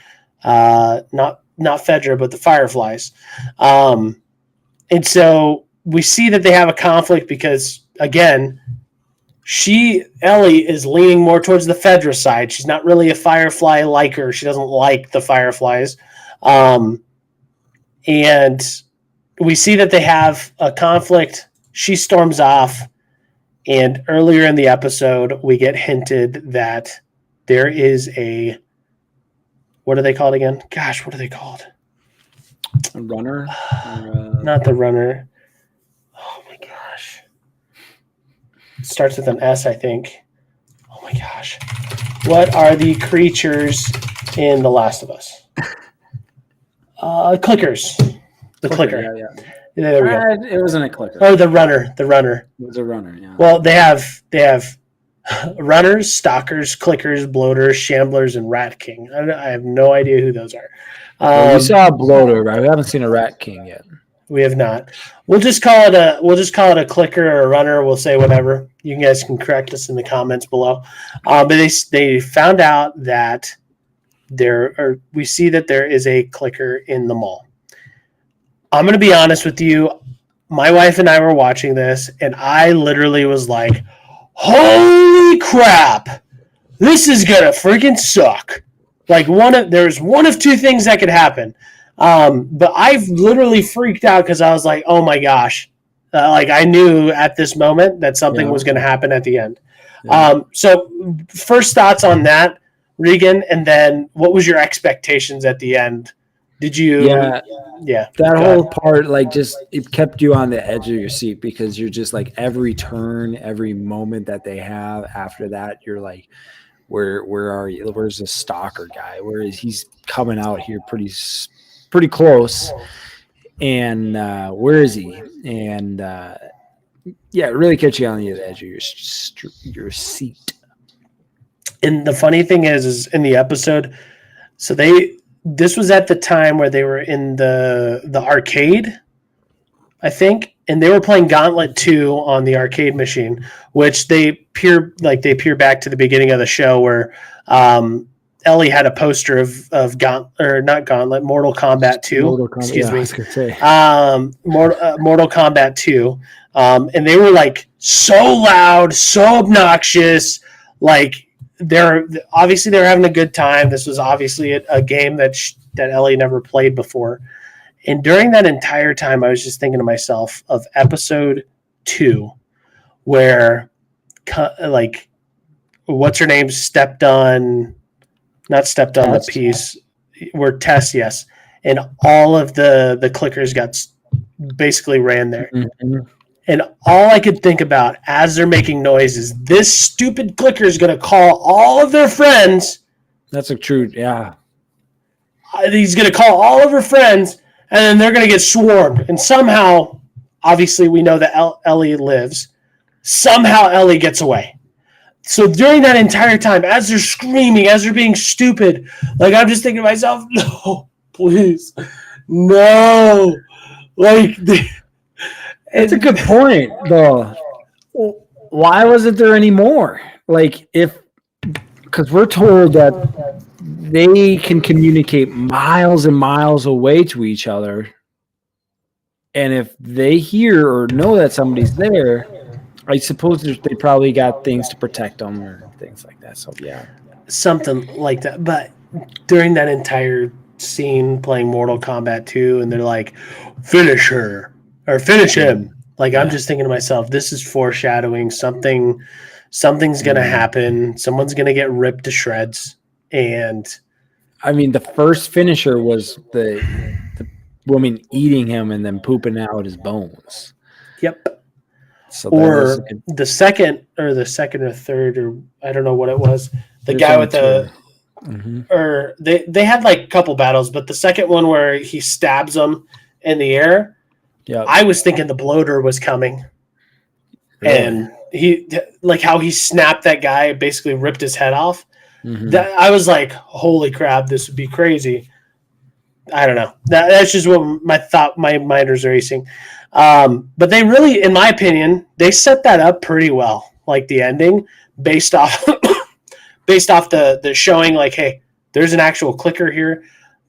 not Fedra, but the Fireflies. And so we see that they have a conflict because, again, Ellie is leaning more towards the Fedra side. She's not really a Firefly liker. She doesn't like the Fireflies. And we see that they have a conflict. She storms off. And earlier in the episode, we get hinted that there is what are they called again? Gosh, what are they called? A runner? Not the runner. Oh my gosh. It starts with an S, I think. Oh my gosh. What are the creatures in The Last of Us? Clickers. The clicker. Yeah. There we go. It wasn't a clicker. Oh, the runner. The runner. It was a runner, yeah. Well, they have runners, stalkers, clickers, bloaters, shamblers, and rat king. I have no idea who those are. We saw a bloater, right? We haven't seen a rat king yet. We have not. We'll just call it a clicker or a runner. We'll say whatever. You guys can correct us in the comments below. But they found out that we see that there is a clicker in the mall. I'm going to be honest with you. My wife and I were watching this, and I literally was like, holy crap, this is going to freaking suck. Like, there's one of two things that could happen. But I've literally freaked out because I was like, oh my gosh. Like, I knew at this moment that something was going to happen at the end. Yeah. So first thoughts on that, Regan, and then what was your expectations at the end? Did you? Yeah. That whole part, like, just it kept you on the edge of your seat, because you're just like, every turn, every moment that they have after that, you're like, where are you? Where's the stalker guy? Where is he's coming out here pretty close, and where is he? And it really kept you on the edge of your seat. And the funny thing is in the episode, so this was at the time where they were in the arcade, I think, and they were playing Gauntlet 2 on the arcade machine, which they peer back to the beginning of the show where Ellie had a poster of Mortal Kombat 2. Excuse me. I was gonna say. Mortal Kombat 2. And they were like so loud, so obnoxious, like they're having a good time. This was obviously a game that Ellie never played before. And during that entire time, I was just thinking to myself of episode 2, where like, what's her name? Not stepped on the piece. Where Tess, yes. And all of the clickers got basically ran there. Mm-hmm. And all I could think about as they're making noise is this stupid clicker is going to call all of their friends. That's a true, yeah. He's going to call all of her friends, and then they're going to get swarmed. And somehow, obviously, we know that Ellie lives. Somehow, Ellie gets away. So during that entire time, as they're screaming, as they're being stupid, like, I'm just thinking to myself, no, please, no. Like, it's a good point, though. Why wasn't there any more? Like, because we're told that they can communicate miles and miles away to each other. And if they hear or know that somebody's there, I suppose they probably got things to protect them or things like that. So, yeah. Something like that. But during that entire scene playing Mortal Kombat 2, and they're like, finish her or finish him. Like, I'm just thinking to myself, this is foreshadowing something. Something's going to happen. Someone's going to get ripped to shreds. And I mean, the first finisher was the woman eating him and then pooping out his bones. Yep. So or the second or third, or I don't know what it was. The guy with the or they had like a couple battles, but the second one where he stabs him in the air, I was thinking the bloater was coming. Really? And he, like how he snapped that guy, basically ripped his head off. That I was like, holy crap, this would be crazy. I don't know. That's just what my mind was racing. But they really, in my opinion, they set that up pretty well. Like the ending based off the showing, like, hey, there's an actual clicker here.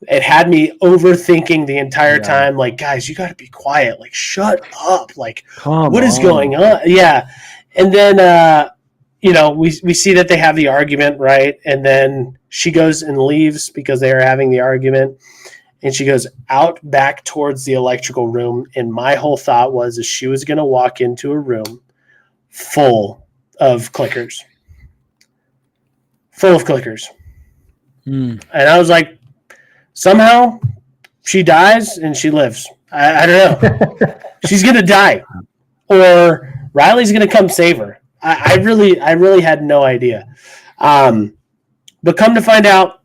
It had me overthinking the entire time. Like, guys, you got to be quiet. Like, shut up. Like, what is going on? Yeah. And then, we see that they have the argument, right? And then she goes and leaves because they are having the argument. And she goes out back towards the electrical room. And my whole thought was she was going to walk into a room full of clickers. Full of clickers. And I was like, somehow she dies and she lives. I don't know. She's going to die. Or Riley's going to come save her. I really had no idea. But come to find out,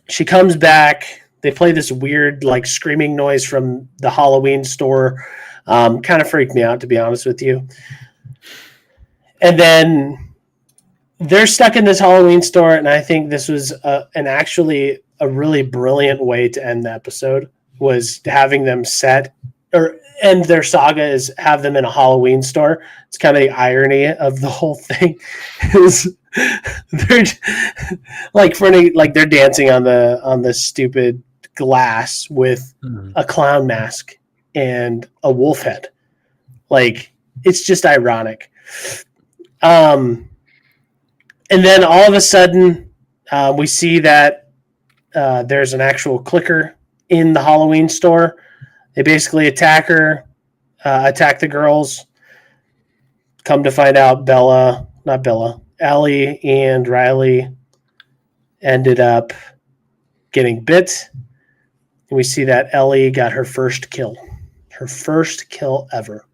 she comes back. They play this weird, like, screaming noise from the Halloween store. Kind of freaked me out, to be honest with you. And then they're stuck in this Halloween store, and I think this was actually a really brilliant way to end the episode, was having them end their saga is have them in a Halloween store. It's kind of the irony of the whole thing is they're like they're dancing on the stupid glass with a clown mask and a wolf head. Like, it's just ironic. And then all of a sudden we see that there's an actual clicker in the Halloween store. They basically attack her, attack the girls. Come to find out, Ellie and Riley ended up getting bit. And we see that Ellie got her first kill ever.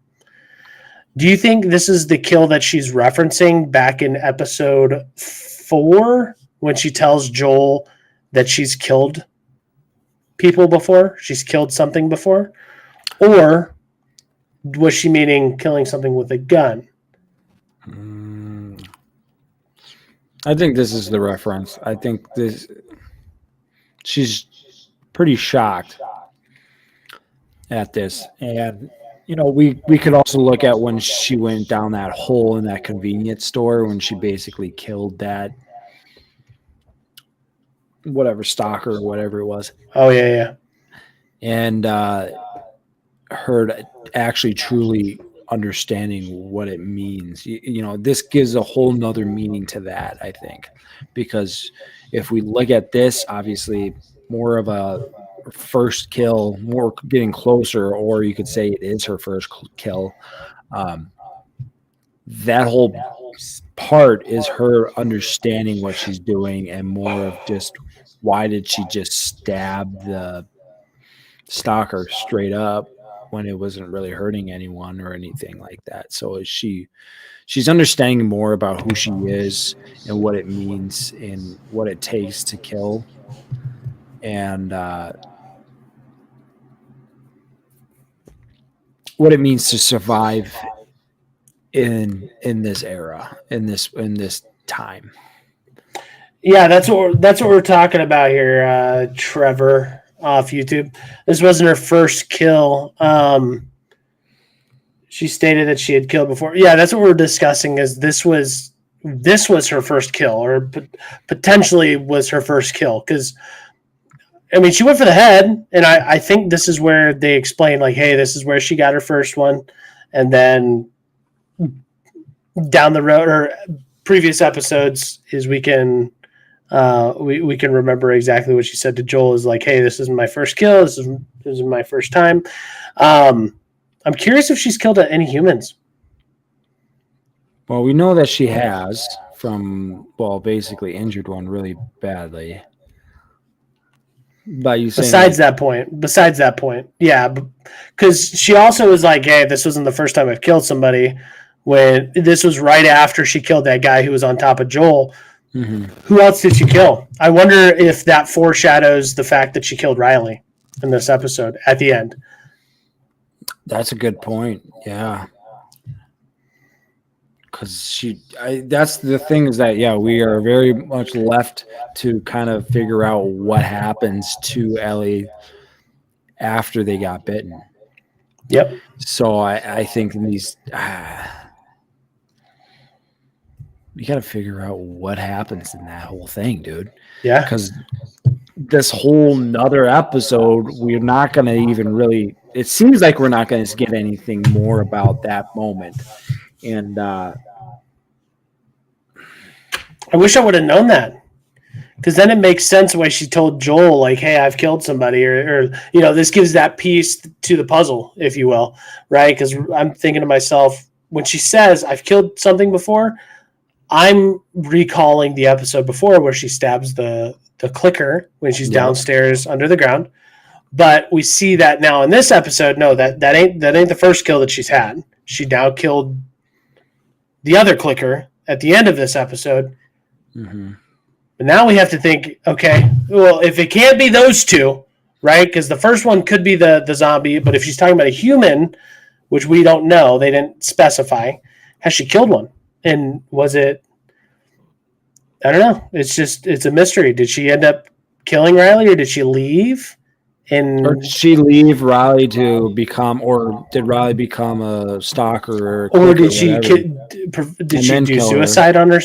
Do you think this is the kill that she's referencing back in episode 4 when she tells Joel that she's killed people before? She's killed something before? Or was she meaning killing something with a gun? I think this is the reference. I think she's pretty shocked at this. And, we could also look at when she went down that hole in that convenience store when she basically killed that whatever stalker or whatever it was. Oh, yeah. And her actually truly understanding what it means. This gives a whole nother meaning to that, I think, because if we look at this, obviously more of a first kill, more getting closer, or you could say it is her first kill. That whole part is her understanding what she's doing, and more of just why did she just stab the stalker straight up when it wasn't really hurting anyone or anything like that. So she's understanding more about who she is and what it means and what it takes to kill, and what it means to survive in this era, in this time. Yeah, that's what we're talking about here, Trevor off YouTube. This wasn't her first kill. She stated that she had killed before. Yeah, that's what we're discussing. Is this was this was her first kill, or potentially was her first kill. Because, I mean, she went for the head, and I think this is where they explain, like, hey, this is where she got her first one. And then down the road, or previous episodes, is we can remember exactly what she said to Joel, is like, hey, this is my first kill. This is my first time. I'm curious if she's killed any humans. Well, we know that she has from, basically injured one really badly. By you saying Besides that point, yeah, because she also was like, hey, this wasn't the first time I've killed somebody. When this was right after she killed that guy who was on top of Joel. Mm-hmm. Who else did she kill? I wonder if that foreshadows the fact that she killed Riley in this episode at the end. That's a good point. Yeah. Because that's the thing, is that, yeah, we are very much left to kind of figure out what happens to Ellie after they got bitten. Yep. So I think in these, we got to figure out what happens in that whole thing, dude. Yeah. Because this whole nother episode, we're not going to even really, it seems like we're not going to get anything more about that moment. And I wish I would have known that, because then it makes sense why she told Joel, like, hey, I've killed somebody, or this gives that piece to the puzzle, if you will, right? Because I'm thinking to myself, when she says, I've killed something before, I'm recalling the episode before where she stabs the clicker when she's downstairs under the ground. But we see that now in this episode, no, that ain't the first kill that she's had. She now killed the other clicker at the end of this episode. Mm-hmm. But now we have to think, okay, well, if it can't be those two, right? Because the first one could be the zombie, but if she's talking about a human, which we don't know, they didn't specify, has she killed one? And was it, I don't know. It's a mystery. Did she end up killing Riley, or did she leave? Or did she leave Riley to become, or did Riley become a stalker? Or did she do suicide on her?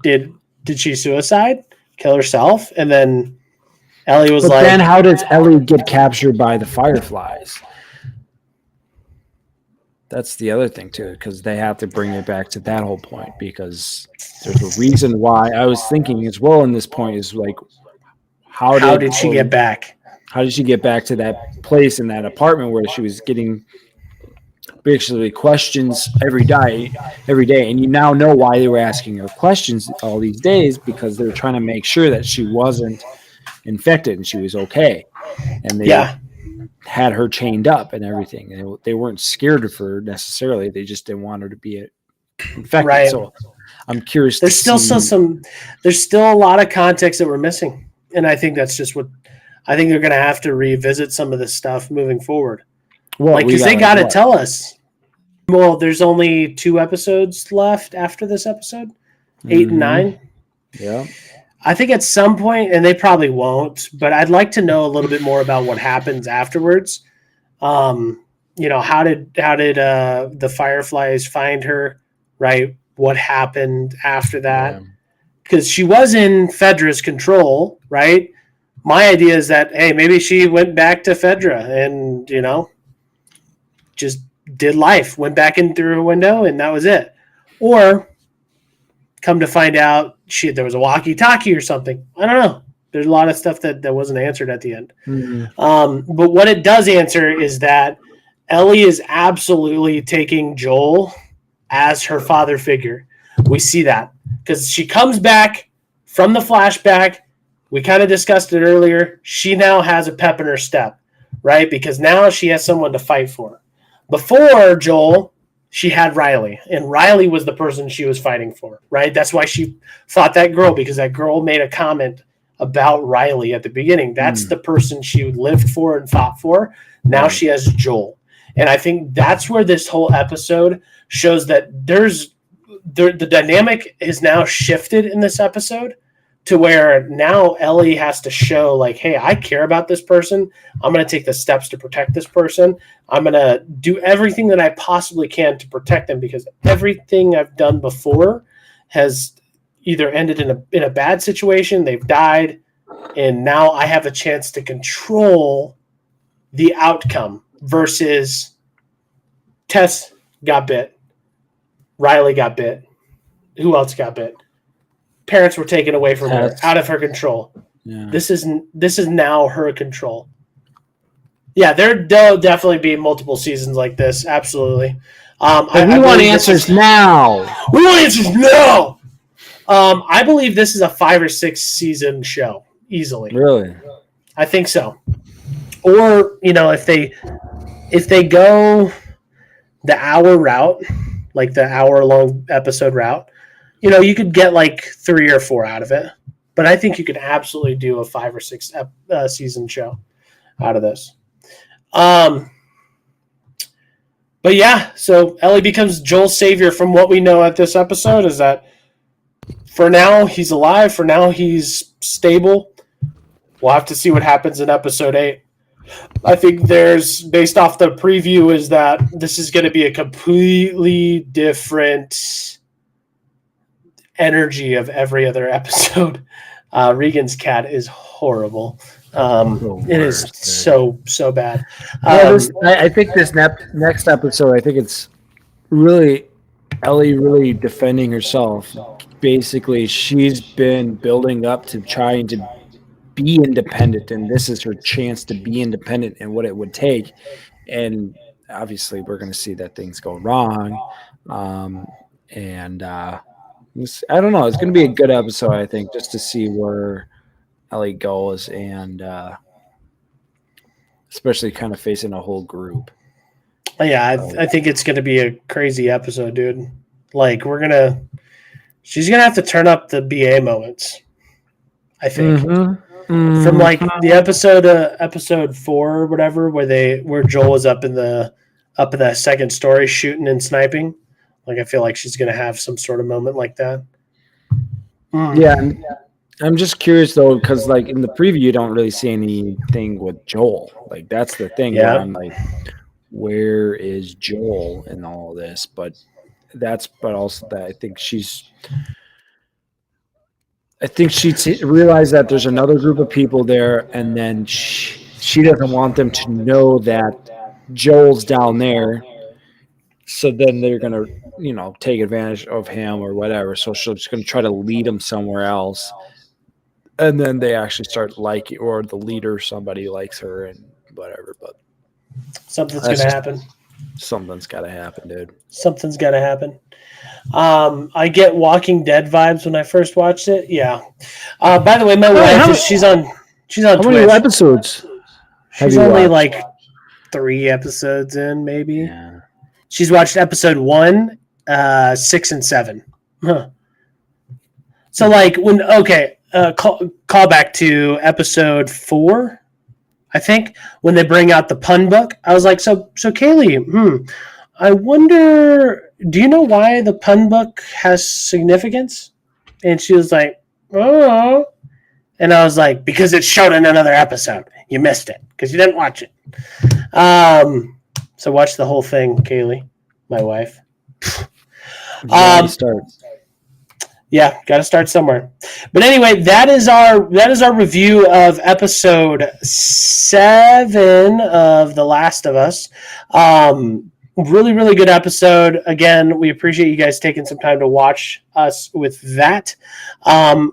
Did she suicide, kill herself, and then Ellie was like... then how does Ellie get captured by the Fireflies? That's the other thing, too, because they have to bring it back to that whole point, because there's a reason why. I was thinking as well in this point is, like, how did she get back? How did she get back to that place in that apartment where she was getting basically questions every day, and you now know why they were asking her questions all these days, because they were trying to make sure that she wasn't infected and she was okay, and they had her chained up and everything, and they weren't scared of her necessarily. They just didn't want her to be infected. Right. So I'm curious. There's still a lot of context that we're missing, and I think that's just what I think they're going to have to revisit some of this stuff moving forward. Well, because they got to tell us. Well, there's only 2 episodes left after this episode, 8 and 9. Yeah. I think at some point, and they probably won't, but I'd like to know a little bit more about what happens afterwards. How did the Fireflies find her, right? What happened after that? Because she was in Fedra's control, right? My idea is that, hey, maybe she went back to Fedra and, just did life, went back in through a window, and that was it. Or come to find out there was a walkie-talkie or something. I don't know. There's a lot of stuff that wasn't answered at the end. Mm-hmm. But what it does answer is that Ellie is absolutely taking Joel as her father figure. We see that because she comes back from the flashback. We kind of discussed it earlier. She now has a pep in her step, right? Because now she has someone to fight for. Before Joel, she had Riley, and Riley was the person she was fighting for, right? That's why she fought that girl, because that girl made a comment about Riley at the beginning. That's the person she lived for and fought for. Now she has Joel. And I think that's where this whole episode shows that the dynamic is now shifted in this episode to where now Ellie has to show, like, hey, I care about this person. I'm going to take the steps to protect this person. I'm going to do everything that I possibly can to protect them, because everything I've done before has either ended in a bad situation, they've died, and now I have a chance to control the outcome versus Tess got bit, Riley got bit. Who else got bit? Parents were taken away from her, out of her control. Yeah. This is now her control. Yeah, there'll definitely be multiple seasons like this. Absolutely. We want answers now. We want answers now. I believe this is a 5 or 6 season show, easily. Really? I think so. Or if they go the hour route, like the hour-long episode route, you could get like 3 or 4 out of it. But I think you could absolutely do a 5 or 6 season show out of this. But yeah, so Ellie becomes Joel's savior from what we know at this episode is that for now he's alive. For now he's stable. We'll have to see what happens in episode 8. I think based off the preview, is that this is going to be a completely different energy of every other episode. Regan's cat is horrible. It is so bad. I think this next episode, I think it's really Ellie really defending herself. Basically, she's been building up to trying to be independent, and this is her chance to be independent and what it would take. And obviously, we're going to see that things go wrong. I don't know. It's going to be a good episode, I think, just to see where Ellie goes, and especially kind of facing a whole group. Yeah, I think it's going to be a crazy episode, dude. Like, she's going to have to turn up the BA moments, I think. From like the episode 4 or whatever, where Joel was up in that second story shooting and sniping. Like, I feel like she's going to have some sort of moment like that. Yeah, I'm just curious though, because like in the preview, you don't really see anything with Joel. Like that's the thing. Yeah. Where I'm like, where is Joel in all of this? But also that I think she realized that there's another group of people there, and then she doesn't want them to know that Joel's down there. So then they're gonna, take advantage of him or whatever. So she's gonna try to lead him somewhere else, and then they actually start liking, or the leader, somebody likes her and whatever. But something's gonna happen. Something's gotta happen, dude. Something's gotta happen. I get Walking Dead vibes when I first watched it. Yeah. By the way, my wife she's on How Twitch. many episodes? She's only like 3 episodes in, maybe. Yeah. She's watched episode 1, 6, and 7. Huh. So like call back to episode 4, I think, when they bring out the pun book. I was like, so Kaylee, I wonder, do you know why the pun book has significance? And she was like, oh. And I was like, because it's shown in another episode. You missed it because you didn't watch it. So watch the whole thing, Kaylee, my wife. Yeah, got to start somewhere. But anyway, that is our review of episode 7 of The Last of Us. Really, really good episode. Again, we appreciate you guys taking some time to watch us with that. I'm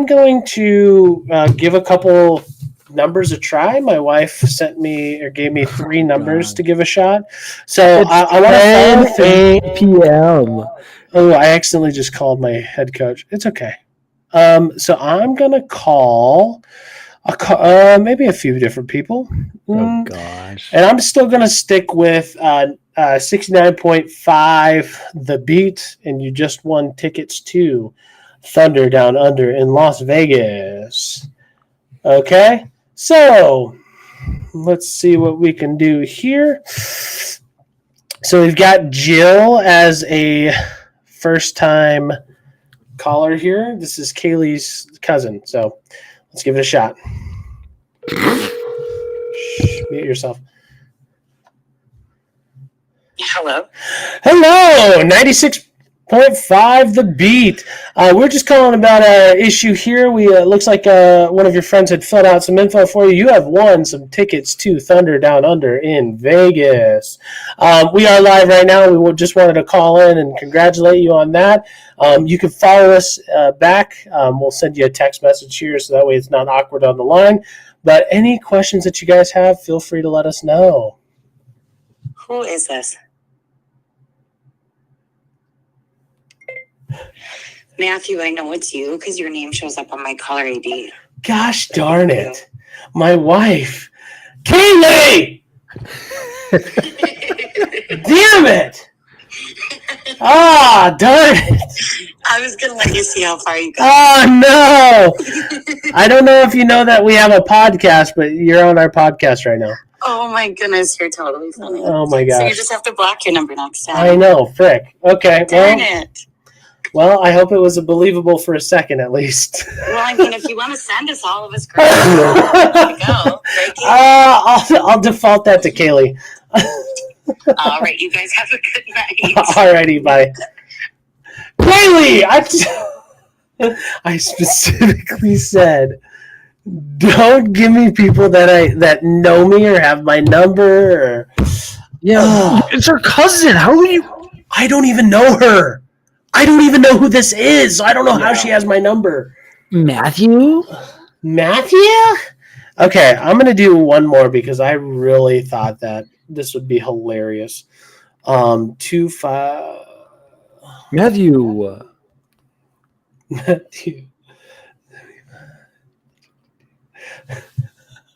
going to give a couple numbers a try. My wife gave me 3 numbers to give a shot. So I want to 8 p.m. Oh, I accidentally just called my head coach. It's okay. So I'm gonna call maybe a few different people. Oh gosh! And I'm still gonna stick with 69.5 The Beat, and you just won tickets to Thunder Down Under in Las Vegas. Okay, so let's see what we can do here. So we've got Jill as a first-time caller here. This is Kaylee's cousin, so let's give it a shot. Mute yourself. Hello. Hello, 96 0.5 the beat. We're just calling about an issue here. We looks like one of your friends had filled out some info for you. You have won some tickets to Thunder Down Under in Vegas. We are live right now. We just wanted to call in and congratulate you on that. You can follow us back. We'll send you a text message here so that way it's not awkward on the line. But any questions that you guys have, feel free to let us know. Who is this? Matthew, I know it's you because your name shows up on my caller ID. Gosh darn it. My wife. Kaylee! Damn it! Ah, darn it. I was going to let you see how far you go. Oh, no. I don't know if you know that we have a podcast, but you're on our podcast right now. Oh, my goodness. You're totally funny. Oh, my gosh. So you just have to block your number next time. I know. Frick. Okay. Darn it. Well, I hope it was believable for a second at least. Well, I mean, if you want to send us all of us girls, go. I'll default that to Kaylee. All right. You guys have a good night. Alrighty, bye. Kaylee! I specifically said, don't give me people that know me or have my number. Or, it's her cousin. How are you? I don't even know her. I don't even know who this is. So I don't know how she has my number. Matthew? Okay, I'm going to do one more because I really thought that this would be hilarious. 25. Matthew.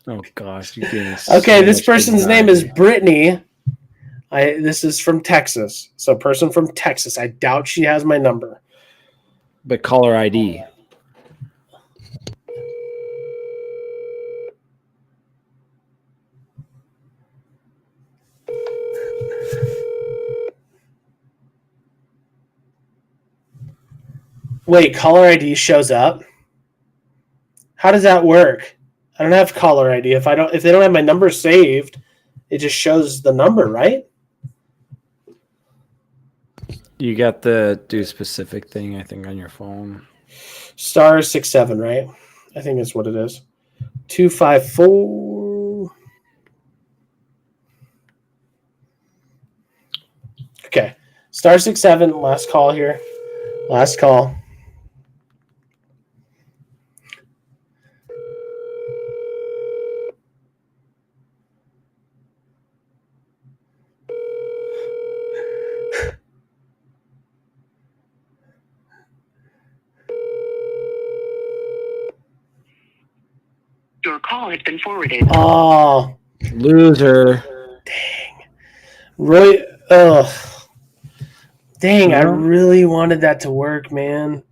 Oh, gosh. Okay, this person's name is Brittany. This is from Texas. So a person from Texas. I doubt she has my number. But caller ID. Wait, caller ID shows up? How does that work? I don't have caller ID. If they don't have my number saved, it just shows the number, right? You got the do specific thing, I think, on your phone. Star 67, right? I think that's what it is. 254. Okay. Star 67, last call here. Last call. Your call has been forwarded. Oh, loser. Dang. Roy, ugh. Dang, I really wanted that to work, man.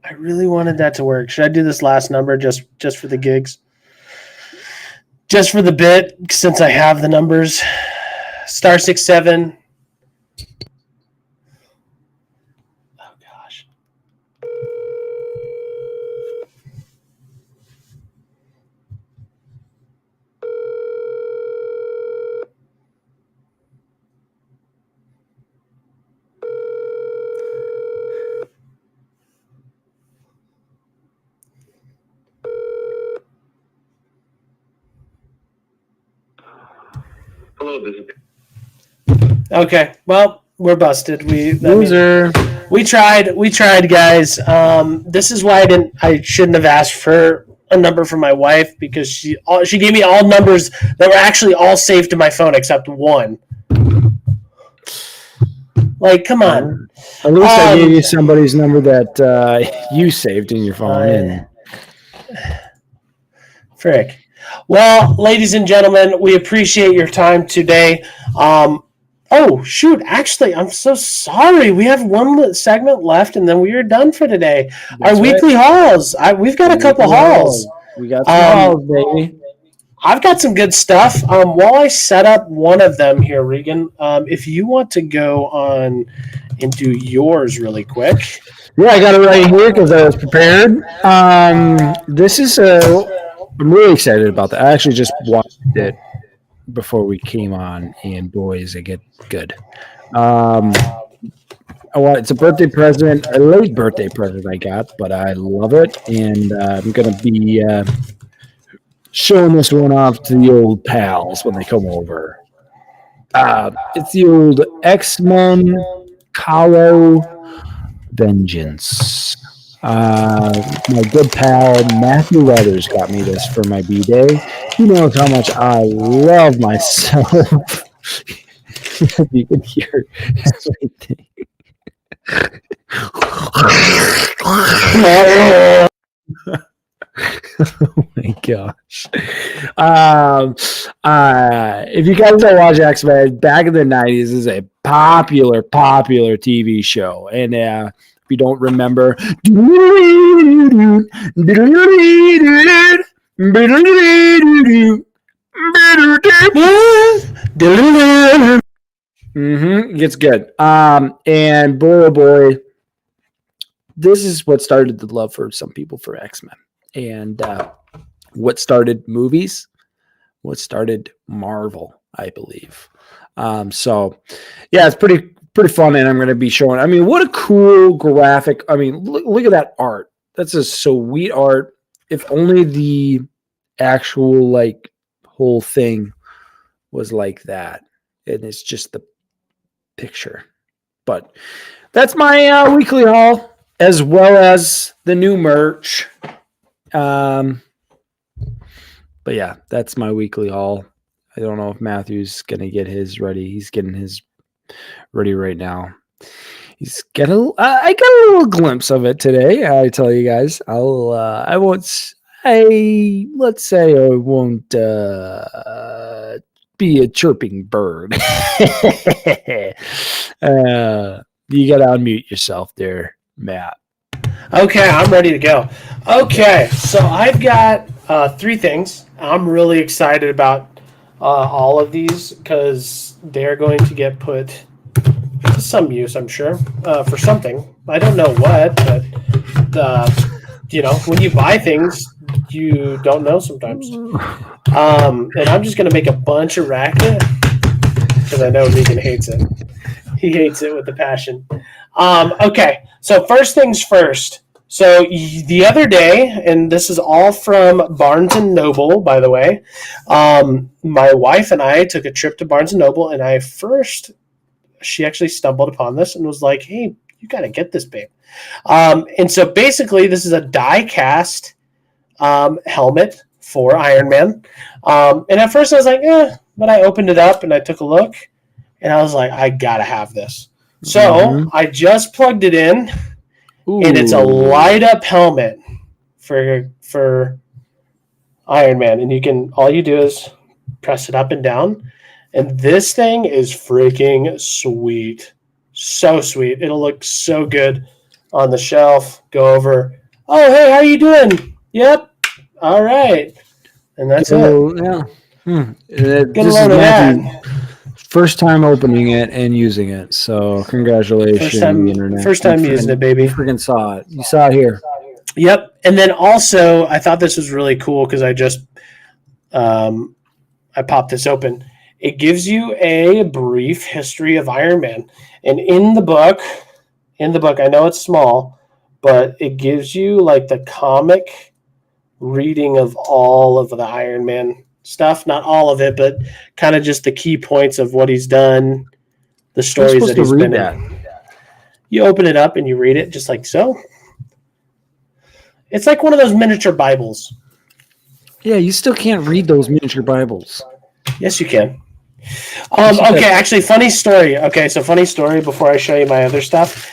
I really wanted that to work. Should I do this last number just for the gigs? Just for the bit, since I have the numbers. Star 67. Oh, gosh. Hello, this is. Okay, well, we're busted. Loser. We tried, guys. This is why I shouldn't have asked for a number from my wife, because she gave me all numbers that were actually all saved to my phone except one. Like, come on. At least I gave you somebody's number that you saved in your phone. Frick. Well, ladies and gentlemen, we appreciate your time today. Oh, shoot. Actually, I'm so sorry. We have one segment left, and then we are done for today. Our weekly hauls. We've got a couple hauls. We got some hauls, baby. I've got some good stuff. While I set up one of them here, Regan, if you want to go on and do yours really quick. Yeah, I got it right here because I was prepared. This is I'm really excited about that. I actually just watched it before we came on, and boy, is it get good. It's a birthday present, a late birthday present I got, but I love it, and I'm gonna be showing this one off to the old pals when they come over. It's the old X-Men Calo Vengeance. My good pal Matthew Weathers got me this for my B-Day. He knows how much I love myself. You can hear everything. Oh my gosh. If you guys don't watch X-Men, back in the 90s, this is a popular TV show. And if you don't remember, it gets good. And boy, oh boy, this is what started the love for some people for X-Men. And what started movies, what started Marvel, I believe. So yeah, it's pretty fun, and I'm going to be showing. I mean, what a cool graphic! I mean, look at that art. That's a sweet art. If only the actual like whole thing was like that, and it's just the picture. But that's my weekly haul, as well as the new merch. But yeah, that's my weekly haul. I don't know if Matthew's gonna get his ready. He's getting his ready right now. He's got I got a little glimpse of it today. I tell you guys, I won't be a chirping bird. You gotta unmute yourself there, Matt. Okay, I'm ready to go. Okay, so I've got 3 things. I'm really excited about all of these because they're going to get put to some use, I'm sure, for something. I don't know what, but when you buy things, you don't know sometimes. And I'm just going to make a bunch of racket because I know Regan hates it. He hates it with a passion. Okay, so first things first. So the other day, and this is all from Barnes & Noble, by the way, my wife and I took a trip to Barnes & Noble, and she actually stumbled upon this and was like, hey, you got to get this, babe. And so basically, this is a die-cast helmet for Iron Man. And at first I was like, but I opened it up and I took a look, and I was like, I got to have this. So I just plugged it in. Ooh. And it's a light-up helmet for Iron Man, and all you do is press it up and down, and this thing is freaking sweet, so sweet. It'll look so good on the shelf. Go over. Oh, hey, how you doing? Yep. All right, and that's it. Yeah. Get a load of that. First time opening it and using it, so congratulations. First time using it, baby. Freaking saw it. You saw it here. Yep. And then also, I thought this was really cool because I just I popped this open. It gives you a brief history of Iron Man, and in the book, I know it's small, but it gives you like the comic reading of all of the Iron Man stuff, not all of it, but kind of just the key points of what he's done, the stories that he's been in. You open it up and you read it just like so. It's like one of those miniature Bibles. Yeah, you still can't read those miniature Bibles. Yes, you can. Okay, actually, funny story. Okay, so funny story before I show you my other stuff.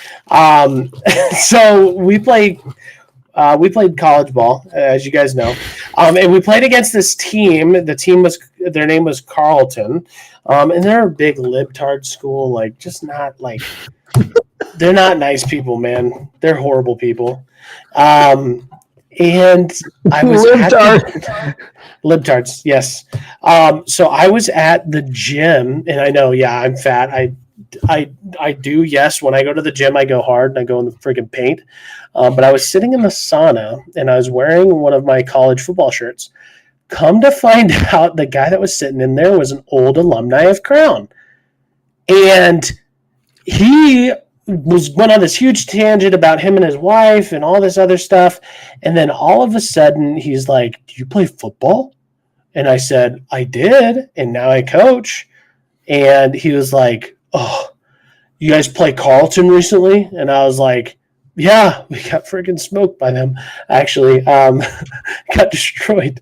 So we played college ball, as you guys know, and we played against this team. Their name was Carleton, and they're a big libtard school. Like, just not like they're not nice people, man. They're horrible people. And I was libtards, yes. So I was at the gym, and I know, yeah, I'm fat. I do, yes. When I go to the gym, I go hard and I go in the friggin' paint. But I was sitting in the sauna and I was wearing one of my college football shirts. Come to find out, the guy that was sitting in there was an old alumni of Crown. And he went on this huge tangent about him and his wife and all this other stuff. And then all of a sudden he's like, "Do you play football?" And I said, "I did. And now I coach." And he was like, "Oh, you guys play Carlton recently?" And I was like, "Yeah, we got freaking smoked by them. Actually, got destroyed."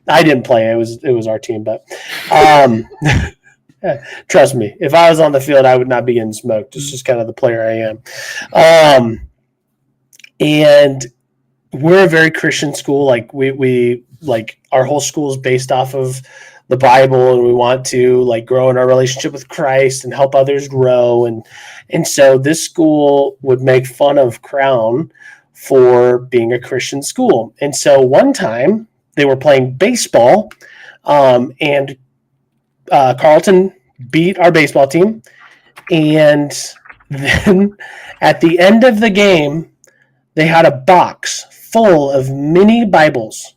I didn't play. It was our team, but trust me, if I was on the field, I would not be getting smoked. It's just kind of the player I am. And we're a very Christian school. Like we like our whole school is based off of the Bible, and we want to like grow in our relationship with Christ and help others grow. And so this school would make fun of Crown for being a Christian school. And so one time they were playing baseball, and Carlton beat our baseball team. And then at the end of the game, they had a box full of mini Bibles.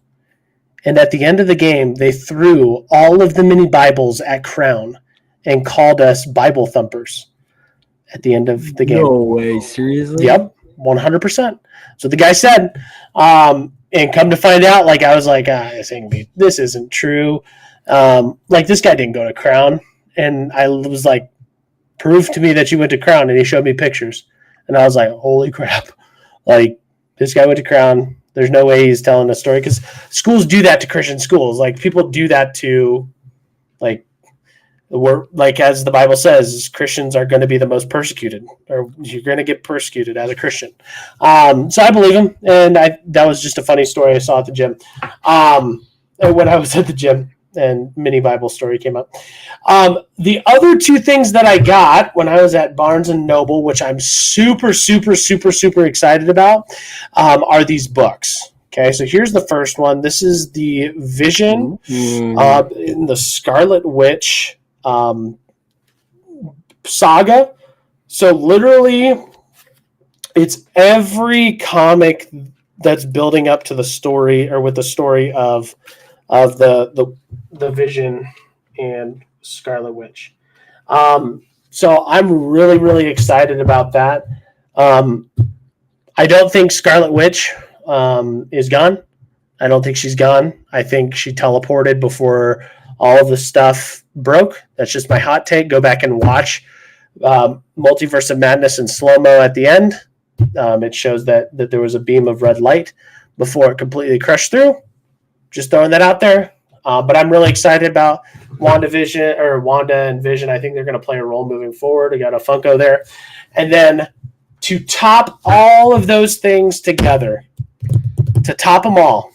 And at the end of the game, they threw all of the mini Bibles at Crown and called us Bible thumpers at the end of the game. No way, seriously? Yep, 100%. So the guy said, and come to find out, like I was like, this isn't true. Like this guy didn't go to Crown. And I was like, prove to me that you went to Crown. And he showed me pictures. And I was like, holy crap. Like this guy went to Crown. There's no way he's telling a story, because schools do that to Christian schools. Like people do that to, like, as the Bible says, Christians are going to be the most persecuted, or you're going to get persecuted as a Christian. So I believe him, and that was just a funny story I saw at the gym. When I was at the gym, and mini Bible story came up. The other two things that I got when I was at Barnes and Noble, which I'm super, super, super, super excited about, are these books. Okay, so here's the first one. This is the Vision in the Scarlet Witch saga. So literally, it's every comic that's building up to the story, or with the story of the Vision and Scarlet Witch. So I'm really, really excited about that. I don't think Scarlet Witch is gone. I don't think she's gone. I think she teleported before all of the stuff broke. That's just my hot take. Go back and watch Multiverse of Madness in slow-mo at the end. It shows that there was a beam of red light before it completely crushed through. Just throwing that out there. But I'm really excited about Wanda and Vision. I think they're going to play a role moving forward. I got a Funko there. And then to top all of those things together, to top them all,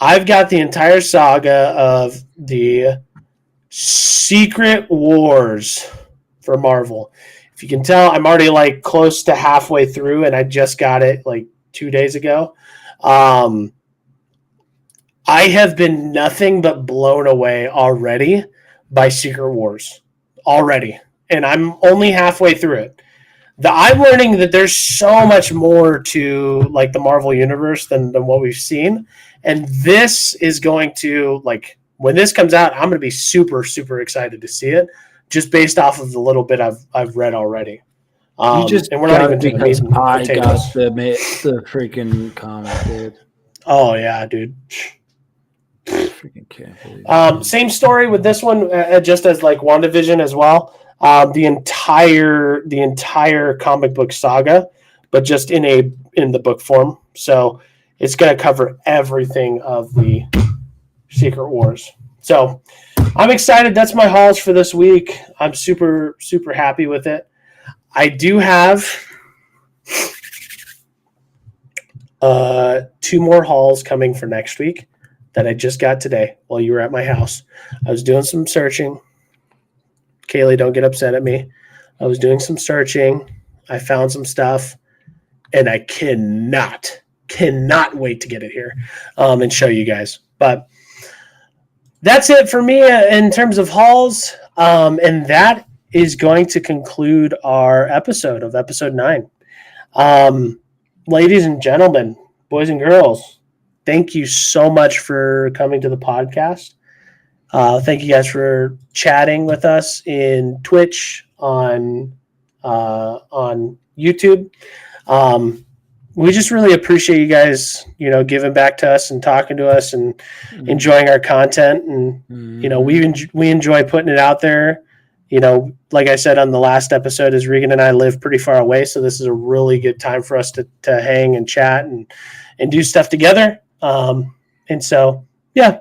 I've got the entire saga of the Secret Wars for Marvel. If you can tell, I'm already like close to halfway through, and I just got it like 2 days ago. I have been nothing but blown away already by Secret Wars already. And I'm only halfway through it. I'm learning that there's so much more to like the Marvel universe than what we've seen. And this is going to, like, when this comes out, I'm going to be super, super excited to see it, just based off of the little bit I've read already. You just and we're not even to the meat and I potatoes. got the freaking comic, dude. Oh yeah, dude. Freaking can't believe it. Same story with this one, just as like WandaVision as well. The entire comic book saga, but just in the book form. So it's going to cover everything of the Secret Wars. So I'm excited. That's my hauls for this week. I'm super, super happy with it. I do have 2 more hauls coming for next week that I just got today while you were at my house. I was doing some searching. Kaylee, don't get upset at me. I was doing some searching. I found some stuff, and I cannot wait to get it here and show you guys. But that's it for me in terms of hauls, and that is going to conclude our episode 9. Ladies and gentlemen, boys and girls, thank you so much for coming to the podcast. Thank you guys for chatting with us in Twitch, on on YouTube. We just really appreciate you guys, giving back to us and talking to us and enjoying our content. And, we enjoy putting it out there. Like I said on the last episode, is Regan and I live pretty far away. So this is a really good time for us to hang and chat and do stuff together. And so, yeah.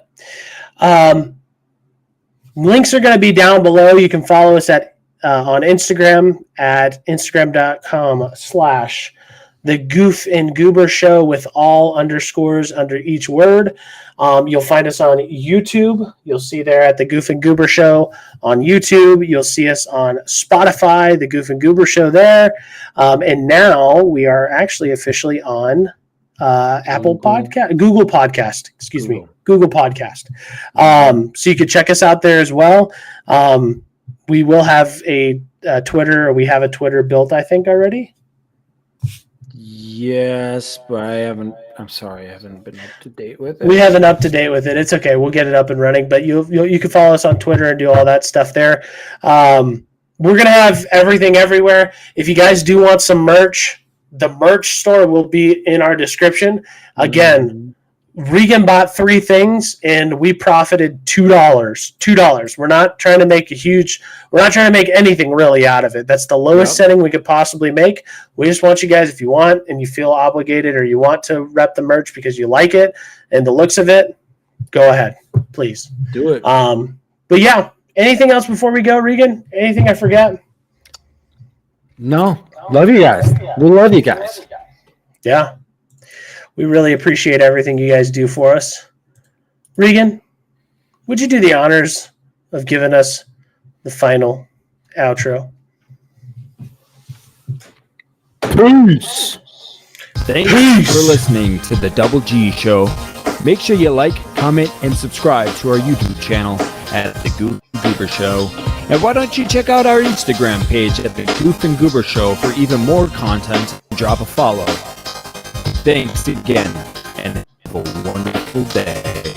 Links are going to be down below. You can follow us on Instagram at instagram.com/The Goof and Goober Show with all underscores under each word. You'll find us on YouTube. You'll see there at The Goof and Goober Show on YouTube. You'll see us on Spotify, The Goof and Goober Show there. And now we are actually officially on Google Podcast, Google Podcast. So you can check us out there as well. We will have a Twitter, or we have a Twitter built, I think, already. Yes, but I haven't been up to date with it. We haven't up to date with it. It's okay. We'll get it up and running, but you can follow us on Twitter and do all that stuff there. We're going to have everything everywhere. If you guys do want some merch, the merch store will be in our description. Again, Regan bought 3 things and we profited $2. We're not trying to make anything really out of it. That's the lowest setting we could possibly make. We just want you guys, if you want and you feel obligated or you want to rep the merch because you like it and the looks of it, go ahead, please. Do it. But yeah, anything else before we go, Regan? Anything I forgot? No. Love you guys. We love you guys. Yeah. We really appreciate everything you guys do for us. Regan, would you do the honors of giving us the final outro? Peace. Thanks for listening to the Double G Show. Make sure you like, comment, and subscribe to our YouTube channel at The Goof and Goober Show. And why don't you check out our Instagram page at The Goof and Goober Show for even more content and drop a follow. Thanks again, and have a wonderful day.